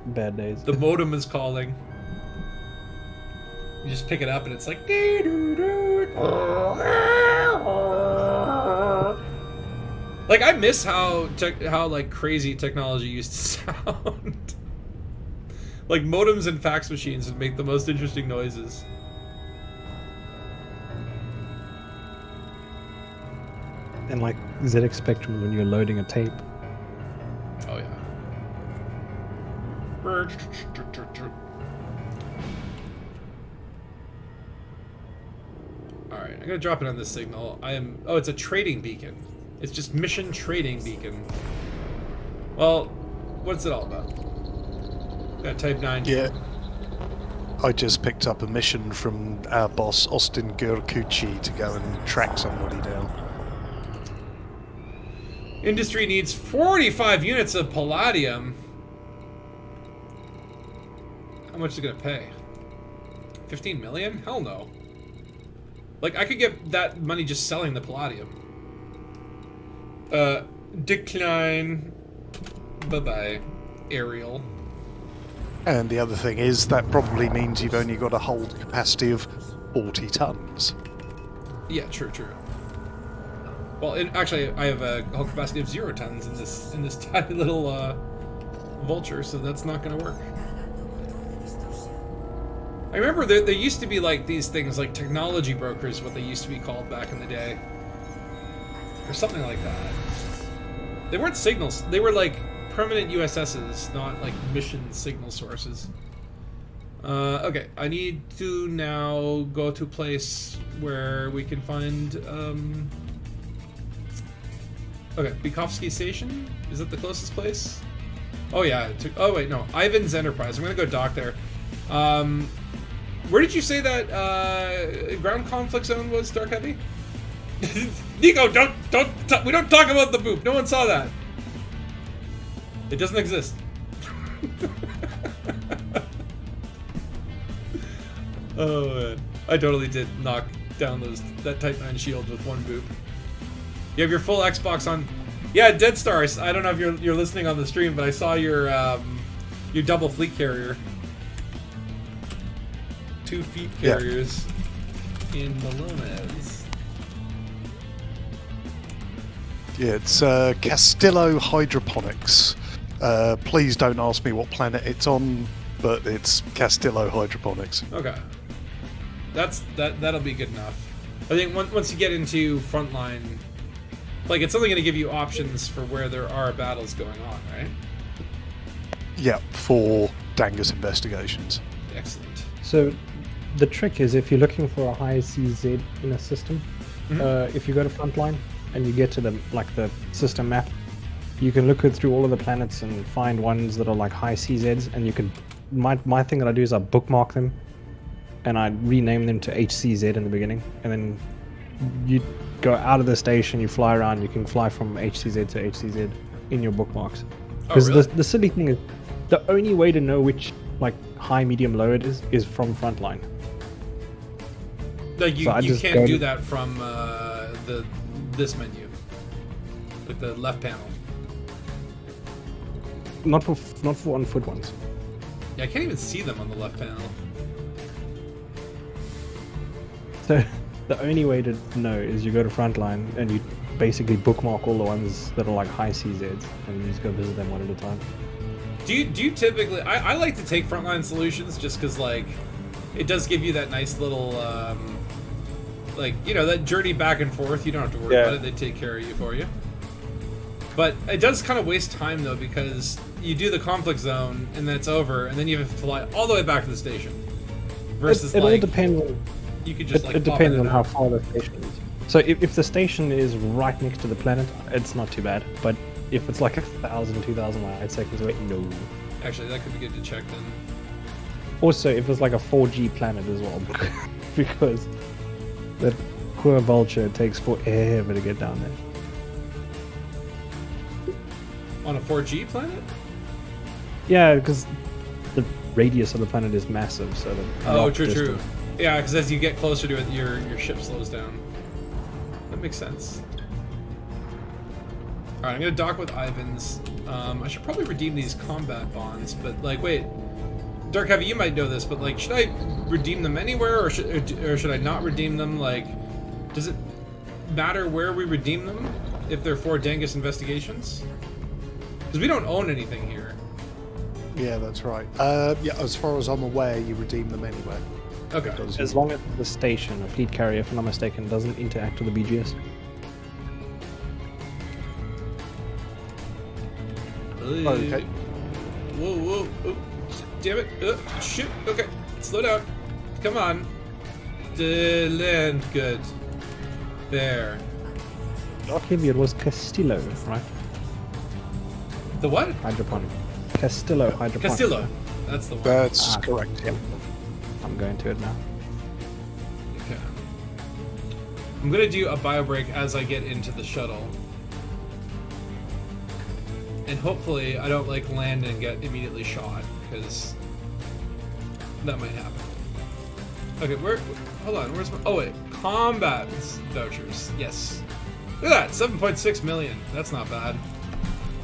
Bad days. The modem is calling. You just pick it up and it's like... Like, I miss how like crazy technology used to sound. Like, modems and fax machines would make the most interesting noises. And like ZX Spectrum when you're loading a tape. Oh, yeah. Alright, I'm gonna drop it on this signal. Oh, it's a trading beacon. It's just mission trading beacon. Well, what's it all about? Gotta type 9. Yeah. I just picked up a mission from our boss, Austin Gurkuchi, to go and track somebody down. Industry needs 45 units of palladium. How much is it gonna pay? 15 million? Hell no. Like, I could get that money just selling the palladium. Decline. Bye-bye, Ariel. And the other thing is, that probably means you've only got a hold capacity of 40 tons. Yeah, true. Well, actually, I have a hold capacity of 0 tons in this tiny little vulture, so that's not going to work. I remember there used to be like these things like technology brokers, what they used to be called back in the day, or something like that. They weren't signals; they were like permanent USSs, not like mission signal sources. Okay, I need to now go to a place where we can find. Okay, Bikovsky Station? Is that the closest place? Oh yeah. Oh wait, no. Ivan's Enterprise. I'm gonna go dock there. Where did you say that ground conflict zone was, Dark Heavy? Nico, we don't talk about the boop. No one saw that. It doesn't exist. Oh man, I totally did knock down that Type 9 shield with one boop. You have your full Xbox on. Yeah, Dead Stars. I don't know if you're listening on the stream, but I saw your double fleet carrier. 2 feet carriers in Malones. Yeah, it's Castillo Hydroponics. Please don't ask me what planet it's on, but it's Castillo Hydroponics. Okay, that'll be good enough. I think once you get into Frontline, like it's only going to give you options for where there are battles going on, right? Yeah, for Dangus Investigations. Excellent. So the trick is if you're looking for a high CZ in a system, if you go to Frontline and you get to the system map, you can look through all of the planets and find ones that are like high CZs, and you can. My thing that I do is I bookmark them, and I rename them to HCZ in the beginning, and then you go out of the station, you fly around, you can fly from HCZ to HCZ in your bookmarks. Because really? the silly thing is, the only way to know which high, medium, low it is from Frontline. Like you can't do that from this menu, like the left panel. Not for on foot ones. Yeah, I can't even see them on the left panel. So the only way to know is you go to Frontline and you basically bookmark all the ones that are like high CZs, and you just go visit them one at a time. Do you typically? I like to take Frontline solutions just because it does give you that nice little that journey back and forth. You don't have to worry about it; they take care of you for you. But it does kind of waste time though, because you do the conflict zone and then it's over, and then you have to fly all the way back to the station. Versus it all depends on. You could just it depends on how far the station is. So if the station is right next to the planet, it's not too bad. But if it's like 1,000, 2,000 light seconds away, no. Actually, that could be good to check then. Also, if it's like a 4G planet as well, because that poor vulture takes forever to get down there. On a 4G planet? Yeah, because the radius of the planet is massive, so true. Yeah, because as you get closer to it, your ship slows down. That makes sense. Alright, I'm gonna dock with Ivan's. I should probably redeem these combat bonds, but wait. Dark Heavy, you might know this, but should I redeem them anywhere, or should I not redeem them? Does it matter where we redeem them if they're for D.A.N.G.U.S investigations? Because we don't own anything here. Yeah, that's right. As far as I'm aware, you redeem them anywhere. Okay. As long as the station, a fleet carrier, if I'm not mistaken, doesn't interact with the BGS. Okay. Whoa. Oh, damn it. Shoot. Okay. Slow down. Come on. Land. Good. There. Luckily, it was Castillo, right? The what? Hydroponic. Castillo Hydroponic. Castillo. That's the one. That's correct. Yeah. I'm going to it now. Okay. I'm gonna do a bio break as I get into the shuttle. And hopefully I don't land and get immediately shot, because that might happen. Okay, hold on, where's my, oh wait, combat vouchers, yes. Look at that, 7.6 million, that's not bad.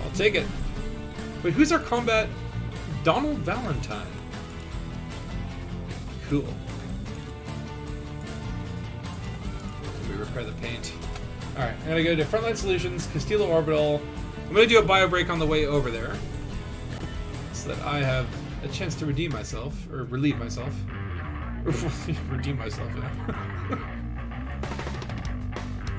I'll take it. Wait, who's our combat? Donald Valentine. Cool. Let me repair the paint. Alright, I'm gonna go to Frontline Solutions, Castillo Orbital. I'm gonna do a bio break on the way over there, so that I have a chance to redeem myself, or relieve myself. Redeem myself, yeah.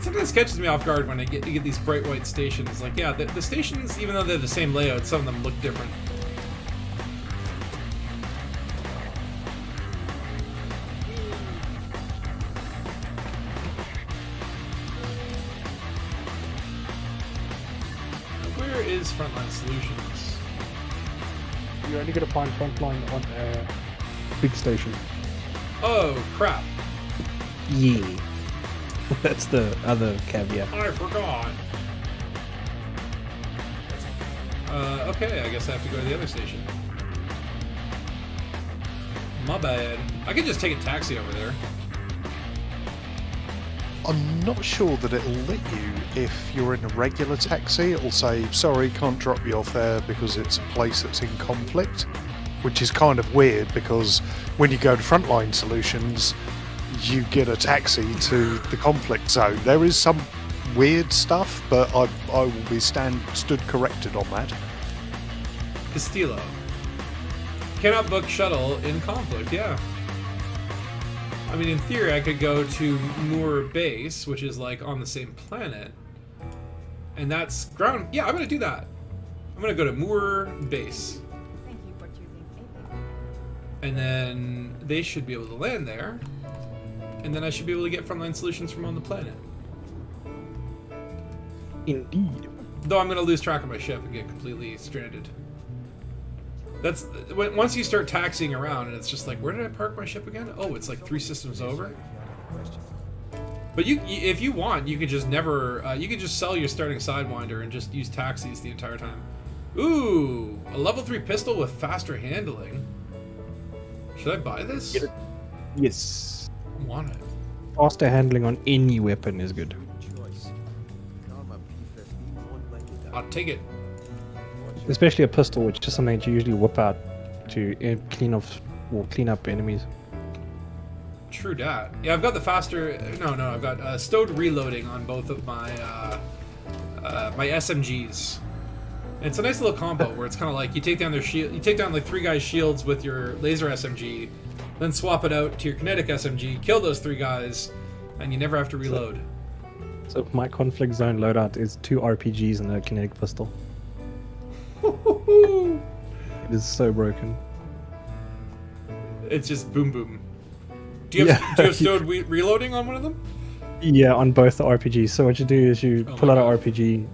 Sometimes catches me off guard when I get these bright white stations. The stations, even though they're the same layout, some of them look different. Where is Frontline Solutions? You're only going to find Frontline on a big station. Oh, crap. Yeah. That's the other caveat. I forgot. Okay, I guess I have to go to the other station. My bad. I could just take a taxi over there. I'm not sure that it'll let you if you're in a regular taxi. It'll say, sorry, can't drop you off there because it's a place that's in conflict, which is kind of weird because when you go to Frontline Solutions, you get a taxi to the conflict zone. There is some weird stuff, but I will be stood corrected on that. Castillo. Cannot book shuttle in conflict, yeah. I mean, in theory, I could go to Moore Base, which is like on the same planet. And that's ground. Yeah, I'm going to do that. I'm going to go to Moore Base. Thank you for choosing Apex. And then they should be able to land there. And then I should be able to get Frontline Solutions from on the planet. Indeed. Though I'm going to lose track of my ship and get completely stranded. That's once you start taxiing around and it's just like, where did I park my ship again? Oh, it's like 3 systems over. But if you want, you could just you could just sell your starting Sidewinder and just use taxis the entire time. Ooh, a level 3 pistol with faster handling. Should I buy this? Yes. I want it. Faster handling on any weapon is good. I'll take it. Especially a pistol, which is something that you usually whip out to clean up enemies. True dat. Yeah, I've got the faster. No, I've got stowed reloading on both of my my SMGs. And it's a nice little combo where it's kind of like you take down their shield, you take down like 3 guys' shields with your laser SMG, then swap it out to your kinetic SMG, kill those 3 guys, and you never have to reload. So my conflict zone loadout is 2 RPGs and a kinetic pistol. It is so broken. It's just boom boom. Do you have stowed reloading on one of them? Yeah, on both the RPGs. So what you do is you pull out an RPG,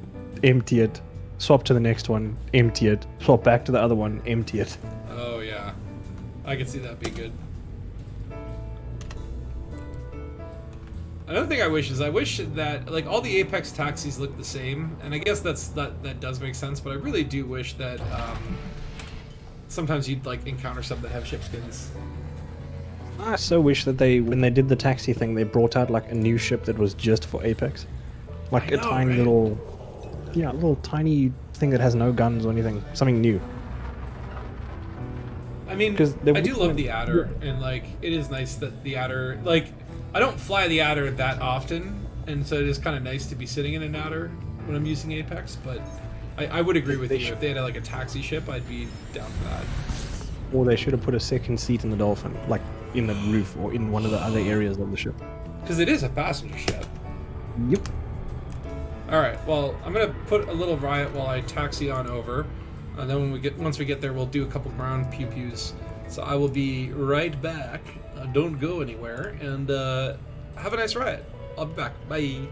empty it, swap to the next one, empty it, swap back to the other one, empty it. Oh yeah, I can see that being good. Another thing I wish that like all the Apex taxis look the same, and I guess that does make sense. But I really do wish that sometimes you'd like encounter some that have ship skins. I so wish that when they did the taxi thing, they brought out like a new ship that was just for Apex, like a tiny little tiny thing that has no guns or anything, something new. I mean, I do love the Adder, and like it is nice that the Adder, like I don't fly the Adder that often, and so it is kind of nice to be sitting in an Adder when I'm using Apex. But I would agree with you. If they had like a taxi ship, I'd be down for that. Or they should have put a second seat in the Dolphin, like in the roof or in one of the other areas of the ship. Because it is a passenger ship. Yep. Alright, well, I'm going to put a little riot while I taxi on over. And then once we get there, we'll do a couple ground pew-pews. So I will be right back. Don't go anywhere. And have a nice riot. I'll be back. Bye.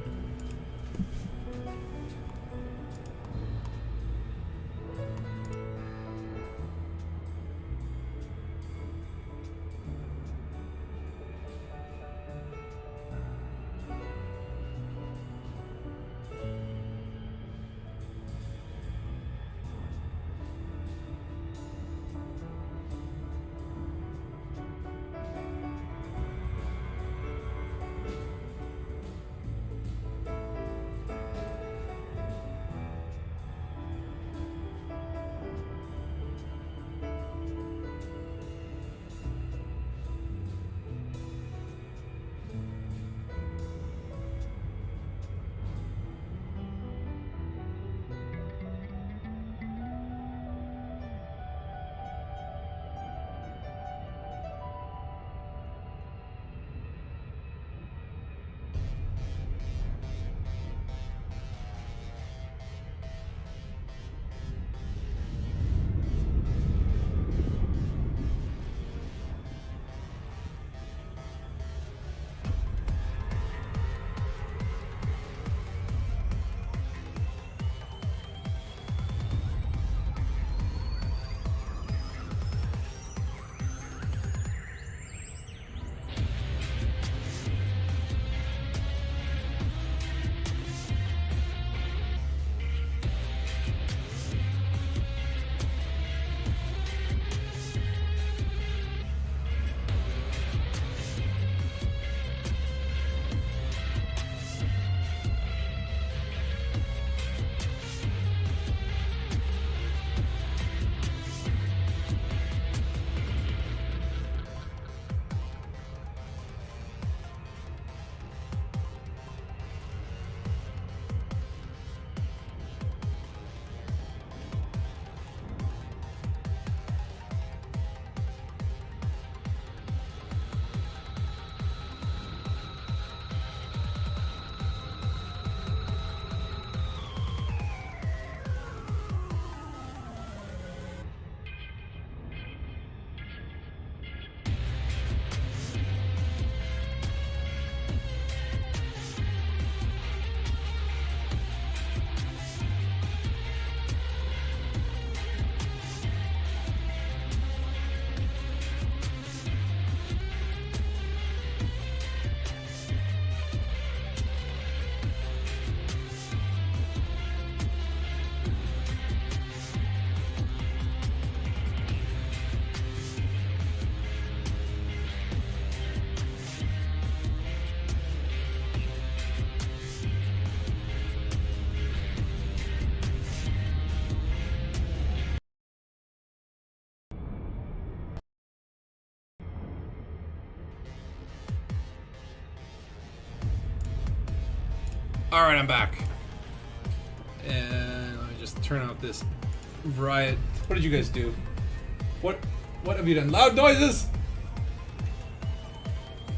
Alright, I'm back. And let me just turn out this riot. What did you guys do? What have you done? Loud noises!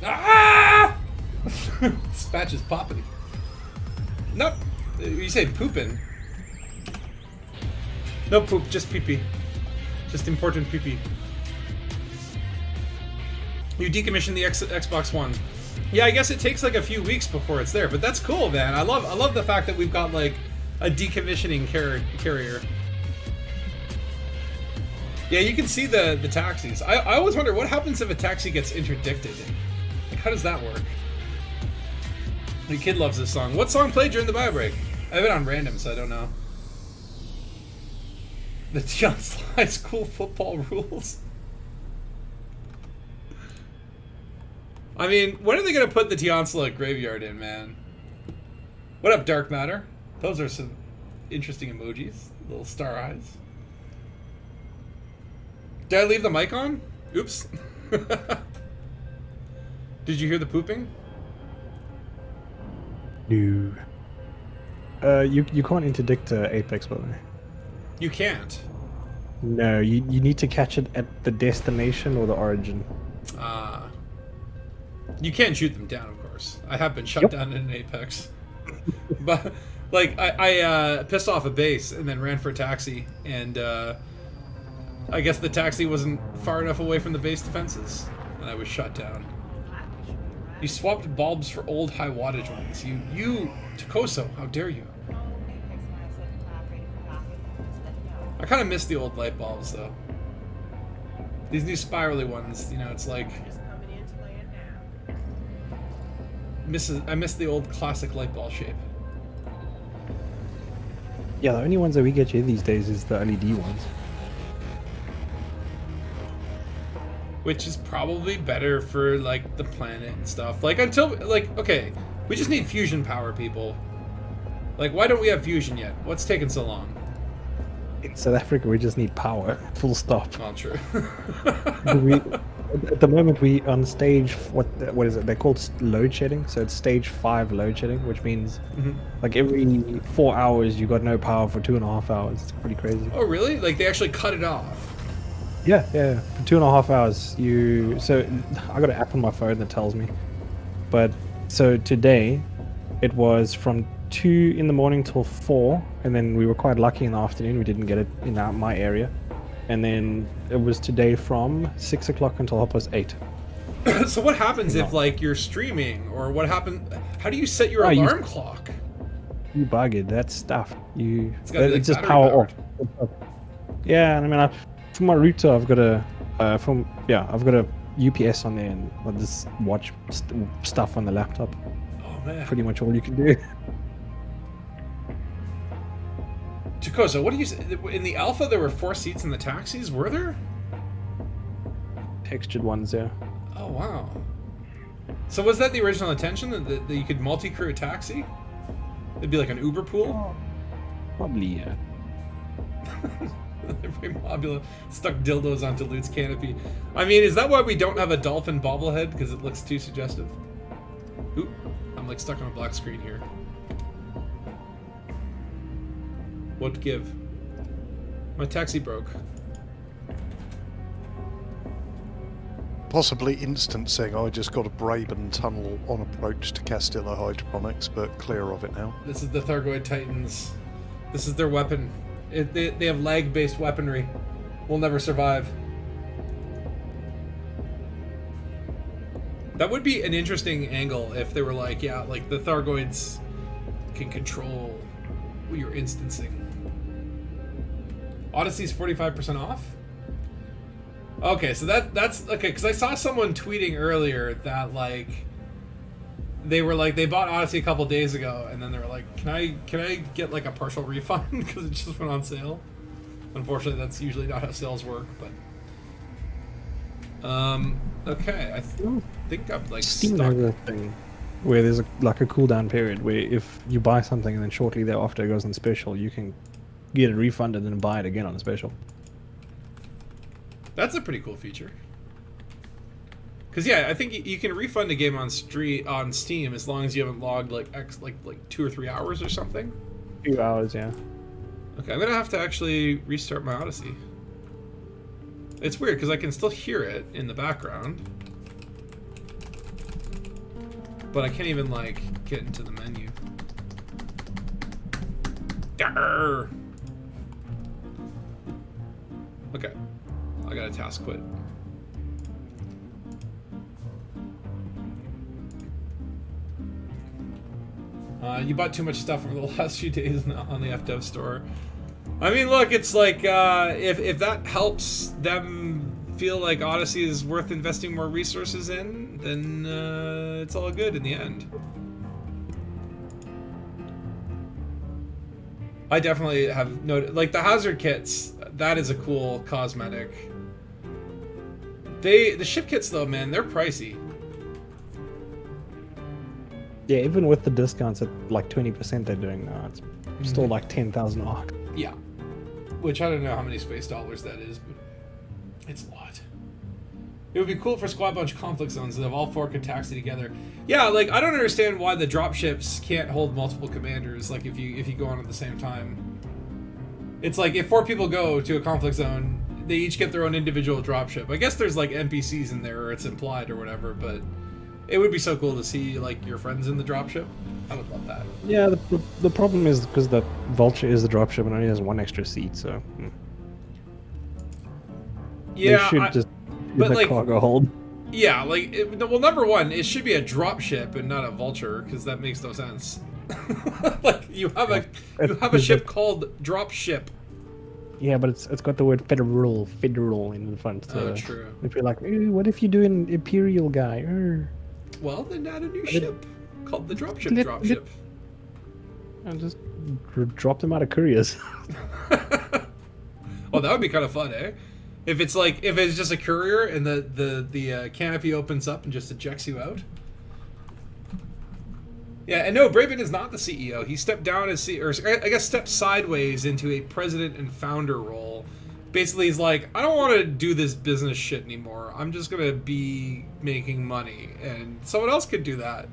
Ah! Spatch is popping. Nope. You say pooping. No poop, just pee-pee. Just important pee-pee. You decommissioned the Xbox One. Yeah, I guess it takes like a few weeks before it's there, but that's cool, man. I love the fact that we've got like a decommissioning carrier. Yeah, you can see the taxis. I always wonder what happens if a taxi gets interdicted. Like, how does that work? The kid loves this song. What song played during the bio break? I have it on random, so I don't know. The D.A.N.G.U.S high school football rules. I mean, when are they gonna put the D.A.N.G.U.S graveyard in, man? What up, Dark Matter? Those are some interesting emojis. Little star eyes. Did I leave the mic on? Oops. Did you hear the pooping? No. You can't interdict Apex, by the way. You can't. No, you need to catch it at the destination or the origin. You can shoot them down, of course. I have been shut down in Apex. But, like, I pissed off a base and then ran for a taxi, and I guess the taxi wasn't far enough away from the base defenses, and I was shut down. You swapped bulbs for old high wattage ones. You, Takoso, how dare you? I kind of miss the old light bulbs, though. These new spirally ones, you know, it's like... I miss the old classic light bulb shape. Yeah, the only ones that we get here these days is the LED ones. Which is probably better for, like, the planet and stuff. Like, until, like, okay, we just need fusion power, people. Like, why don't we have fusion yet? What's taking so long? In South Africa, we just need power. Full stop. Well, true. At the moment, we on stage, what is it? They're called load shedding. So it's stage 5 load shedding, which means like every 4 hours you got no power for 2.5 hours. It's pretty crazy. Oh, really? Like, they actually cut it off? Yeah. For 2.5 hours, so I got an app on my phone that tells me. But so today, it was from 2 in the morning till 4, and then we were quite lucky in the afternoon. We didn't get it in my area. And then it was today from 6 o'clock until 8:30. So what happens if, like, you're streaming, or what happened? How do you set your alarm clock? You bug it. That stuff. It's just battery power powered. off. Yeah, and I mean, for my router, I've got a UPS on there, and I'll just watch stuff on the laptop. Oh man. Pretty much all you can do. Takoso, what do you say? In the alpha, there were 4 seats in the taxis. Were there? Textured ones, yeah. Oh wow. So was that the original intention that you could multi-crew a taxi? It'd be like an Uber pool. Probably, yeah. Every mobula stuck dildos onto Loot's canopy. I mean, is that why we don't have a dolphin bobblehead? Because it looks too suggestive? Oop, I'm like stuck on a black screen here. What give? My taxi broke. Possibly instancing. I just got a Braben tunnel on approach to Castilla Hydroponics, but clear of it now. This is the Thargoid Titans. This is their weapon. They have lag-based weaponry. We'll never survive. That would be an interesting angle if they were like, yeah, like the Thargoids can control your instancing. Odyssey's 45% off? Okay, so that's okay, because I saw someone tweeting earlier that, like, they were like, they bought Odyssey a couple days ago, and then they were like, can I get, like, a partial refund, because it just went on sale? Unfortunately, that's usually not how sales work, but... okay, I think I'm, like, Steam stuck. has a thing where there's a cooldown period where if you buy something and then shortly thereafter it goes on special, you can get it refunded and then buy it again on a special. That's a pretty cool feature. Because yeah, I think you can refund a game on Steam as long as you haven't logged like 2 or 3 hours or something. A few hours, yeah. Okay, I'm gonna have to actually restart my Odyssey. It's weird because I can still hear it in the background, but I can't even like get into the menu. Grr. Okay, I got a task quit. You bought too much stuff over the last few days on the FDev store. I mean, look, it's like, if that helps them feel like Odyssey is worth investing more resources in, then it's all good in the end. I definitely have noted, like, the hazard kits, that is a cool cosmetic. The ship kits, though, man, they're pricey. Yeah, even with the discounts at like 20% they're doing now, it's still like 10,000 ARC. Yeah. Which I don't know how many space dollars that is, but it's a lot. It would be cool for Squad Bunch conflict zones that if all 4 could taxi together. Yeah, like I don't understand why the dropships can't hold multiple commanders. Like if you go on at the same time, it's like if 4 people go to a conflict zone, they each get their own individual dropship. I guess there's like NPCs in there, or it's implied or whatever, but it would be so cool to see like your friends in the dropship. I would love that. Yeah, the problem is because the Vulture is the dropship and only has 1 extra seat, so Yeah, they should just use but, a like, cargo hold. Yeah, like, well, number one, it should be a dropship and not a vulture, because that makes no sense. Like, you have a ship called dropship. Yeah, but it's got the word federal in the front. So Oh, true. if you're like, "Ooh, what if you do an imperial guy? Well, then add a new ship called the dropship. And just drop them out of couriers. Oh, that would be kind of fun, eh? If it's just a courier and the canopy opens up and just ejects you out. Yeah, and no, Braben is not the CEO. He stepped down as or I guess stepped sideways into a president and founder role. Basically, he's like, I don't want to do this business shit anymore. I'm just gonna be making money, and someone else could do that.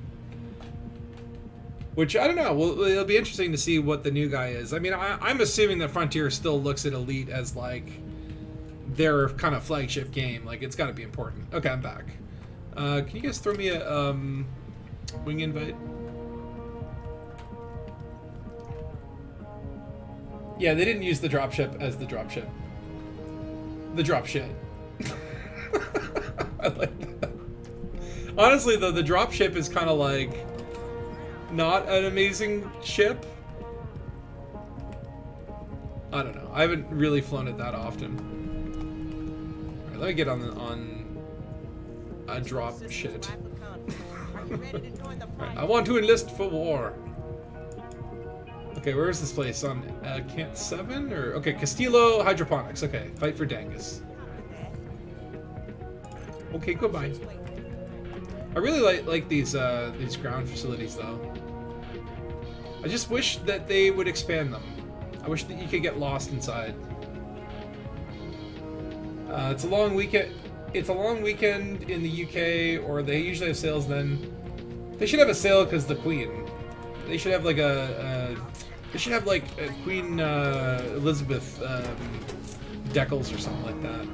Which, I don't know, well, it'll be interesting to see what the new guy is. I mean, I'm assuming that Frontier still looks at Elite as, like, their kind of flagship game. Like, it's gotta be important. Okay, I'm back. Can you guys throw me a, wing invite? Yeah, they didn't use the dropship as the dropship. The dropship. I like that. Honestly, though, the dropship is kind of like not an amazing ship. I don't know. I haven't really flown it that often. All right, let me get on a drop shit. Right, I want to enlist for war. Okay, where is this place? On Acants 7 or okay, Castillo Hydroponics. Okay, fight for Dangus. Okay, goodbye. I really like these ground facilities though. I just wish that they would expand them. I wish that you could get lost inside. It's a long weekend. It's a long weekend in the UK, or they usually have sales then. They should have a sale because the Queen. They should have like they should have like a Queen Elizabeth decals or something like that.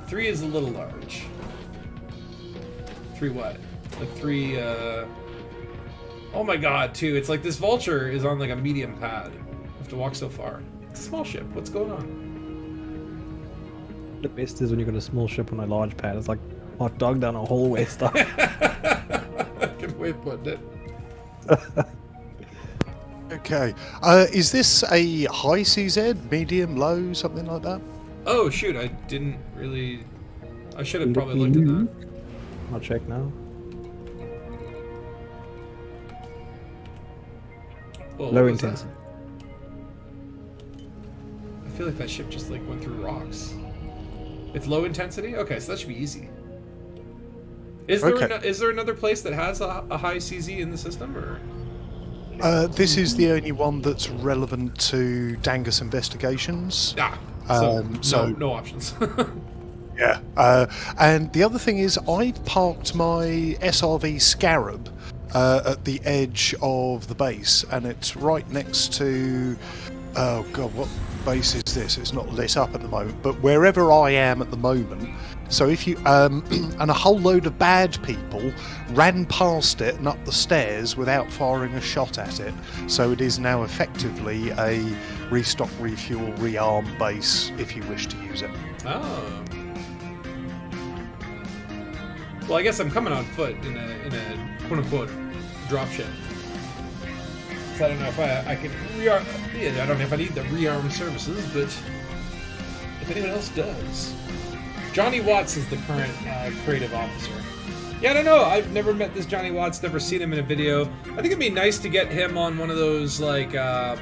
3 is a little large. 3 what? Like 3. Oh my god, 2. It's like this vulture is on like a medium pad. I have to walk so far. It's a small ship. What's going on? The best is when you've got a small ship on a large pad. It's like hot dog down a hallway stuff. Good way of putting it. Okay. Is this a high CZ, medium, low, something like that? Oh shoot, I didn't really. I should have probably looked at that. I'll check now. Whoa, Low what was that? intensity. I feel like that ship just like went through rocks. It's low intensity? Okay, so that should be easy. Is there Okay. is there another place that has a high CZ in the system, or? This is the only one that's relevant to D.A.N.G.U.S. Investigations. Ah, so So- no options. Yeah. And the other thing is, I've parked my SRV Scarab at the edge of the base, and it's right next to. Oh god, what base is this? It's not lit up at the moment, but wherever I am at the moment. So if you and a whole load of bad people ran past it and up the stairs without firing a shot at it. So it is now effectively a restock, refuel, rearm base if you wish to use it. Oh. Well, I guess I'm coming on foot in a quote unquote dropship. So I don't know if I can rearm. Yeah, I don't know if I need the rearm services, but if anyone else does. Johnny Watts is the current creative officer. Yeah, I don't know. I've never met this Johnny Watts, never seen him in a video. I think it'd be nice to get him on one of those, like, what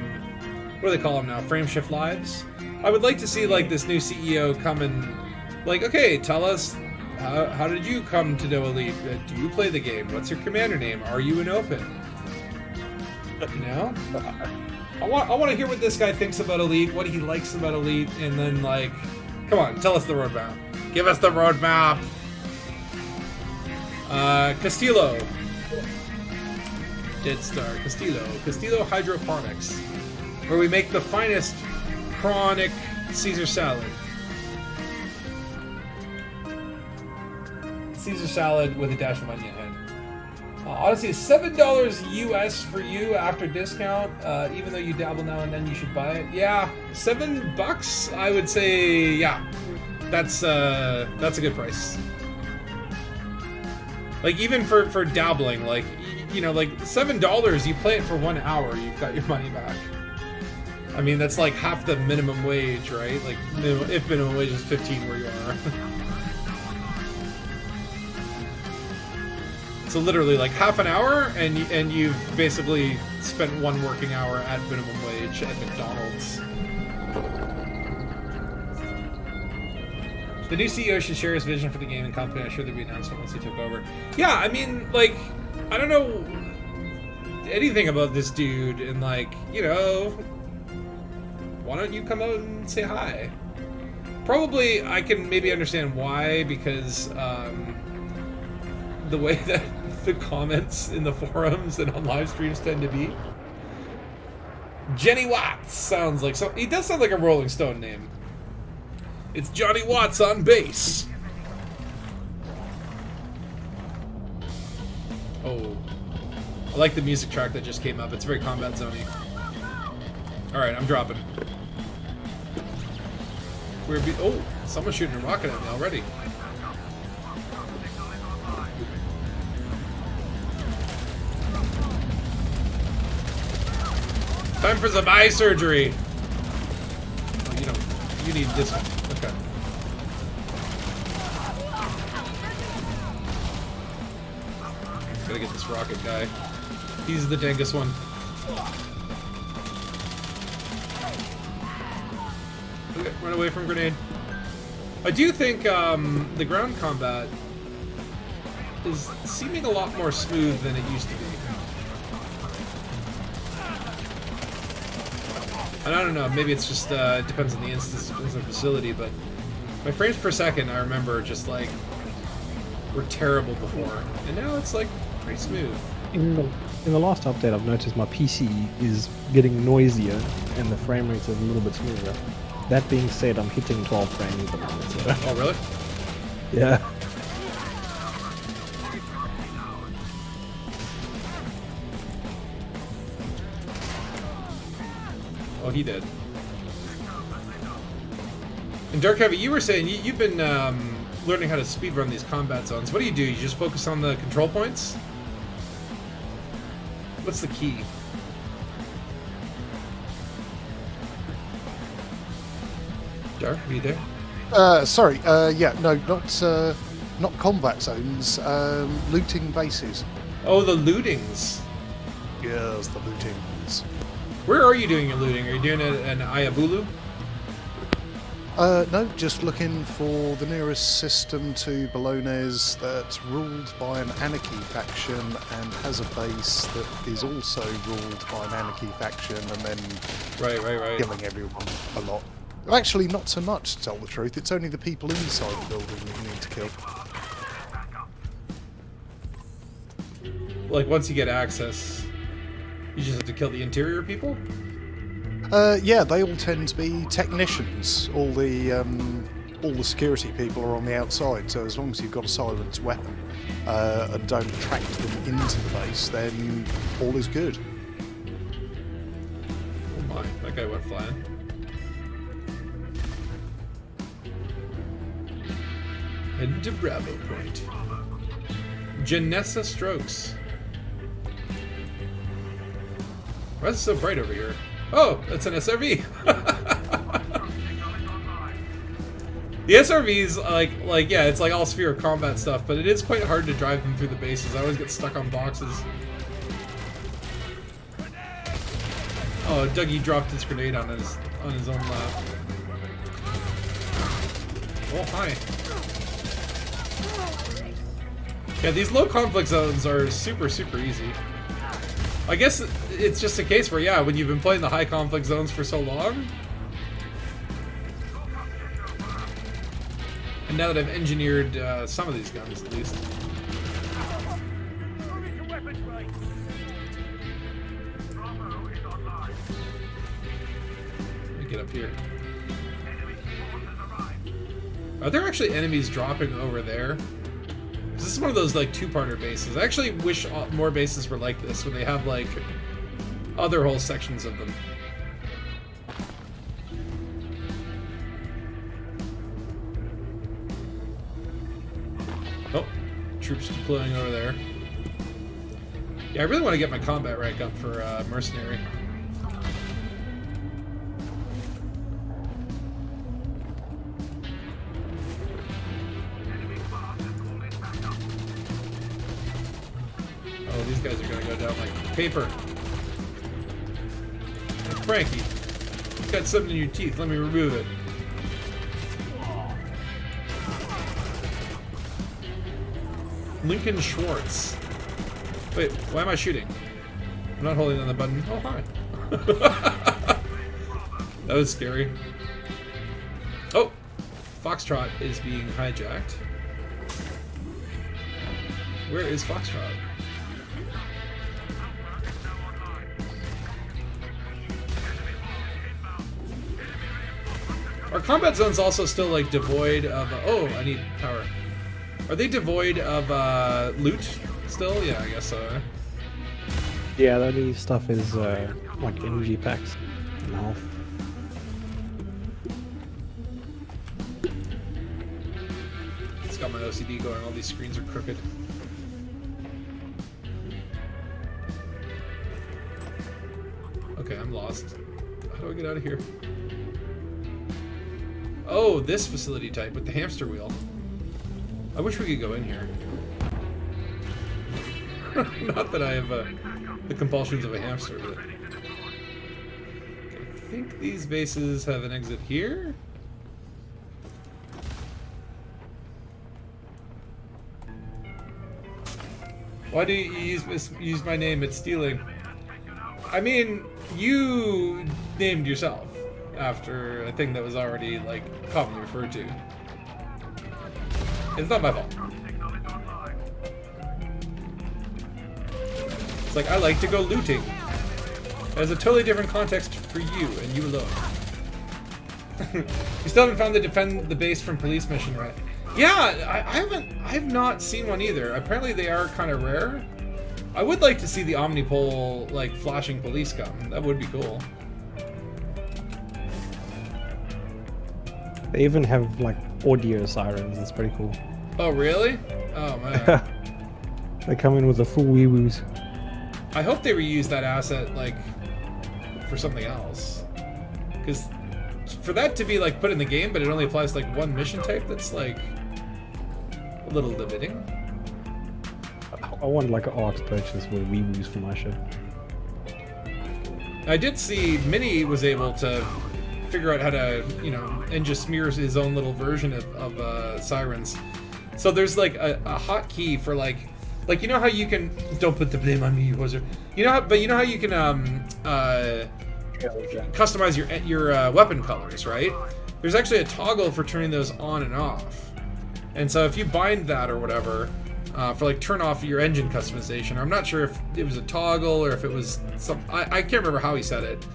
do they call them now? Frameshift Lives? I would like to see, like, this new CEO come and, like, okay, tell us, how did you come to know Elite? Do you play the game? What's your commander name? Are you an open? You know? I want to hear what this guy thinks about Elite, what he likes about Elite, and then, like, come on, tell us the roadmap. Give us the roadmap! Castillo. Dead Star. Castillo Hydroponics. Where we make the finest chronic Caesar salad. Caesar salad with a dash of onion head. Honestly, $7 US for you after discount. Even though you dabble now and then, you should buy it. Yeah, $7, I would say. Yeah, that's a good price. Like, even for dabbling, like, you know, like $7, you play it for 1 hour, you've got your money back. I mean, that's like half the minimum wage, right? Like, if minimum wage is 15 where you are. So literally, like, half an hour, and you've basically spent 1 working hour at minimum wage at McDonald's. The new CEO should share his vision for the game and company. I'm sure there'll be an announcement once he took over. Yeah, I mean, like, I don't know anything about this dude, and, like, you know, why don't you come out and say hi? Probably I can maybe understand why, because the way that the comments in the forums and on live streams tend to be. Jenny Watts sounds like so. He does sound like a Rolling Stone name. It's Johnny Watts on bass. Oh, I like the music track that just came up. It's very Combat Zone-y. All right, I'm dropping. Oh, someone's shooting a rocket at me already. Time for some eye surgery. Oh, you don't. You need this one. Okay. Gotta get this rocket guy. He's the Dangus one. Okay, run away from grenade. I do think the ground combat is seeming a lot more smooth than it used to be. And I don't know, maybe it's just, it depends on the instance, depends on the facility, but my frames per second, I remember, just, like, were terrible before. And now it's, like, pretty smooth. In the last update, I've noticed my PC is getting noisier and the frame rates are a little bit smoother. That being said, I'm hitting 12 frames at the moment. So. Oh, really? Yeah. Oh, he did. And Dark Heavy, you were saying you've been learning how to speedrun these combat zones. What do? You just focus on the control points? What's the key? Dark, are you there? Sorry, yeah, no, not combat zones, looting bases. Oh, the lootings. Yes, the lootings. Where are you doing your looting? Are you doing it in Ayabulu? No, just looking for the nearest system to Bologna's that's ruled by an anarchy faction and has a base that is also ruled by an anarchy faction, and then Right. killing everyone a lot. Actually, not so much, to tell the truth. It's only the people inside the building that you need to kill. Like, once you get access, you just have to kill the interior people? Yeah, they all tend to be technicians. All the security people are on the outside, so as long as you've got a silenced weapon and don't attract them into the base, then all is good. Oh my, that guy went flying. Heading to Bravo Point. Janessa Strokes. Why is it so bright over here? Oh, that's an SRV. The SRVs, like yeah, it's like all sphere of combat stuff, but it is quite hard to drive them through the bases. I always get stuck on boxes. Oh, Dougie dropped his grenade on his own lap. Oh, hi. Yeah, these low conflict zones are super easy. I guess it's just a case where, yeah, when you've been playing the high conflict zones for so long, and now that I've engineered some of these guns at least. Let me get up here. Are there actually enemies dropping over there? This is one of those like two-parter bases. I actually wish more bases were like this, where they have like other whole sections of them. Oh, troops deploying over there. Yeah, I really want to get my combat rank up for mercenary. Oh, these guys are gonna go down like paper. Hey, Frankie, you got something in your teeth. Let me remove it. Lincoln Schwartz. Wait, why am I shooting? I'm not holding on the button. Oh, hi. That was scary. Oh, Foxtrot is being hijacked. Where is Foxtrot? Are combat zones also still like devoid of? Oh, I need power. Are they devoid of loot still? Yeah, I guess so. Yeah, the only stuff is like energy packs and health. It's got my OCD going. All these screens are crooked. Okay, I'm lost. How do I get out of here? Oh, this facility type with the hamster wheel. I wish we could go in here. Not that I have the compulsions of a hamster, but... Okay, I think these bases have an exit here? Why do you use my name? It's stealing. I mean, you named yourself after a thing that was already, like, commonly referred to. It's not my fault. It's like, I like to go looting. There's a totally different context for you, and you alone. You still haven't found the defend the base from police mission, right? Yeah, I've not seen one either. Apparently they are kind of rare. I would like to see the Omnipole, like, flashing police gun. That would be cool. They even have like audio sirens. It's pretty cool. Oh, really? Oh, man. They come in with the full wee-woos. I hope they reuse that asset, like, for something else. Because for that to be, like, put in the game, but it only applies to, like, one mission type, that's, like, a little limiting. I want like an art purchase with wee-woos for my show. I did see Minnie was able to figure out how to, you know, and just smears his own little version of sirens. So there's like a hotkey for like you know how you can, don't put the blame on me, you hoser. You know how you can customize your weapon colors, right? There's actually a toggle for turning those on and off. And so if you bind that or whatever, for like turn off your engine customization, I'm not sure if it was a toggle or if it was some, I can't remember how he said it,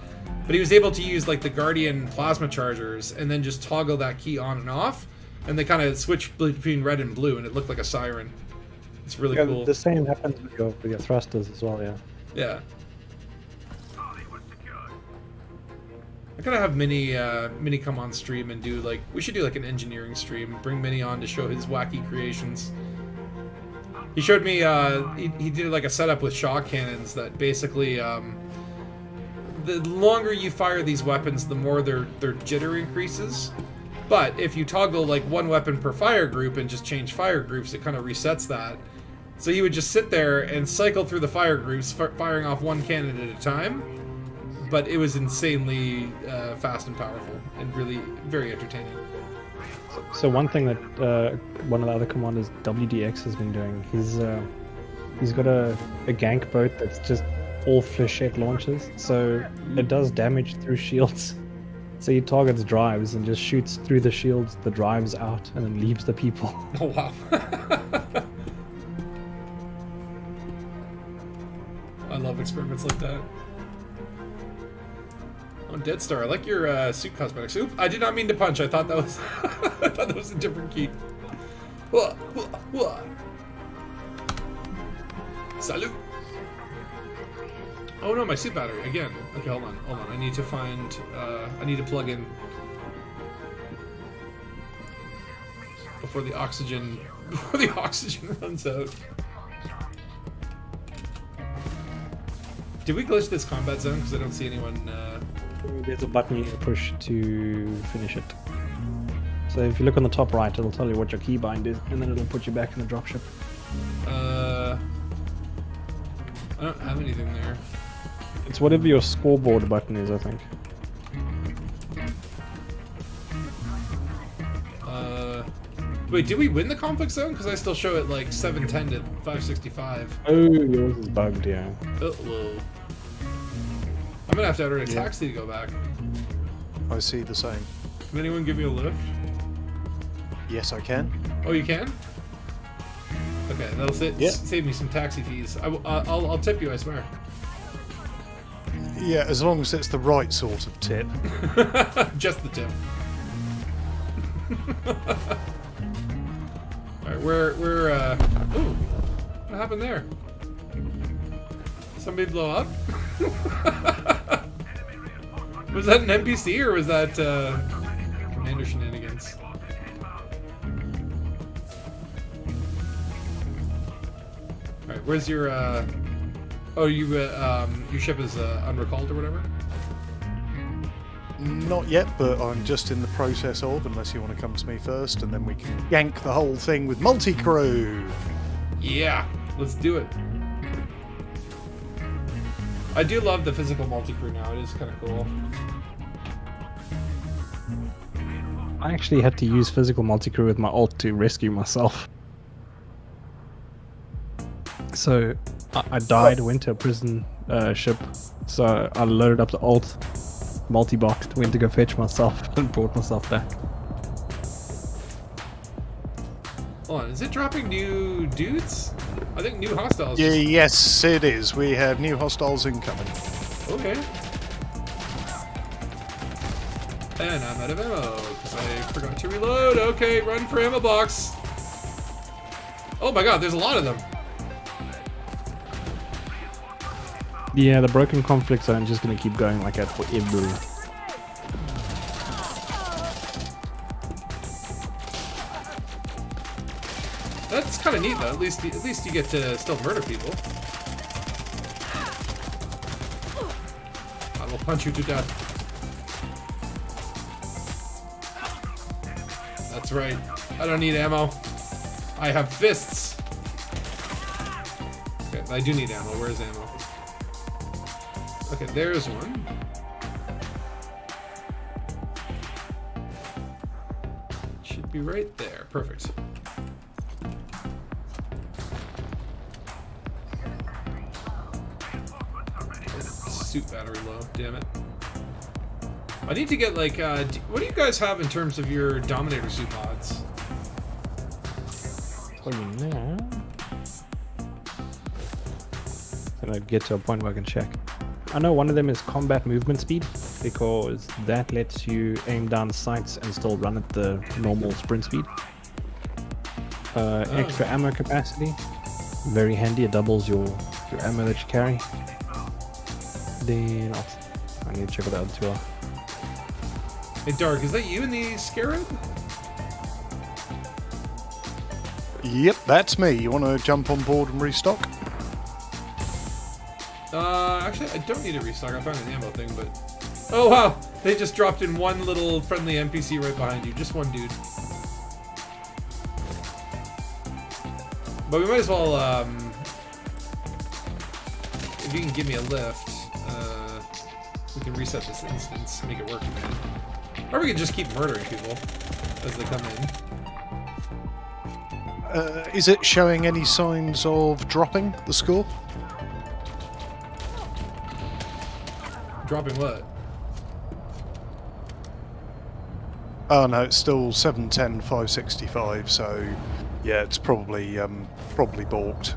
but he was able to use like the Guardian plasma chargers and then just toggle that key on and off, and they kind of switch between red and blue, and it looked like a siren. It's really cool. The same happens with your thrusters as well, yeah. Yeah. I gotta have Minnie come on stream and do like, we should do like an engineering stream. Bring Minnie on to show his wacky creations. He showed me he did like a setup with shock cannons that basically the longer you fire these weapons, the more their jitter increases. But if you toggle like one weapon per fire group and just change fire groups, it kind of resets that. So he would just sit there and cycle through the fire groups, firing off one cannon at a time. But it was insanely fast and powerful, and really very entertaining. So one thing that one of the other commanders, WDX, has been doing, he's got a gank boat that's just all flechette launches, so it does damage through shields. So he targets drives and just shoots through the shields, the drives out, and then leaves the people. Oh wow! I love experiments like that. Oh, Dead Star, I like your suit cosmetics. Oop, I did not mean to punch. I thought that was I thought that was a different key. Salute. Oh no, my suit battery again. Okay, hold on. I need to find. I need to plug in before the oxygen runs out. Did we glitch this combat zone? Because I don't see anyone. There's a button you can push to finish it. So if you look on the top right, it'll tell you what your keybind is, and then it'll put you back in the dropship. I don't have anything there. It's whatever your scoreboard button is, I think. Wait, did we win the conflict zone? Because I still show it like 710 to 565. Oh, yours is bugged, yeah. Uh-oh. I'm gonna have to order a taxi to go back. I see the same. Can anyone give me a lift? Yes, I can. Oh, you can? Okay, that'll save me some taxi fees. I'll tip you, I swear. Yeah, as long as it's the right sort of tip. Just the tip. Alright, we're ooh, what happened there? Somebody blow up? Was that an NPC or was that Commander Shenanigans? Alright, where's your oh, your ship is unrecalled or whatever? Not yet, but I'm just in the process of, unless you want to come to me first, and then we can yank the whole thing with multi-crew. Yeah, let's do it. I do love the physical multi-crew now, it is kind of cool. I actually had to use physical multi-crew with my ult to rescue myself. So I died, went to a prison ship, so I loaded up the ult, multi-boxed, went to go fetch myself, and brought myself back. Hold on, is it dropping new dudes? I think new hostiles. Yeah, yes, it is. We have new hostiles incoming. Okay. And I'm out of ammo, because I forgot to reload. Okay, run for ammo box. Oh my god, there's a lot of them. Yeah, the broken conflict zone is just going to keep going like that forever. That's kind of neat though. At least you get to still murder people. I will punch you to death. That's right. I don't need ammo. I have fists. Okay, I do need ammo. Where's ammo? Okay, there's one. Should be right there. Perfect. Suit battery low, damn it. I need to get like, what do you guys have in terms of your Dominator suit mods? Tell you now. Can I get to a point where I can check? I know one of them is combat movement speed, because that lets you aim down sights and still run at the normal sprint speed. Extra ammo capacity, very handy. It doubles your ammo that you carry. Then I need to check what the other two are. Hey, Dark, is that you in the Scarab? Yep, that's me. You want to jump on board and restock? Actually, I don't need a restock. I found an ammo thing, but... Oh, wow! They just dropped in one little friendly NPC right behind you. Just one dude. But we might as well, if you can give me a lift, we can reset this instance, make it work again. Or we can just keep murdering people as they come in. Is it showing any signs of dropping the score? Dropping what? Oh no, it's still 710, 565. So yeah, it's probably balked.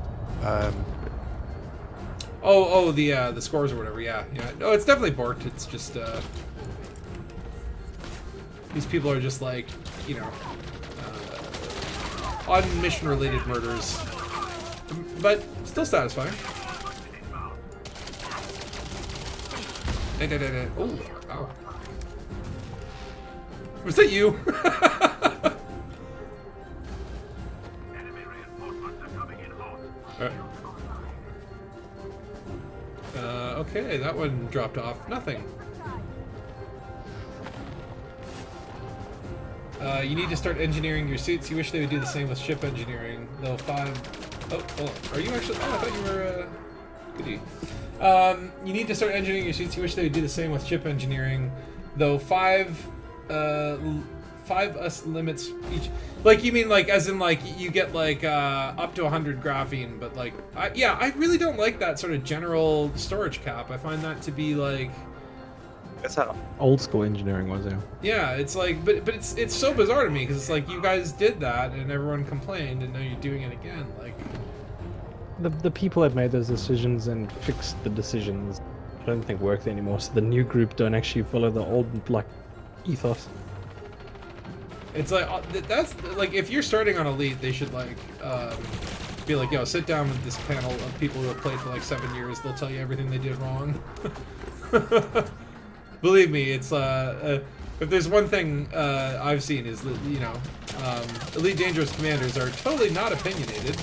The scores or whatever. Yeah. No, it's definitely borked. It's just these people are just like, you know, on mission related murders, but still satisfying. Oh, ow. Was that you? Okay, that one dropped off. Nothing. You need to start engineering your suits. You wish they would do the same with ship engineering. Though 5... Oh, are you actually... Oh, I thought you were, goody. You need to start engineering your suits. You wish they would do the same with ship engineering. Though 5 us limits each... Like, you mean, like, as in, like, you get, like, up to 100 graphene, but, like... I really don't like that sort of general storage cap. I find that to be, like... That's how old school engineering was, yeah. Yeah, it's like, but it's so bizarre to me, because it's like, you guys did that, and everyone complained, and now you're doing it again, like... The people that made those decisions and fixed the decisions, I don't think work anymore, so the new group don't actually follow the old, like, ethos. It's like, that's, like, if you're starting on Elite, they should, like, be like, yo, sit down with this panel of people who have played for, like, 7 years, they'll tell you everything they did wrong. Believe me, it's, if there's one thing, I've seen is that, you know, Elite Dangerous commanders are totally not opinionated.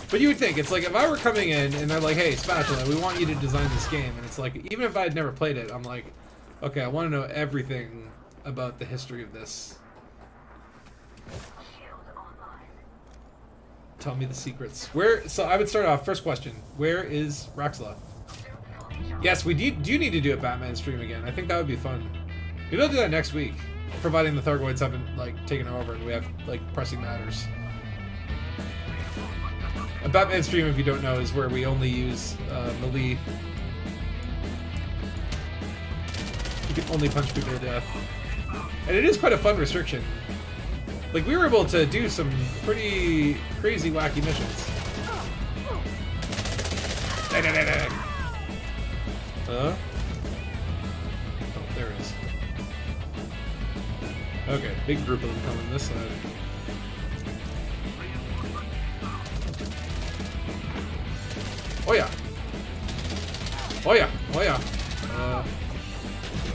But you would think, it's like, if I were coming in and they're like, hey, Spatula, we want you to design this game, and it's like, even if I had never played it, I'm like, okay, I want to know everything about the history of this. Tell me the secrets. So I would start off, first question, where is Raxla? Yes, we do need to do a Batman stream again. I think that would be fun. Maybe I'll do that next week, providing the Thargoids haven't, like, taken over and we have, like, pressing matters. A Batman stream, if you don't know, is where we only use melee. You can only punch people to death. And it is quite a fun restriction. Like, we were able to do some pretty crazy, wacky missions. Huh? Oh, there it is. Okay, big group of them coming this side. Oh yeah! Oh yeah! Oh yeah!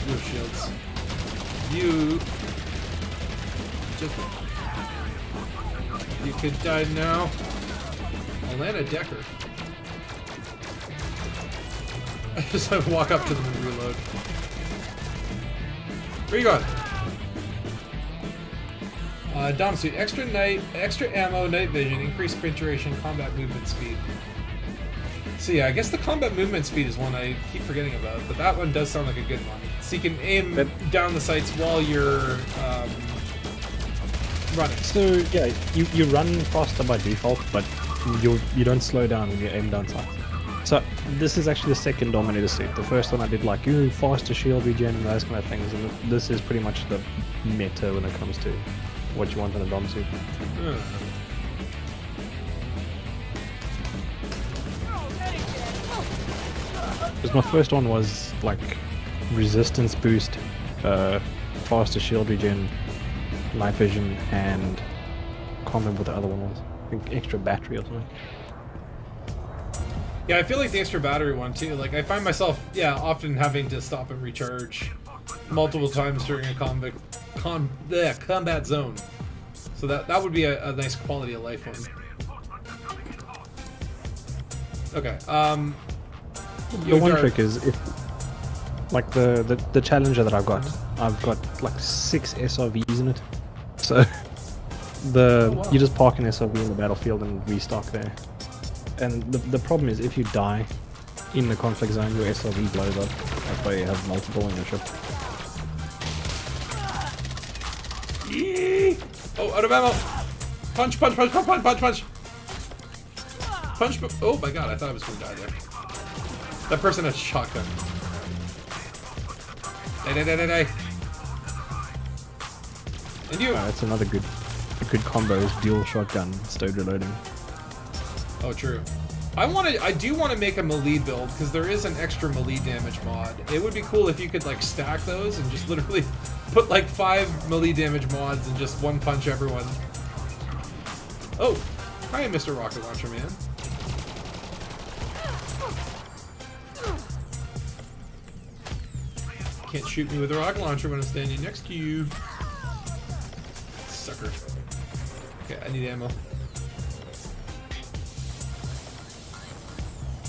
You have shields. You... Just... You could die now. Alana Decker. I just like walk up to them and reload. Where you going? Dom suit. Extra ammo, night vision, increased sprint duration, combat movement speed. So yeah, I guess the combat movement speed is one I keep forgetting about, but that one does sound like a good one. So you can aim down the sights while you're running. So yeah, you run faster by default, but you don't slow down when you aim down sights. So this is actually the second Dominator suit. The first one I did like, faster shield regen and those kind of things, and this is pretty much the meta when it comes to what you want in a Dom suit. Because my first one was like resistance boost, faster shield regen, night vision, and I can't remember what the other one was. I think extra battery or something. Yeah, I feel like the extra battery one too. Like I find myself, often having to stop and recharge multiple times during a combat zone. So that would be a nice quality of life one. Okay. The one trick is if, like the Challenger that I've got like 6 SRVs in it. So you just park an SRV in the battlefield and restock there. And the problem is if you die in the conflict zone, your SRV blows up. That's why you have multiple in your ship. Oh, out of ammo! Punch, punch, punch, punch, punch, punch, punch! Punch, oh my god, I thought I was gonna die there. That person has a shotgun. Die. And you! That's another good combo is dual shotgun, stowed reloading. Oh, true. I do want to make a melee build, because there is an extra melee damage mod. It would be cool if you could, like, stack those and just literally put, like, 5 melee damage mods and just one punch everyone. Oh! Hi, Mr. Rocket Launcher Man. Can't shoot me with a rocket launcher when I'm standing next to you. Sucker. Okay, I need ammo.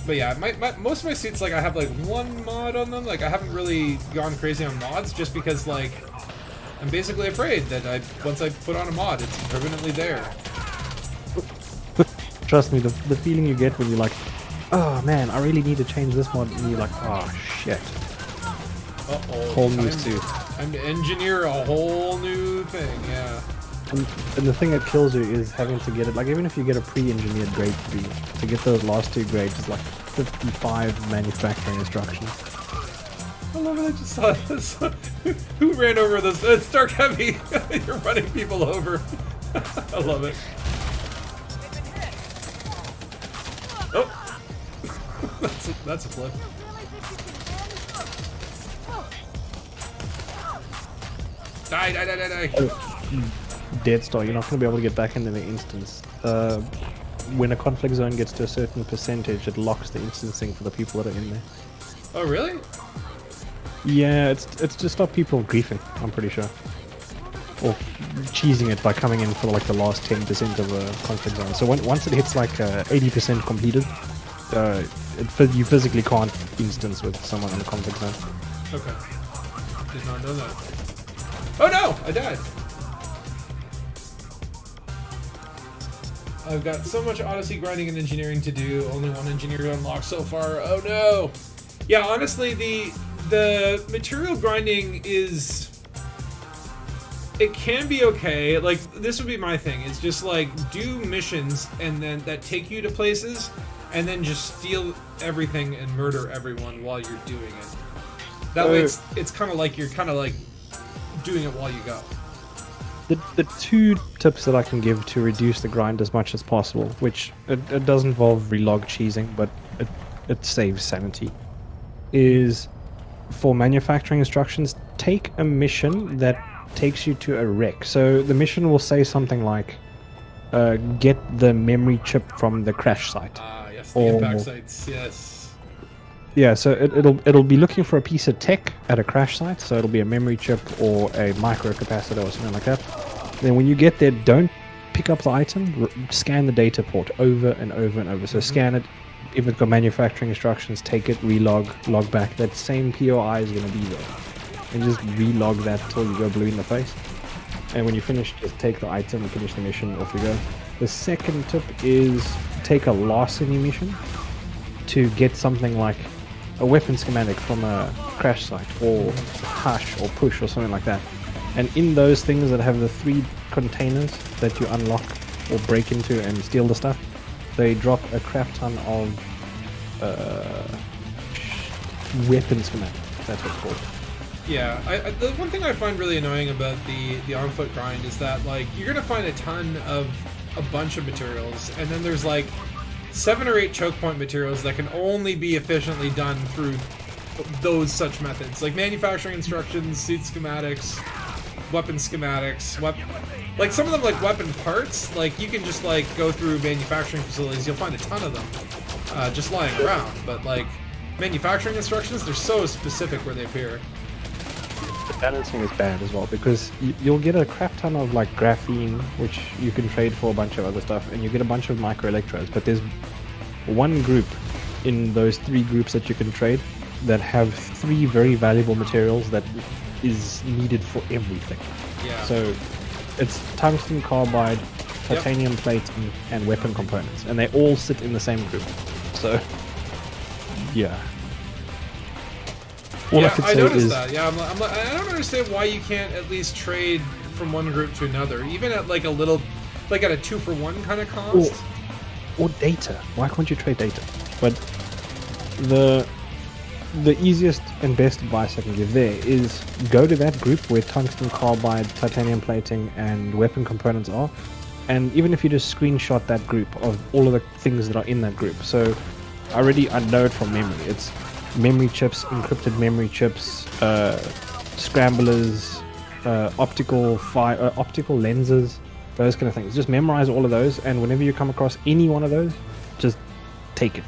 But yeah, most of my suits, like, I have, like, 1 mod on them. Like, I haven't really gone crazy on mods just because, like, I'm basically afraid that once I put on a mod, it's permanently there. Trust me, the feeling you get when you're like, oh man, I really need to change this mod, and you're like, oh shit. Uh-oh. Whole new suit. Time to engineer a whole new thing, yeah. And the thing that kills you is having to get it, like, even if you get a pre-engineered grade 3, to get those last 2 grades is like 55 manufacturing instructions. I love it, I just saw this. Who ran over this? It's Dark Heavy! You're running people over. I love it. Oh! that's a flip. Die. Dead Star, you're not going to be able to get back into the instance. When a conflict zone gets to a certain percentage, it locks the instancing for the people that are in there. Oh, really? Yeah, it's to stop people griefing, I'm pretty sure. Or cheesing it by coming in for like the last 10% of a conflict zone. So once it hits like 80% completed, you physically can't instance with someone in the conflict zone. Okay. Did not know that. Oh no! I died. I've got so much Odyssey grinding and engineering to do. Only 1 engineer to unlock so far. Oh no! Yeah, honestly, the material grinding is... It can be okay. Like, this would be my thing. It's just like, do missions and then that take you to places, and then just steal everything and murder everyone while you're doing it. That way it's kind of like you're kind of like doing it while you go. The 2 tips that I can give to reduce the grind as much as possible, which it does involve relog cheesing, but it saves sanity, is for manufacturing instructions, take a mission that takes you to a wreck. So the mission will say something like, get the memory chip from the crash site. Ah, yes, the impact sites, yes. Yeah, so it'll be looking for a piece of tech at a crash site, so it'll be a memory chip or a microcapacitor or something like that. Then when you get there, don't pick up the item, scan the data port over and over and over. So scan it, if it's got manufacturing instructions, take it, relog, log back. That same POI is going to be there. And just relog that till you go blue in the face. And when you finish, just take the item and finish the mission, off you go. The second tip is take a larceny mission to get something like a weapon schematic from a crash site, or hash or push or something like that. And in those things that have the 3 containers that you unlock or break into and steal the stuff, they drop a crap ton of weapon schematic. That's what it's called. Yeah, the one thing I find really annoying about the on foot grind is that like you're gonna find a ton of a bunch of materials, and then there's like 7 or 8 choke point materials that can only be efficiently done through those such methods, like manufacturing instructions, suit schematics, weapon schematics, like some of them like weapon parts. Like you can just like go through manufacturing facilities, you'll find a ton of them just lying around. But like manufacturing instructions, they're so specific where they appear. The balancing is bad as well because you'll get a crap ton of like graphene, which you can trade for a bunch of other stuff, and you get a bunch of microelectrodes. But there's one group in those 3 groups that you can trade that have 3 very valuable materials that is needed for everything. Yeah. So it's tungsten carbide, titanium plating, and weapon components, and they all sit in the same group. So yeah. All I could say noticed is that. Yeah, I'm like, I don't understand why you can't at least trade from one group to another, even at like a little, like at a 2-for-1 kind of cost. Or data. Why can't you trade data? But the easiest and best advice I can give there is go to that group where tungsten carbide, titanium plating, and weapon components are, and even if you just screenshot that group of all of the things that are in that group. So I know it from memory. It's memory chips, encrypted memory chips, scramblers, optical lenses, those kind of things. Just memorize all of those, and whenever you come across any one of those, just take it.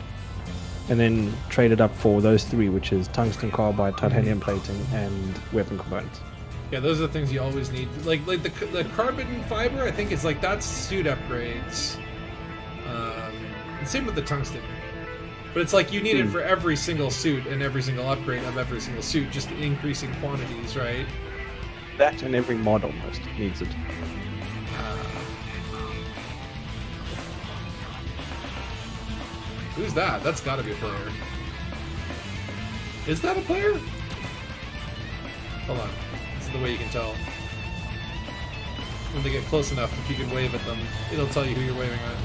And then trade it up for those 3, which is tungsten carbide, titanium plating, and weapon components. Yeah, those are the things you always need. Like the carbon fiber, I think is like that's suit upgrades. And same with the tungsten. But it's like you need it for every single suit and every single upgrade of every single suit, just increasing quantities, right? That and every mod almost needs it. Who's that? That's got to be a player. Is that a player? Hold on. This is the way you can tell. When they get close enough, if you can wave at them, it'll tell you who you're waving at.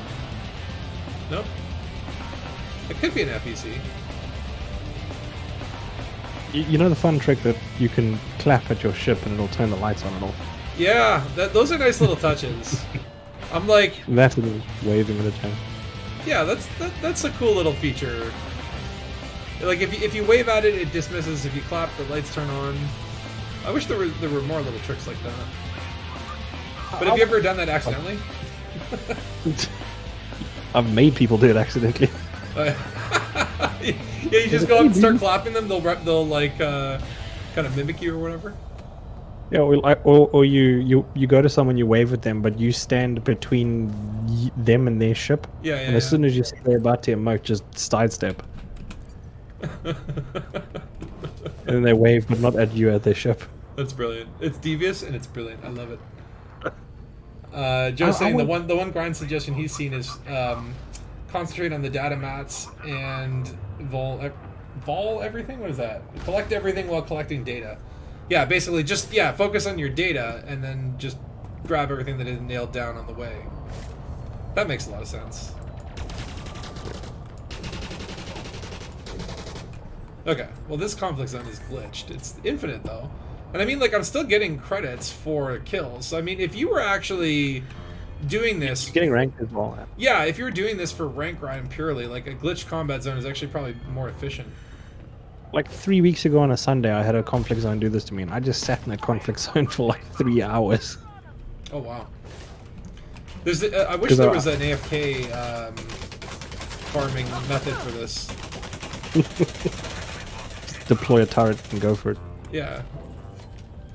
Nope. It could be an FEC. You know the fun trick that you can clap at your ship and it'll turn the lights on and off? Yeah, those are nice little touches. I'm like... That little waving at a time. Yeah, that's a cool little feature. Like, if you wave at it, it dismisses. If you clap, the lights turn on. I wish there were more little tricks like that. But have you ever done that accidentally? I've made people do it accidentally. Yeah, you just go up and start clapping them. They'll like kind of mimic you or whatever. Yeah, or you go to someone, you wave at them, but you stand between them and their ship. Yeah, yeah. And as soon as you say they're about to emote, just sidestep. And then they wave, but not at you, at their ship. That's brilliant. It's devious and it's brilliant. I love it. Joe's saying the one grind suggestion he's seen is concentrate on the data mats and vol everything. What is that? Collect everything while collecting data. Yeah, basically just focus on your data and then just grab everything that isn't nailed down on the way. That makes a lot of sense. Okay, well this conflict zone is glitched. It's infinite though. And I mean, like, I'm still getting credits for kills. So, I mean, if you were actually doing this... You're getting ranked as well. Yeah, if you were doing this for rank grind purely, like, a glitched combat zone is actually probably more efficient. Like 3 weeks ago on a Sunday, I had a conflict zone do this to me, and I just sat in that conflict zone for like 3 hours. Oh, wow. There's I wish there was an AFK farming method for this. Just deploy a turret and go for it. Yeah.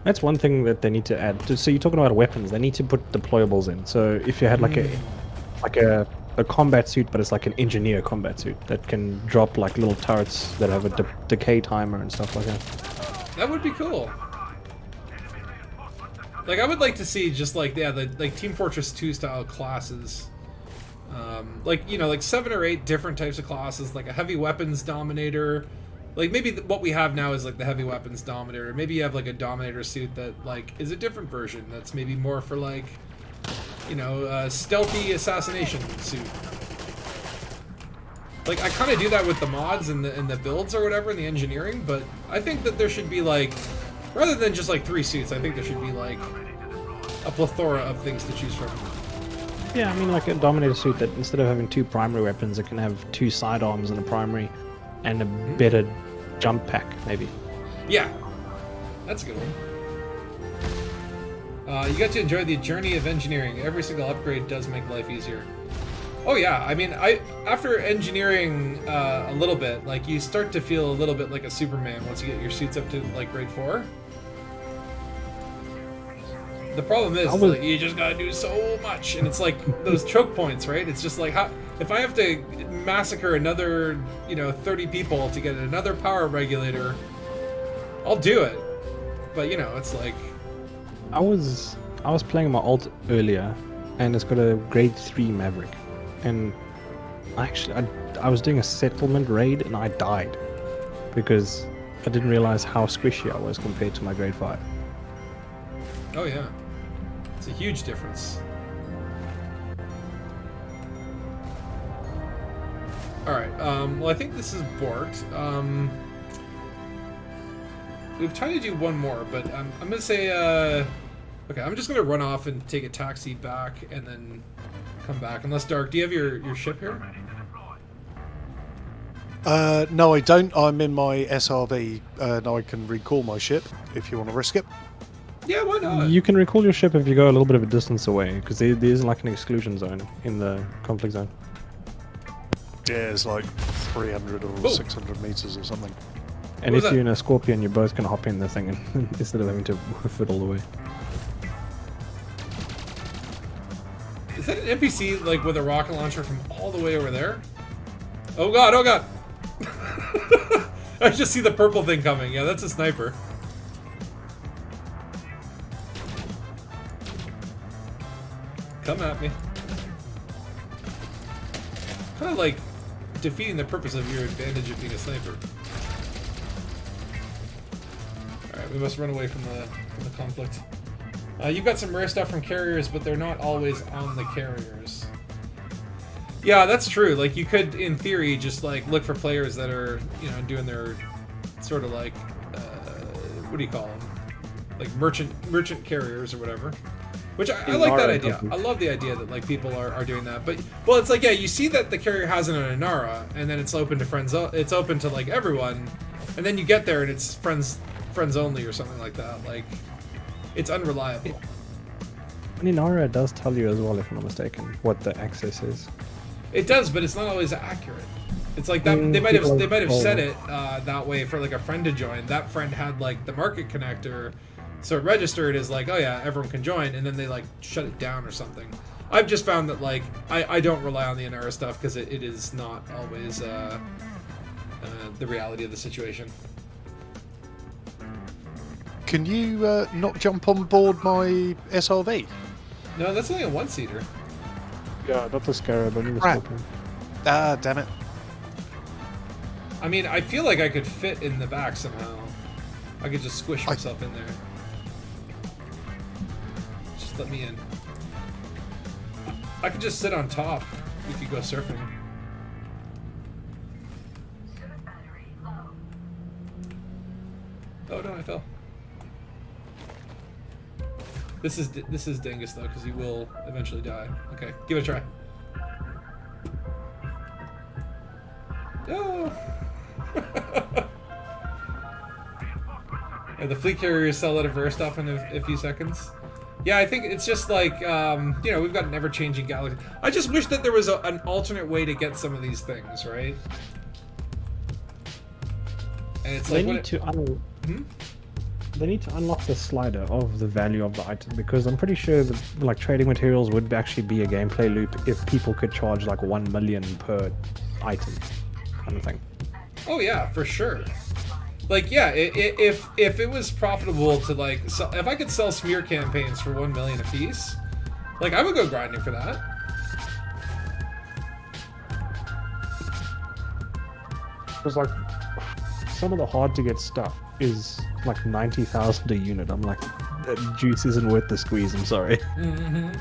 That's one thing that they need to add. So you're talking about weapons. They need to put deployables in. So if you had like a combat suit, but it's like an engineer combat suit that can drop like little turrets that have a decay timer and stuff like that. That would be cool. Like, I would like to see just like like Team Fortress 2 style classes. Like, you know, like 7 or 8 different types of classes, like a heavy weapons dominator. Like, maybe what we have now is like the heavy weapons dominator. Maybe you have like a dominator suit that like is a different version that's maybe more for like, you know, stealthy assassination suit. Like, I kind of do that with the mods and the builds or whatever, and the engineering, but I think that there should be, like, rather than just, like, 3 suits, I think there should be, like, a plethora of things to choose from. Yeah, I mean, like a Dominator suit that instead of having 2 primary weapons, it can have 2 sidearms and a primary, and a better jump pack, maybe. Yeah, that's a good one. You got to enjoy the journey of engineering. Every single upgrade does make life easier. Oh yeah, I mean, after engineering a little bit, like, you start to feel a little bit like a Superman once you get your suits up to, like, grade 4. The problem is, like, you just gotta do so much, and it's like those choke points, right? It's just like, how, if I have to massacre another, 30 people to get another power regulator, I'll do it. But, it's like... I was playing my alt earlier, and it's got a grade 3 Maverick, and I was doing a settlement raid, and I died because I didn't realize how squishy I was compared to my grade 5. Oh yeah, it's a huge difference. All right. Well, I think this is Bort. We've tried to do one more, but I'm gonna say, okay, I'm just gonna run off and take a taxi back and then come back. Unless, Dark, do you have your ship here? No, I don't. I'm in my SRV. Now I can recall my ship if you want to risk it. Yeah, why not? You can recall your ship if you go a little bit of a distance away, because there is like an exclusion zone in the conflict zone. Yeah, it's like 300 or 600 meters or something. And if you're in a Scorpion, you're both going to hop in the thing and instead of having to hoof it all the way. Is that an NPC, like, with a rocket launcher from all the way over there? Oh god, oh god! I just see the purple thing coming. Yeah, that's a sniper. Come at me. Kind of like defeating the purpose of your advantage of being a sniper. Alright, we must run away from the conflict. You've got some rare stuff from carriers, but they're not always on the carriers. Yeah, that's true. Like, you could, in theory, just, like, look for players that are, doing their sort of, like, what do you call them? Like, merchant carriers or whatever. Which I like that idea. I love the idea that, like, people are doing that. But, well, it's like, yeah, you see that the carrier has an Inara, and then it's open to friends. It's open to, like, everyone, and then you get there and it's friends only or something like that. Like, it's unreliable. And Inara does tell you as well, if I'm not mistaken, what the access is. It does, but it's not always accurate. It's like that they might have said it that way for, like, a friend to join. That friend had, like, the market connector. So it registered as like, oh yeah, everyone can join, and then they, like, shut it down or something. I've just found that, like, I don't rely on the Inara stuff because it is not always the reality of the situation. Can you not jump on board my SRV? No, that's only a 1-seater. Yeah, not the Scarab, only the Crap. Scorpion. Ah, damn it. I mean, I feel like I could fit in the back somehow. I could just squish myself in there. Just let me in. I could just sit on top. We could go surfing. Oh no, I fell. This is Dangus though, because he will eventually die. Okay, give it a try. No. Yeah, the fleet carriers sell out of rare stuff in a few seconds. Yeah, I think it's just like, we've got an ever-changing galaxy. I just wish that there was an alternate way to get some of these things, right? And it's They like, they need to unlock the slider of the value of the item, because I'm pretty sure that, like, trading materials would actually be a gameplay loop if people could charge like 1 million per item, kind of thing. Oh yeah, for sure. Like, yeah, if it was profitable to, like, if I could sell smear campaigns for 1 million a piece, like, I would go grinding for that. Because, like, some of the hard to get stuff is like 90,000 a unit. I'm like, that juice isn't worth the squeeze, I'm sorry. Mm-hmm.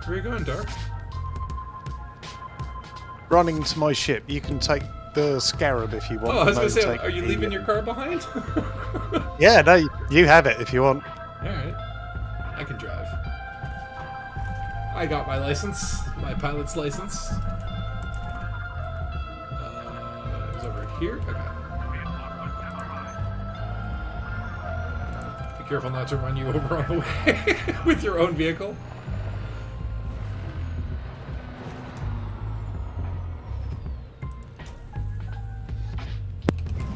Where are you going, Dark? running to my ship. You can take the Scarab if you want. Oh, I was No, gonna say, take are you the- leaving your car behind? Yeah, no, you have it if you want. Alright. I can drive. I got my license. My pilot's license. It was over here? Okay. Be careful not to run you over on the way with your own vehicle.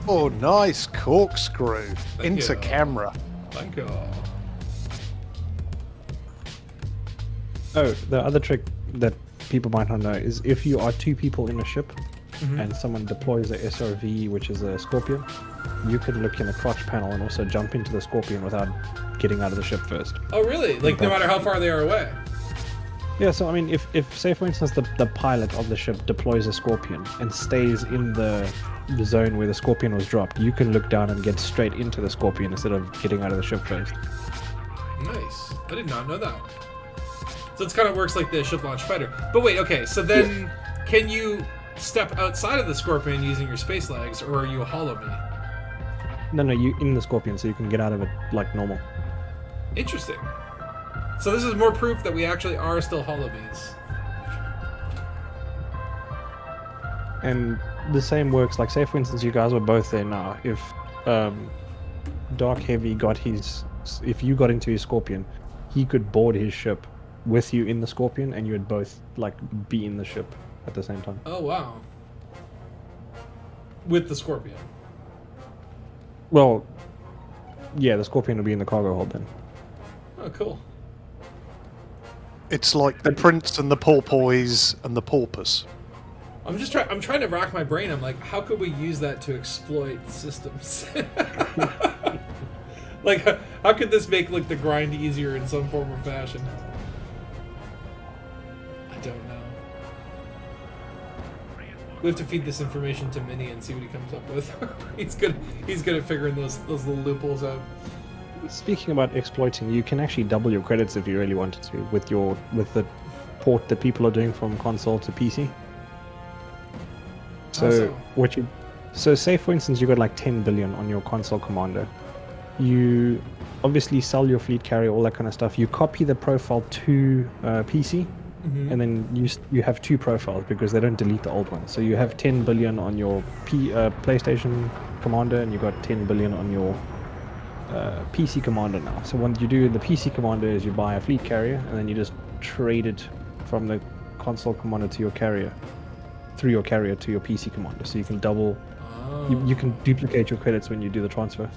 Oh, nice corkscrew Thank into you. camera. Thank you. Oh, the other trick that people might not know is if you are 2 people in a ship and someone deploys a SRV, which is a Scorpion, you can look in the crotch panel and also jump into the Scorpion without getting out of the ship first. Oh, really? Like, no matter how far they are away? Yeah, so I mean, if say for instance the pilot of the ship deploys a Scorpion and stays in the zone where the Scorpion was dropped, you can look down and get straight into the Scorpion instead of getting out of the ship first. Nice. I did not know that. So it kind of works like the ship launch fighter. But wait, okay, so then can you step outside of the Scorpion using your space legs, or are you a hollow me? No, you in the Scorpion, so you can get out of it like normal. Interesting. So this is more proof that we actually are still hollow bees. And the same works, like say for instance you guys were both there now. If Dark Heavy got his, if you got into his Scorpion, he could board his ship with you in the Scorpion, and you would both like be in the ship at the same time. Oh, wow. With the Scorpion. Well, yeah, the Scorpion would be in the cargo hold then. Oh, cool. It's like the Prince and the Porpoise and the Porpoise. I'm trying to rack my brain. I'm like, how could we use that to exploit systems? Like, how could this make like the grind easier in some form or fashion? I don't know. We have to feed this information to Minnie and see what he comes up with. He's good at figuring those little loopholes out. Speaking about exploiting, you can actually double your credits if you really wanted to with the port that people are doing from console to PC. So so say for instance you got like 10 billion on your console commander. You obviously sell your fleet carrier, all that kind of stuff. You copy the profile to PC, and then you have 2 profiles because they don't delete the old one. So you have 10 billion on your PlayStation commander, and you got 10 billion on your PC commander now. So what you do in the PC commander is you buy a fleet carrier, and then you just trade it from the console commander to your carrier, through your carrier to your PC commander. So you can double, you can duplicate your credits when you do the transfer.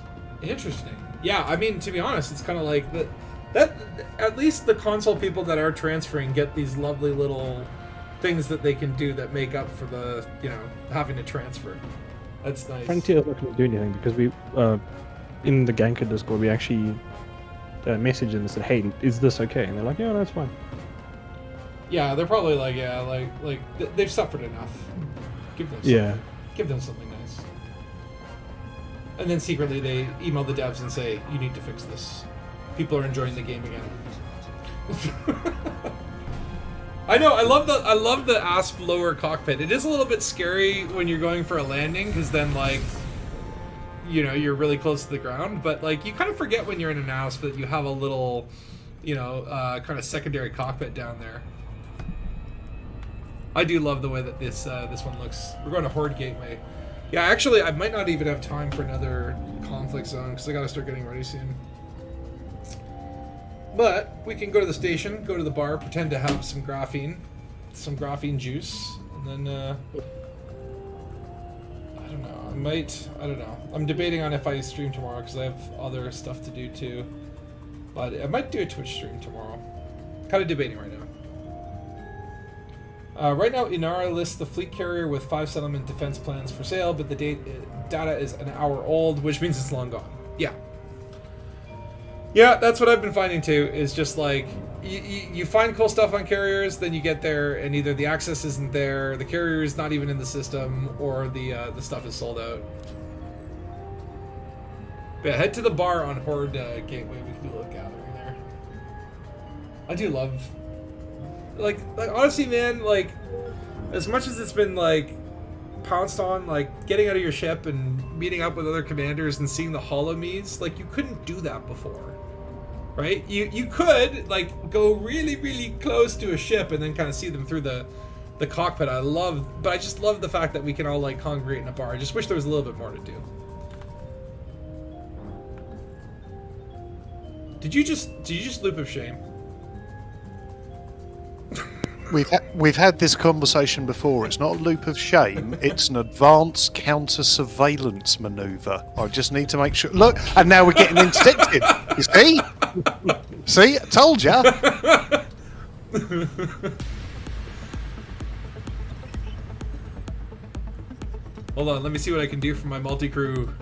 Interesting. Yeah, I mean, to be honest, it's kind of like that. At least the console people that are transferring get these lovely little things that they can do that make up for the, having to transfer. That's nice. Frontier's not going to do anything because we, in the Ganker Discord, we actually messaged them and said, "Hey, is this okay?" And they're like, "Yeah, that's fine." Yeah, they're probably like, they've suffered enough. Give them something. Give them something nice. And then secretly they email the devs and say, "You need to fix this. People are enjoying the game again." I know. I love the ASP lower cockpit. It is a little bit scary when you're going for a landing, because then you're really close to the ground. But you kind of forget when you're in an ASP that you have a little, kind of secondary cockpit down there. I do love the way that this one looks. We're going to Horde Gateway. Yeah, actually, I might not even have time for another conflict zone because I got to start getting ready soon. But we can go to the station, go to the bar, pretend to have some graphene juice, and then I don't know. I don't know. I'm debating on if I stream tomorrow because I have other stuff to do too. But I might do a Twitch stream tomorrow. Kind of debating right now. Right now, Inara lists the fleet carrier with 5 settlement defense plans for sale, but the data is an hour old, which means it's long gone. Yeah. Yeah, that's what I've been finding too, is just like, you find cool stuff on carriers, then you get there, and either the access isn't there, the carrier is not even in the system, or the stuff is sold out. But yeah, head to the bar on Horde Gateway, we can do a little gathering there. I do love... Like honestly, man, as much as it's been like pounced on, like getting out of your ship and meeting up with other commanders and seeing the holome's, like you couldn't do that before, right? You could like go really, really close to a ship and then kind of see them through the cockpit. But I just love the fact that we can all like congregate in a bar. I just wish there was a little bit more to do. Did you just loop of shame? We've had this conversation before. It's not a loop of shame. It's an advanced counter-surveillance maneuver. I just need to make sure. Look, and now we're getting interdicted. You see? See? I told ya. Hold on, let me see what I can do for my multi-crew.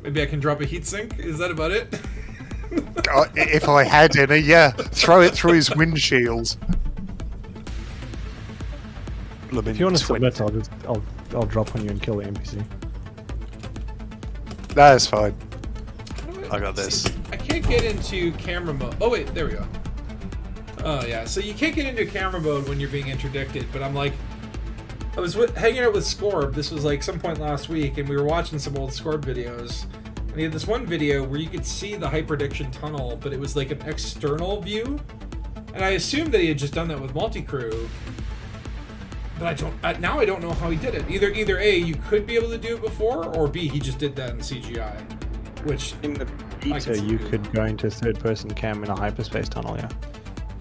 Maybe I can drop a heatsink? Is that about it? If I had any, yeah. Throw it through his windshield. If you want to submit, I'll drop on you and kill the NPC. That's fine. I got this. I can't get into camera mode. Oh wait, there we go. Oh yeah, so you can't get into camera mode when you're being interdicted, but I'm like, I was hanging out with Scorb, this was like some point last week, and we were watching some old Scorb videos, and he had this one video where you could see the hyperdiction tunnel, but it was like an external view, and I assumed that he had just done that with multi-crew, but now I don't know how he did it. Either A, you could be able to do it before, or B, he just did that in CGI, which... In the beta, you could go into third-person cam in a hyperspace tunnel, yeah.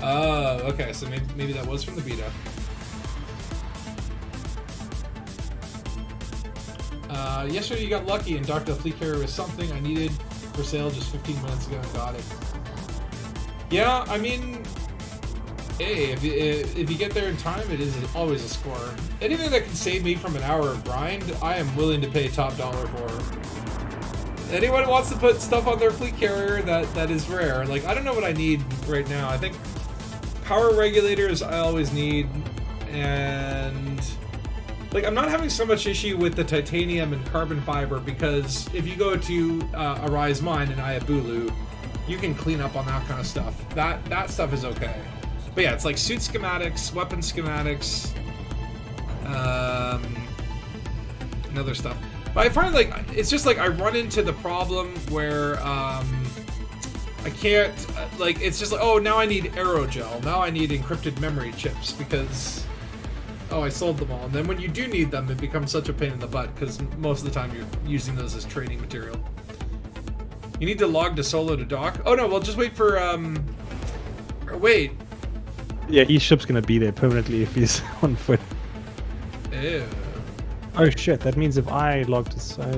Oh, okay, so maybe that was from the beta. Yesterday you got lucky and docked a fleet carrier with something I needed for sale just 15 minutes ago and got it. Yeah, I mean, hey, if you get there in time, it is always a score. Anything that can save me from an hour of grind, I am willing to pay top dollar for. Anyone who wants to put stuff on their fleet carrier that is rare, like, I don't know what I need right now. I think power regulators I always need, and... like, I'm not having so much issue with the titanium and carbon fiber because if you go to Arise Mine in Ayabulu, you can clean up on that kind of stuff. That stuff is okay. But yeah, it's like suit schematics, weapon schematics, and other stuff. But I find like it's just like I run into the problem where I can't like it's just like, oh, now I need aerogel, now I need encrypted memory chips because oh, I sold them all. And then when you do need them, it becomes such a pain in the butt because most of the time you're using those as training material. You need to log to solo to dock. Oh no, well just wait for or wait. Yeah, his ship's gonna be there permanently if he's on foot. Ew. Oh shit, that means if I log to solo...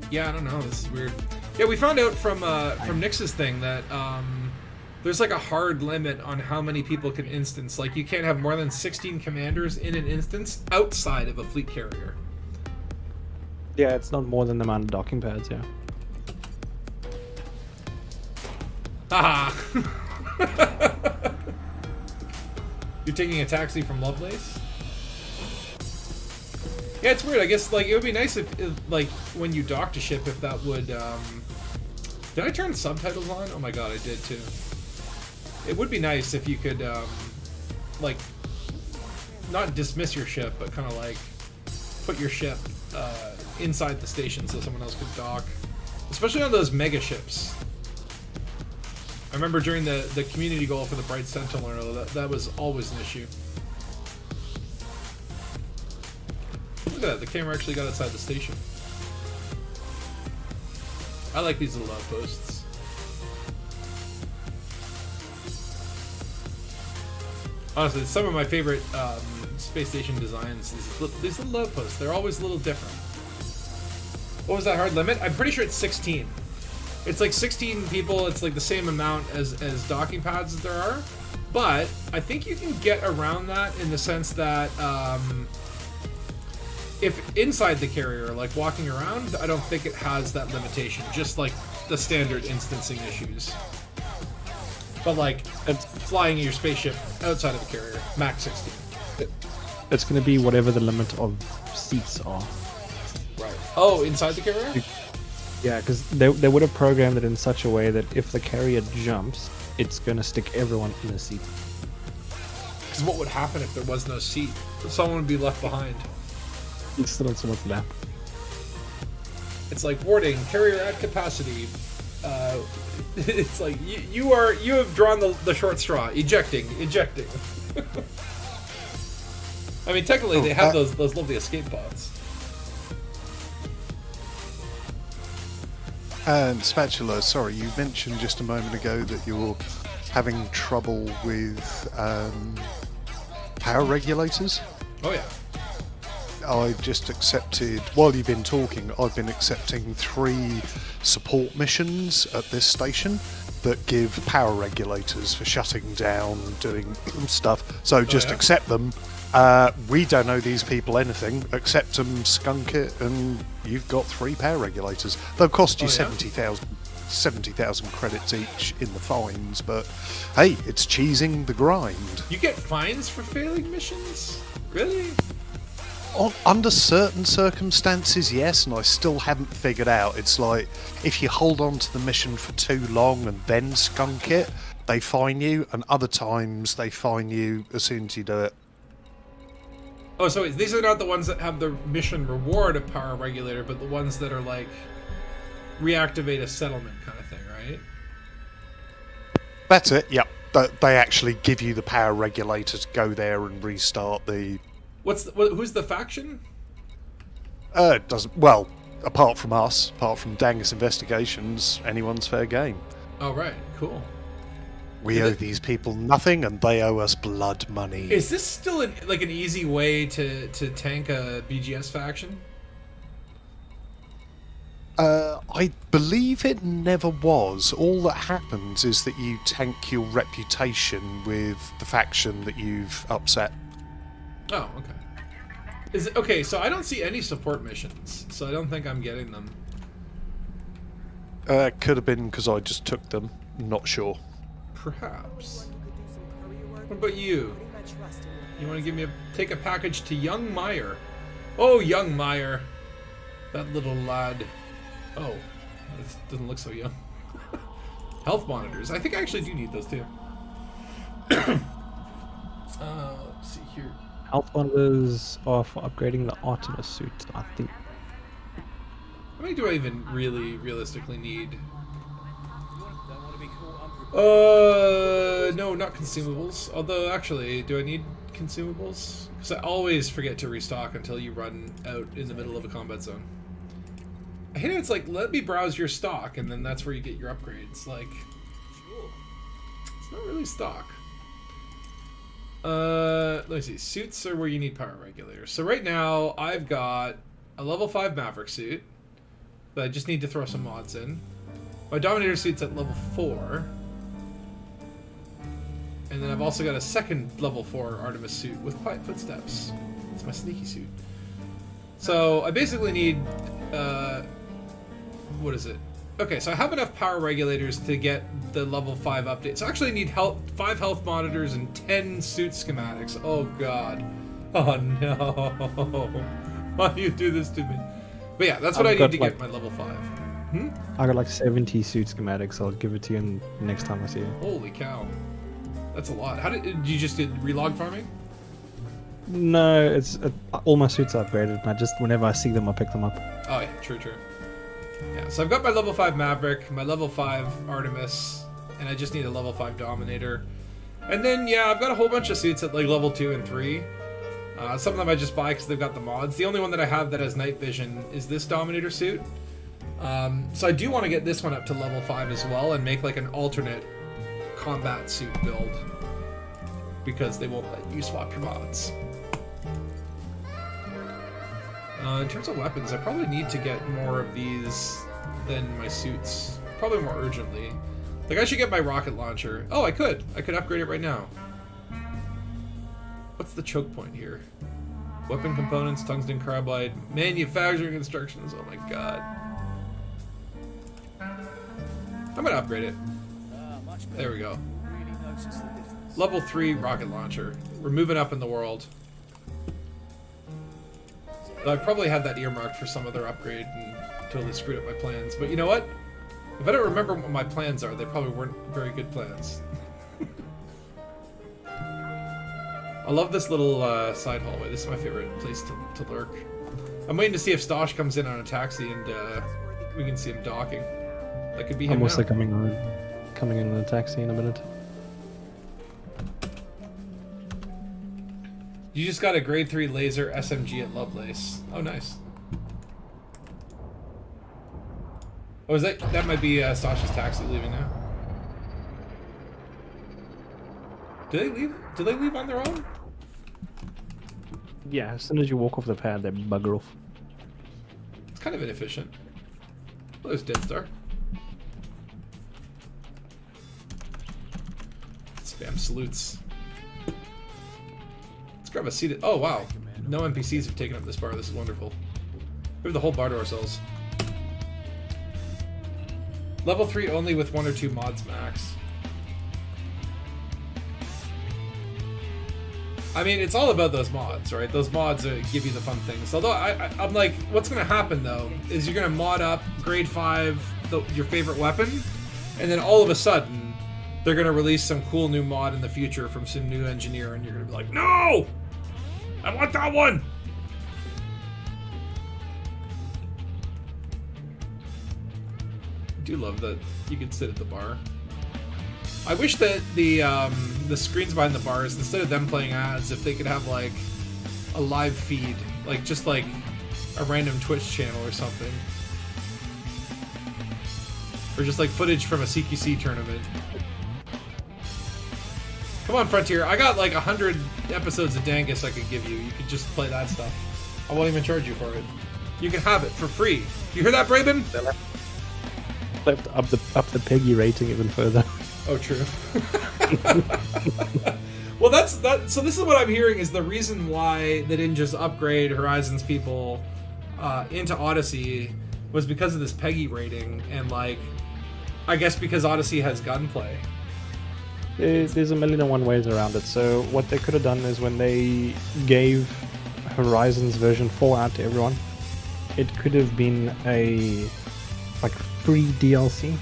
Yeah, I don't know, this is weird. Yeah, we found out from Nyx's thing that there's like a hard limit on how many people can instance. Like you can't have more than 16 commanders in an instance outside of a fleet carrier. Yeah, it's not more than the amount of docking pads, yeah. Haha! You're taking a taxi from Lovelace? Yeah, it's weird. I guess like it would be nice if like when you docked a ship, if that would. Did I turn subtitles on? Oh my god, I did too. It would be nice if you could like not dismiss your ship, but kind of like put your ship inside the station so someone else could dock, especially on those mega ships. I remember during the community goal for the Bright Sentinel, that was always an issue. Look at that, the camera actually got outside the station. I like these little outposts. Honestly, it's some of my favorite space station designs. These little outposts, they're always a little different. What was that hard limit? I'm pretty sure it's 16. It's like 16 people, it's like the same amount as docking pads as there are. But I think you can get around that in the sense that if inside the carrier, like walking around, I don't think it has that limitation, just like the standard instancing issues. But like flying your spaceship outside of the carrier, max 16. It's going to be whatever the limit of seats are. Right. Oh, inside the carrier? Yeah, because they would have programmed it in such a way that if the carrier jumps, it's going to stick everyone in a seat. Because what would happen if there was no seat? Someone would be left behind. It's still on someone's lap. It's like warning, carrier at capacity. It's like you have drawn the short straw. Ejecting. I mean, technically they have those lovely escape pods. And Spatula, sorry, you mentioned just a moment ago that you're having trouble with power regulators. Oh yeah. I just accepted, while you've been talking, I've been accepting 3 support missions at this station that give power regulators for shutting down, doing stuff. So just accept them. We don't know these people anything. Accept them, skunk it, and you've got 3 power regulators. They'll cost you 70,000 credits each in the fines, but hey, it's cheesing the grind. You get fines for failing missions? Really? Under certain circumstances, yes, and I still haven't figured out. It's like, if you hold on to the mission for too long and then skunk it, they fine you, and other times they fine you as soon as you do it. Oh, so these are not the ones that have the mission reward of power regulator, but the ones that are like reactivate a settlement kind of thing, right? That's it, yep. They actually give you the power regulator to go there and restart the... Who's the faction? It doesn't... Well, apart from us, apart from Dangus Investigations, anyone's fair game. Oh, right. Cool. We owe these people nothing, and they owe us blood money. Is this still an easy way to tank a BGS faction? I believe it never was. All that happens is that you tank your reputation with the faction that you've upset. Oh, okay. Okay, so I don't see any support missions, so I don't think I'm getting them. Could have been because I just took them. Not sure. Perhaps. What about you? You want to take a package to Young Meyer? Oh, Young Meyer. That little lad. Oh, it doesn't look so young. Health monitors. I think I actually do need those too. Let's see here. Health monitors are for upgrading the Artemis suit, I think. How many do I even realistically need? No, not consumables. Although, actually, do I need consumables? Because I always forget to restock until you run out in the middle of a combat zone. I hate it. It's like, let me browse your stock, and then that's where you get your upgrades. Like, it's not really stock. Let me see. Suits are where you need power regulators. So right now, I've got a level 5 Maverick suit that I just need to throw some mods in. My Dominator suit's at level 4. And then I've also got a second level 4 Artemis suit with Quiet Footsteps. It's my sneaky suit. So I basically need, what is it? Okay, so I have enough power regulators to get the level 5 update. So I actually need 5 health monitors and 10 suit schematics. Oh god. Oh no. Why do you do this to me? But yeah, that's what I need to get my level 5. I got like 70 suit schematics. I'll give it to you next time I see you. Holy cow. That's a lot. How did you just did relog farming? No, it's all my suits are upgraded, and I just whenever I see them, I pick them up. Oh yeah, true. Yeah, so I've got my level 5 Maverick, my level 5 Artemis, and I just need a level 5 Dominator. And then yeah, I've got a whole bunch of suits at like level 2 and 3. Some of them I just buy because they've got the mods. The only one that I have that has night vision is this Dominator suit. So I do want to get this one up to level 5 as well and make like an alternate combat suit build because they won't let you swap your mods. In terms of weapons, I probably need to get more of these than my suits. Probably more urgently. Like I should get my rocket launcher. Oh, I could upgrade it right now. What's the choke point here? Weapon components, tungsten carbide, manufacturing instructions. Oh my god. I'm gonna upgrade it. There we go. Level 3 rocket launcher. We're moving up in the world. I probably had that earmarked for some other upgrade to totally screwed up my plans. But you know what? If I don't remember what my plans are, they probably weren't very good plans. I love this little side hallway. This is my favorite place to lurk. I'm waiting to see if Stosh comes in on a taxi and we can see him docking. That could be him I'm also now. coming in a taxi in a minute. You just got a grade 3 laser SMG at Lovelace. Oh, nice. Oh, is that might be Stosh's taxi leaving now? Do they leave? Do they leave on their own? Yeah, as soon as you walk off the pad, they bugger off. It's kind of inefficient. Oh, there's Dead Star. Spam salutes. Let's grab a seat. Oh, wow. No NPCs have taken up this bar. This is wonderful. We have the whole bar to ourselves. Level 3 only with 1 or 2 mods max. I mean, it's all about those mods, right? Those mods give you the fun things. Although I'm like, what's going to happen though is you're going to mod up grade 5 your favorite weapon, and then all of a sudden they're going to release some cool new mod in the future from some new engineer, and you're going to be like, no, I want that one. I do love that you can sit at the bar. I wish that the screens behind the bars, instead of them playing ads, if they could have like a live feed, like just like a random Twitch channel or something, or just like footage from a CQC tournament. Come on, Frontier! I got like 100 episodes of Dangus I could give you. You could just play that stuff. I won't even charge you for it. You can have it for free. You hear that, Braben? Up the Peggy rating even further. Oh, true. Well, that's that. So this is what I'm hearing is the reason why they didn't just upgrade Horizons people into Odyssey was because of this Peggy rating, and like, I guess because Odyssey has gunplay. There's a million and one ways around it. So what they could have done is when they gave Horizons version 4 out to everyone, it could have been a like free DLC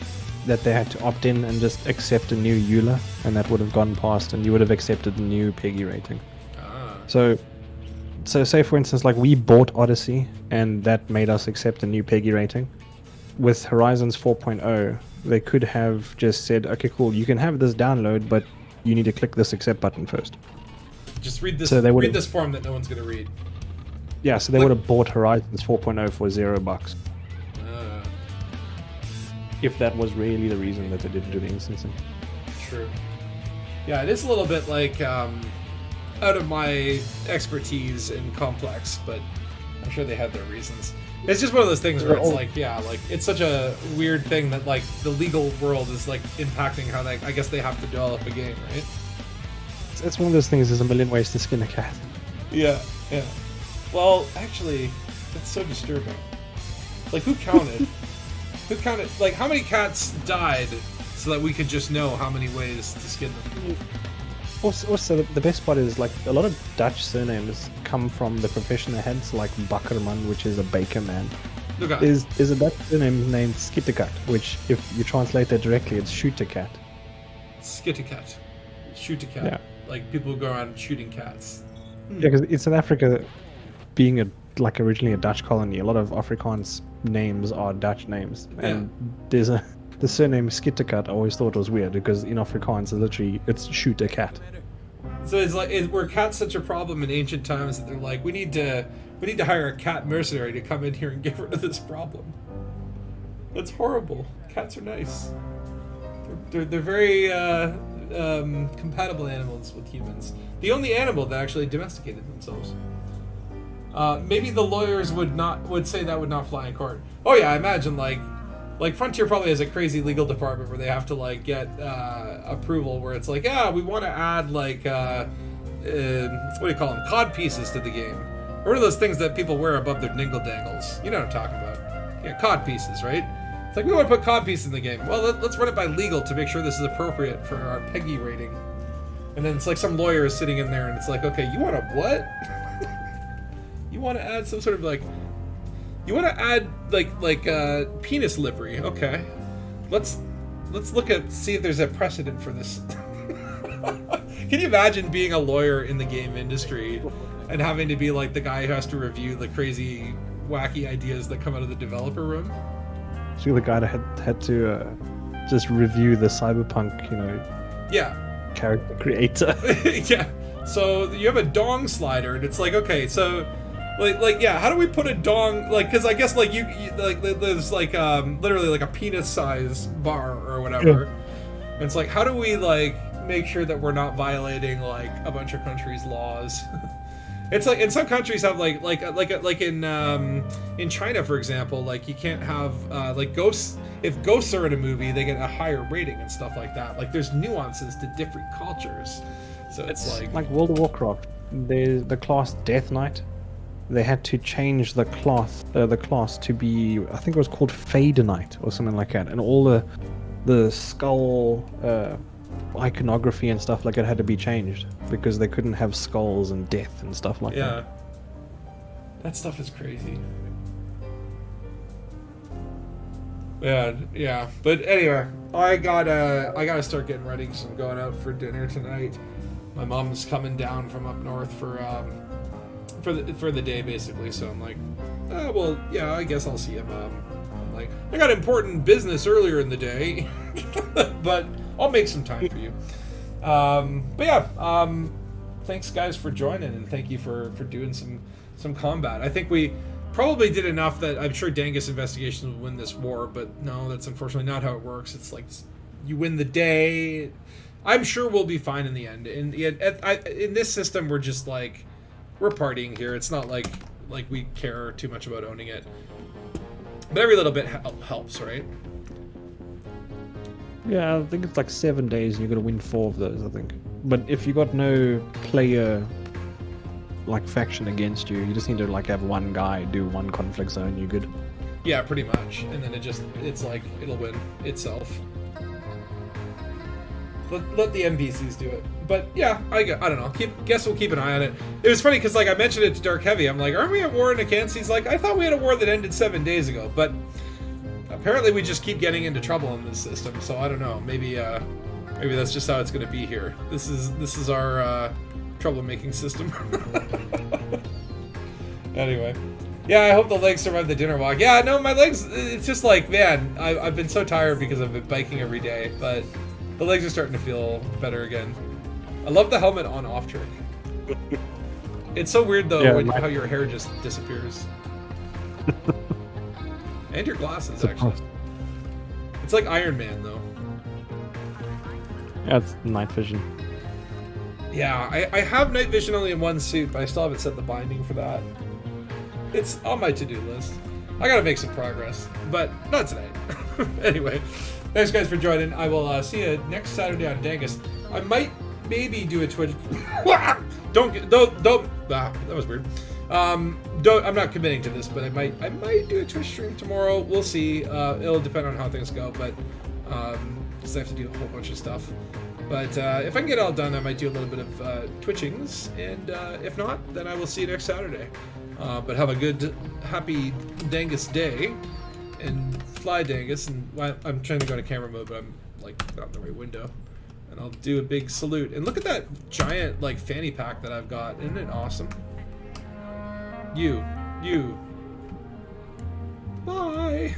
that they had to opt in and just accept a new EULA, and that would have gone past, and you would have accepted the new Peggy rating. So say for instance, like we bought Odyssey, and that made us accept a new Peggy rating. With Horizons 4.0, they could have just said, okay, cool, you can have this download, but you need to click this accept button first. Just read this. So they read this form that no one's gonna read. Yeah, so they would have bought Horizons 4.0 for $0. If that was really the reason that they didn't do the instancing. True. Yeah, it is a little bit like out of my expertise in complex, but I'm sure they had their reasons. It's just one of those things where it's like, yeah, like it's such a weird thing that like the legal world is like impacting how they, I guess they have to develop a game, right? It's one of those things. There's a million ways to skin a cat. Yeah, yeah. Well, actually, that's so disturbing. Like, who counted? Who counted? Like, how many cats died so that we could just know how many ways to skin them? Also, the best part is like a lot of Dutch surnames come from the profession they had. So like Bakkerman, which is a baker man. Look at Is a Dutch surname named Skitterkat, which if you translate that directly, it's shoot a cat. Skitterkat. Shoot a cat. Yeah. Like people who go around shooting cats. Yeah, because in South Africa, being like originally a Dutch colony, a lot of Afrikaans names are Dutch names, and there's the surname Skitterkat I always thought was weird because in Afrikaans it's shoot a cat. So it's like, were cats such a problem in ancient times that they're like, we need to hire a cat mercenary to come in here and get rid of this problem? That's horrible. Cats are nice. They're very compatible animals with humans. The only animal that actually domesticated themselves. Maybe the lawyers would say that would not fly in court. Oh yeah, I imagine like Frontier probably has a crazy legal department where they have to like get approval where it's like, yeah, we want to add like what do you call them, cod pieces to the game. Or one of those things that people wear above their dingle-dangles. You know what I'm talking about. Yeah, cod pieces, right? It's like, we want to put cod pieces in the game. Well, let's run it by legal to make sure this is appropriate for our Peggy rating. And then it's like some lawyer is sitting in there and it's like, okay, you want to what? You want to add some sort of like, you want to add penis livery. Okay, let's see if there's a precedent for this. Can you imagine being a lawyer in the game industry and having to be like the guy who has to review the crazy, wacky ideas that come out of the developer room? So the guy that had to just review the cyberpunk, Yeah. character creator. Yeah. So you have a dong slider, and it's like, okay, so yeah, how do we put a dong, because I guess like you like there's like literally like a penis size bar or whatever. And it's like, how do we like make sure that we're not violating like a bunch of countries' laws? It's like, in some countries have like in China, for example, like you can't have like ghosts. If ghosts are in a movie, they get a higher rating and stuff like that. Like there's nuances to different cultures, so it's like World of Warcraft. There's the class Death Knight. They had to change the class to be, I think it was called Fade Knight or something like that, and all the skull iconography and stuff like it had to be changed because they couldn't have skulls and death and stuff like that. Yeah, that stuff is crazy. Yeah. But anyway, I gotta start getting ready because I'm going out for dinner tonight. My mom's coming down from up north for the day basically. So I'm like, well, yeah, I guess I'll see him. I'm like, I got important business earlier in the day, but I'll make some time for you. But yeah, thanks guys for joining, and thank you for doing some combat. I think we probably did enough that I'm sure D.A.N.G.U.S Investigations will win this war, but no, that's unfortunately not how it works. It's like you win the day. I'm sure we'll be fine in the end. In this system, we're just like, we're partying here. It's not like we care too much about owning it. But every little bit helps, right? Yeah, I think it's like 7 days and you're going to win 4 of those, I think. But if you got no player like faction against you, you just need to like have one guy do one conflict zone, you're good. Yeah, pretty much. And then it's like, it'll win itself. Let the NPCs do it. But yeah, I don't know. Guess we'll keep an eye on it. It was funny because like I mentioned it to Dark Heavy. I'm like, aren't we at war in Acants? He's like, I thought we had a war that ended 7 days ago. But apparently we just keep getting into trouble in this system. So I don't know. Maybe that's just how it's going to be here. This is our troublemaking system. Anyway. Yeah, I hope the legs survive the dinner walk. Yeah, no, my legs, it's just like, man, I've been so tired because I've been biking every day. But the legs are starting to feel better again. I love the helmet on-off trick. It's so weird though, how your hair just disappears. And your glasses, actually. It's like Iron Man though. Yeah, it's night vision. Yeah, I have night vision only in one suit, but I still haven't set the binding for that. It's on my to-do list. I gotta make some progress, but not tonight. Anyway, thanks guys for joining. I will see you next Saturday on D.A.N.G.U.S. I might maybe do a Twitch. Don't. That was weird. I'm not committing to this, but I might do a Twitch stream tomorrow. We'll see. It'll depend on how things go, but because I have to do a whole bunch of stuff. But if I can get it all done, I might do a little bit of twitchings, and if not, then I will see you next Saturday. But have a good, happy D.A.N.G.U.S day, and fly D.A.N.G.U.S. And I'm trying to go to camera mode, but I'm like not in the right window. And I'll do a big salute. And look at that giant like fanny pack that I've got. Isn't it awesome? You. Bye.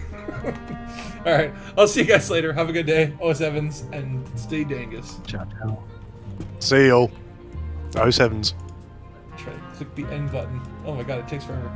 All right. I'll see you guys later. Have a good day. OS7s and stay D.A.N.G.U.S. Ciao. See y'all. 07s. Try to click the end button. Oh my god, it takes forever.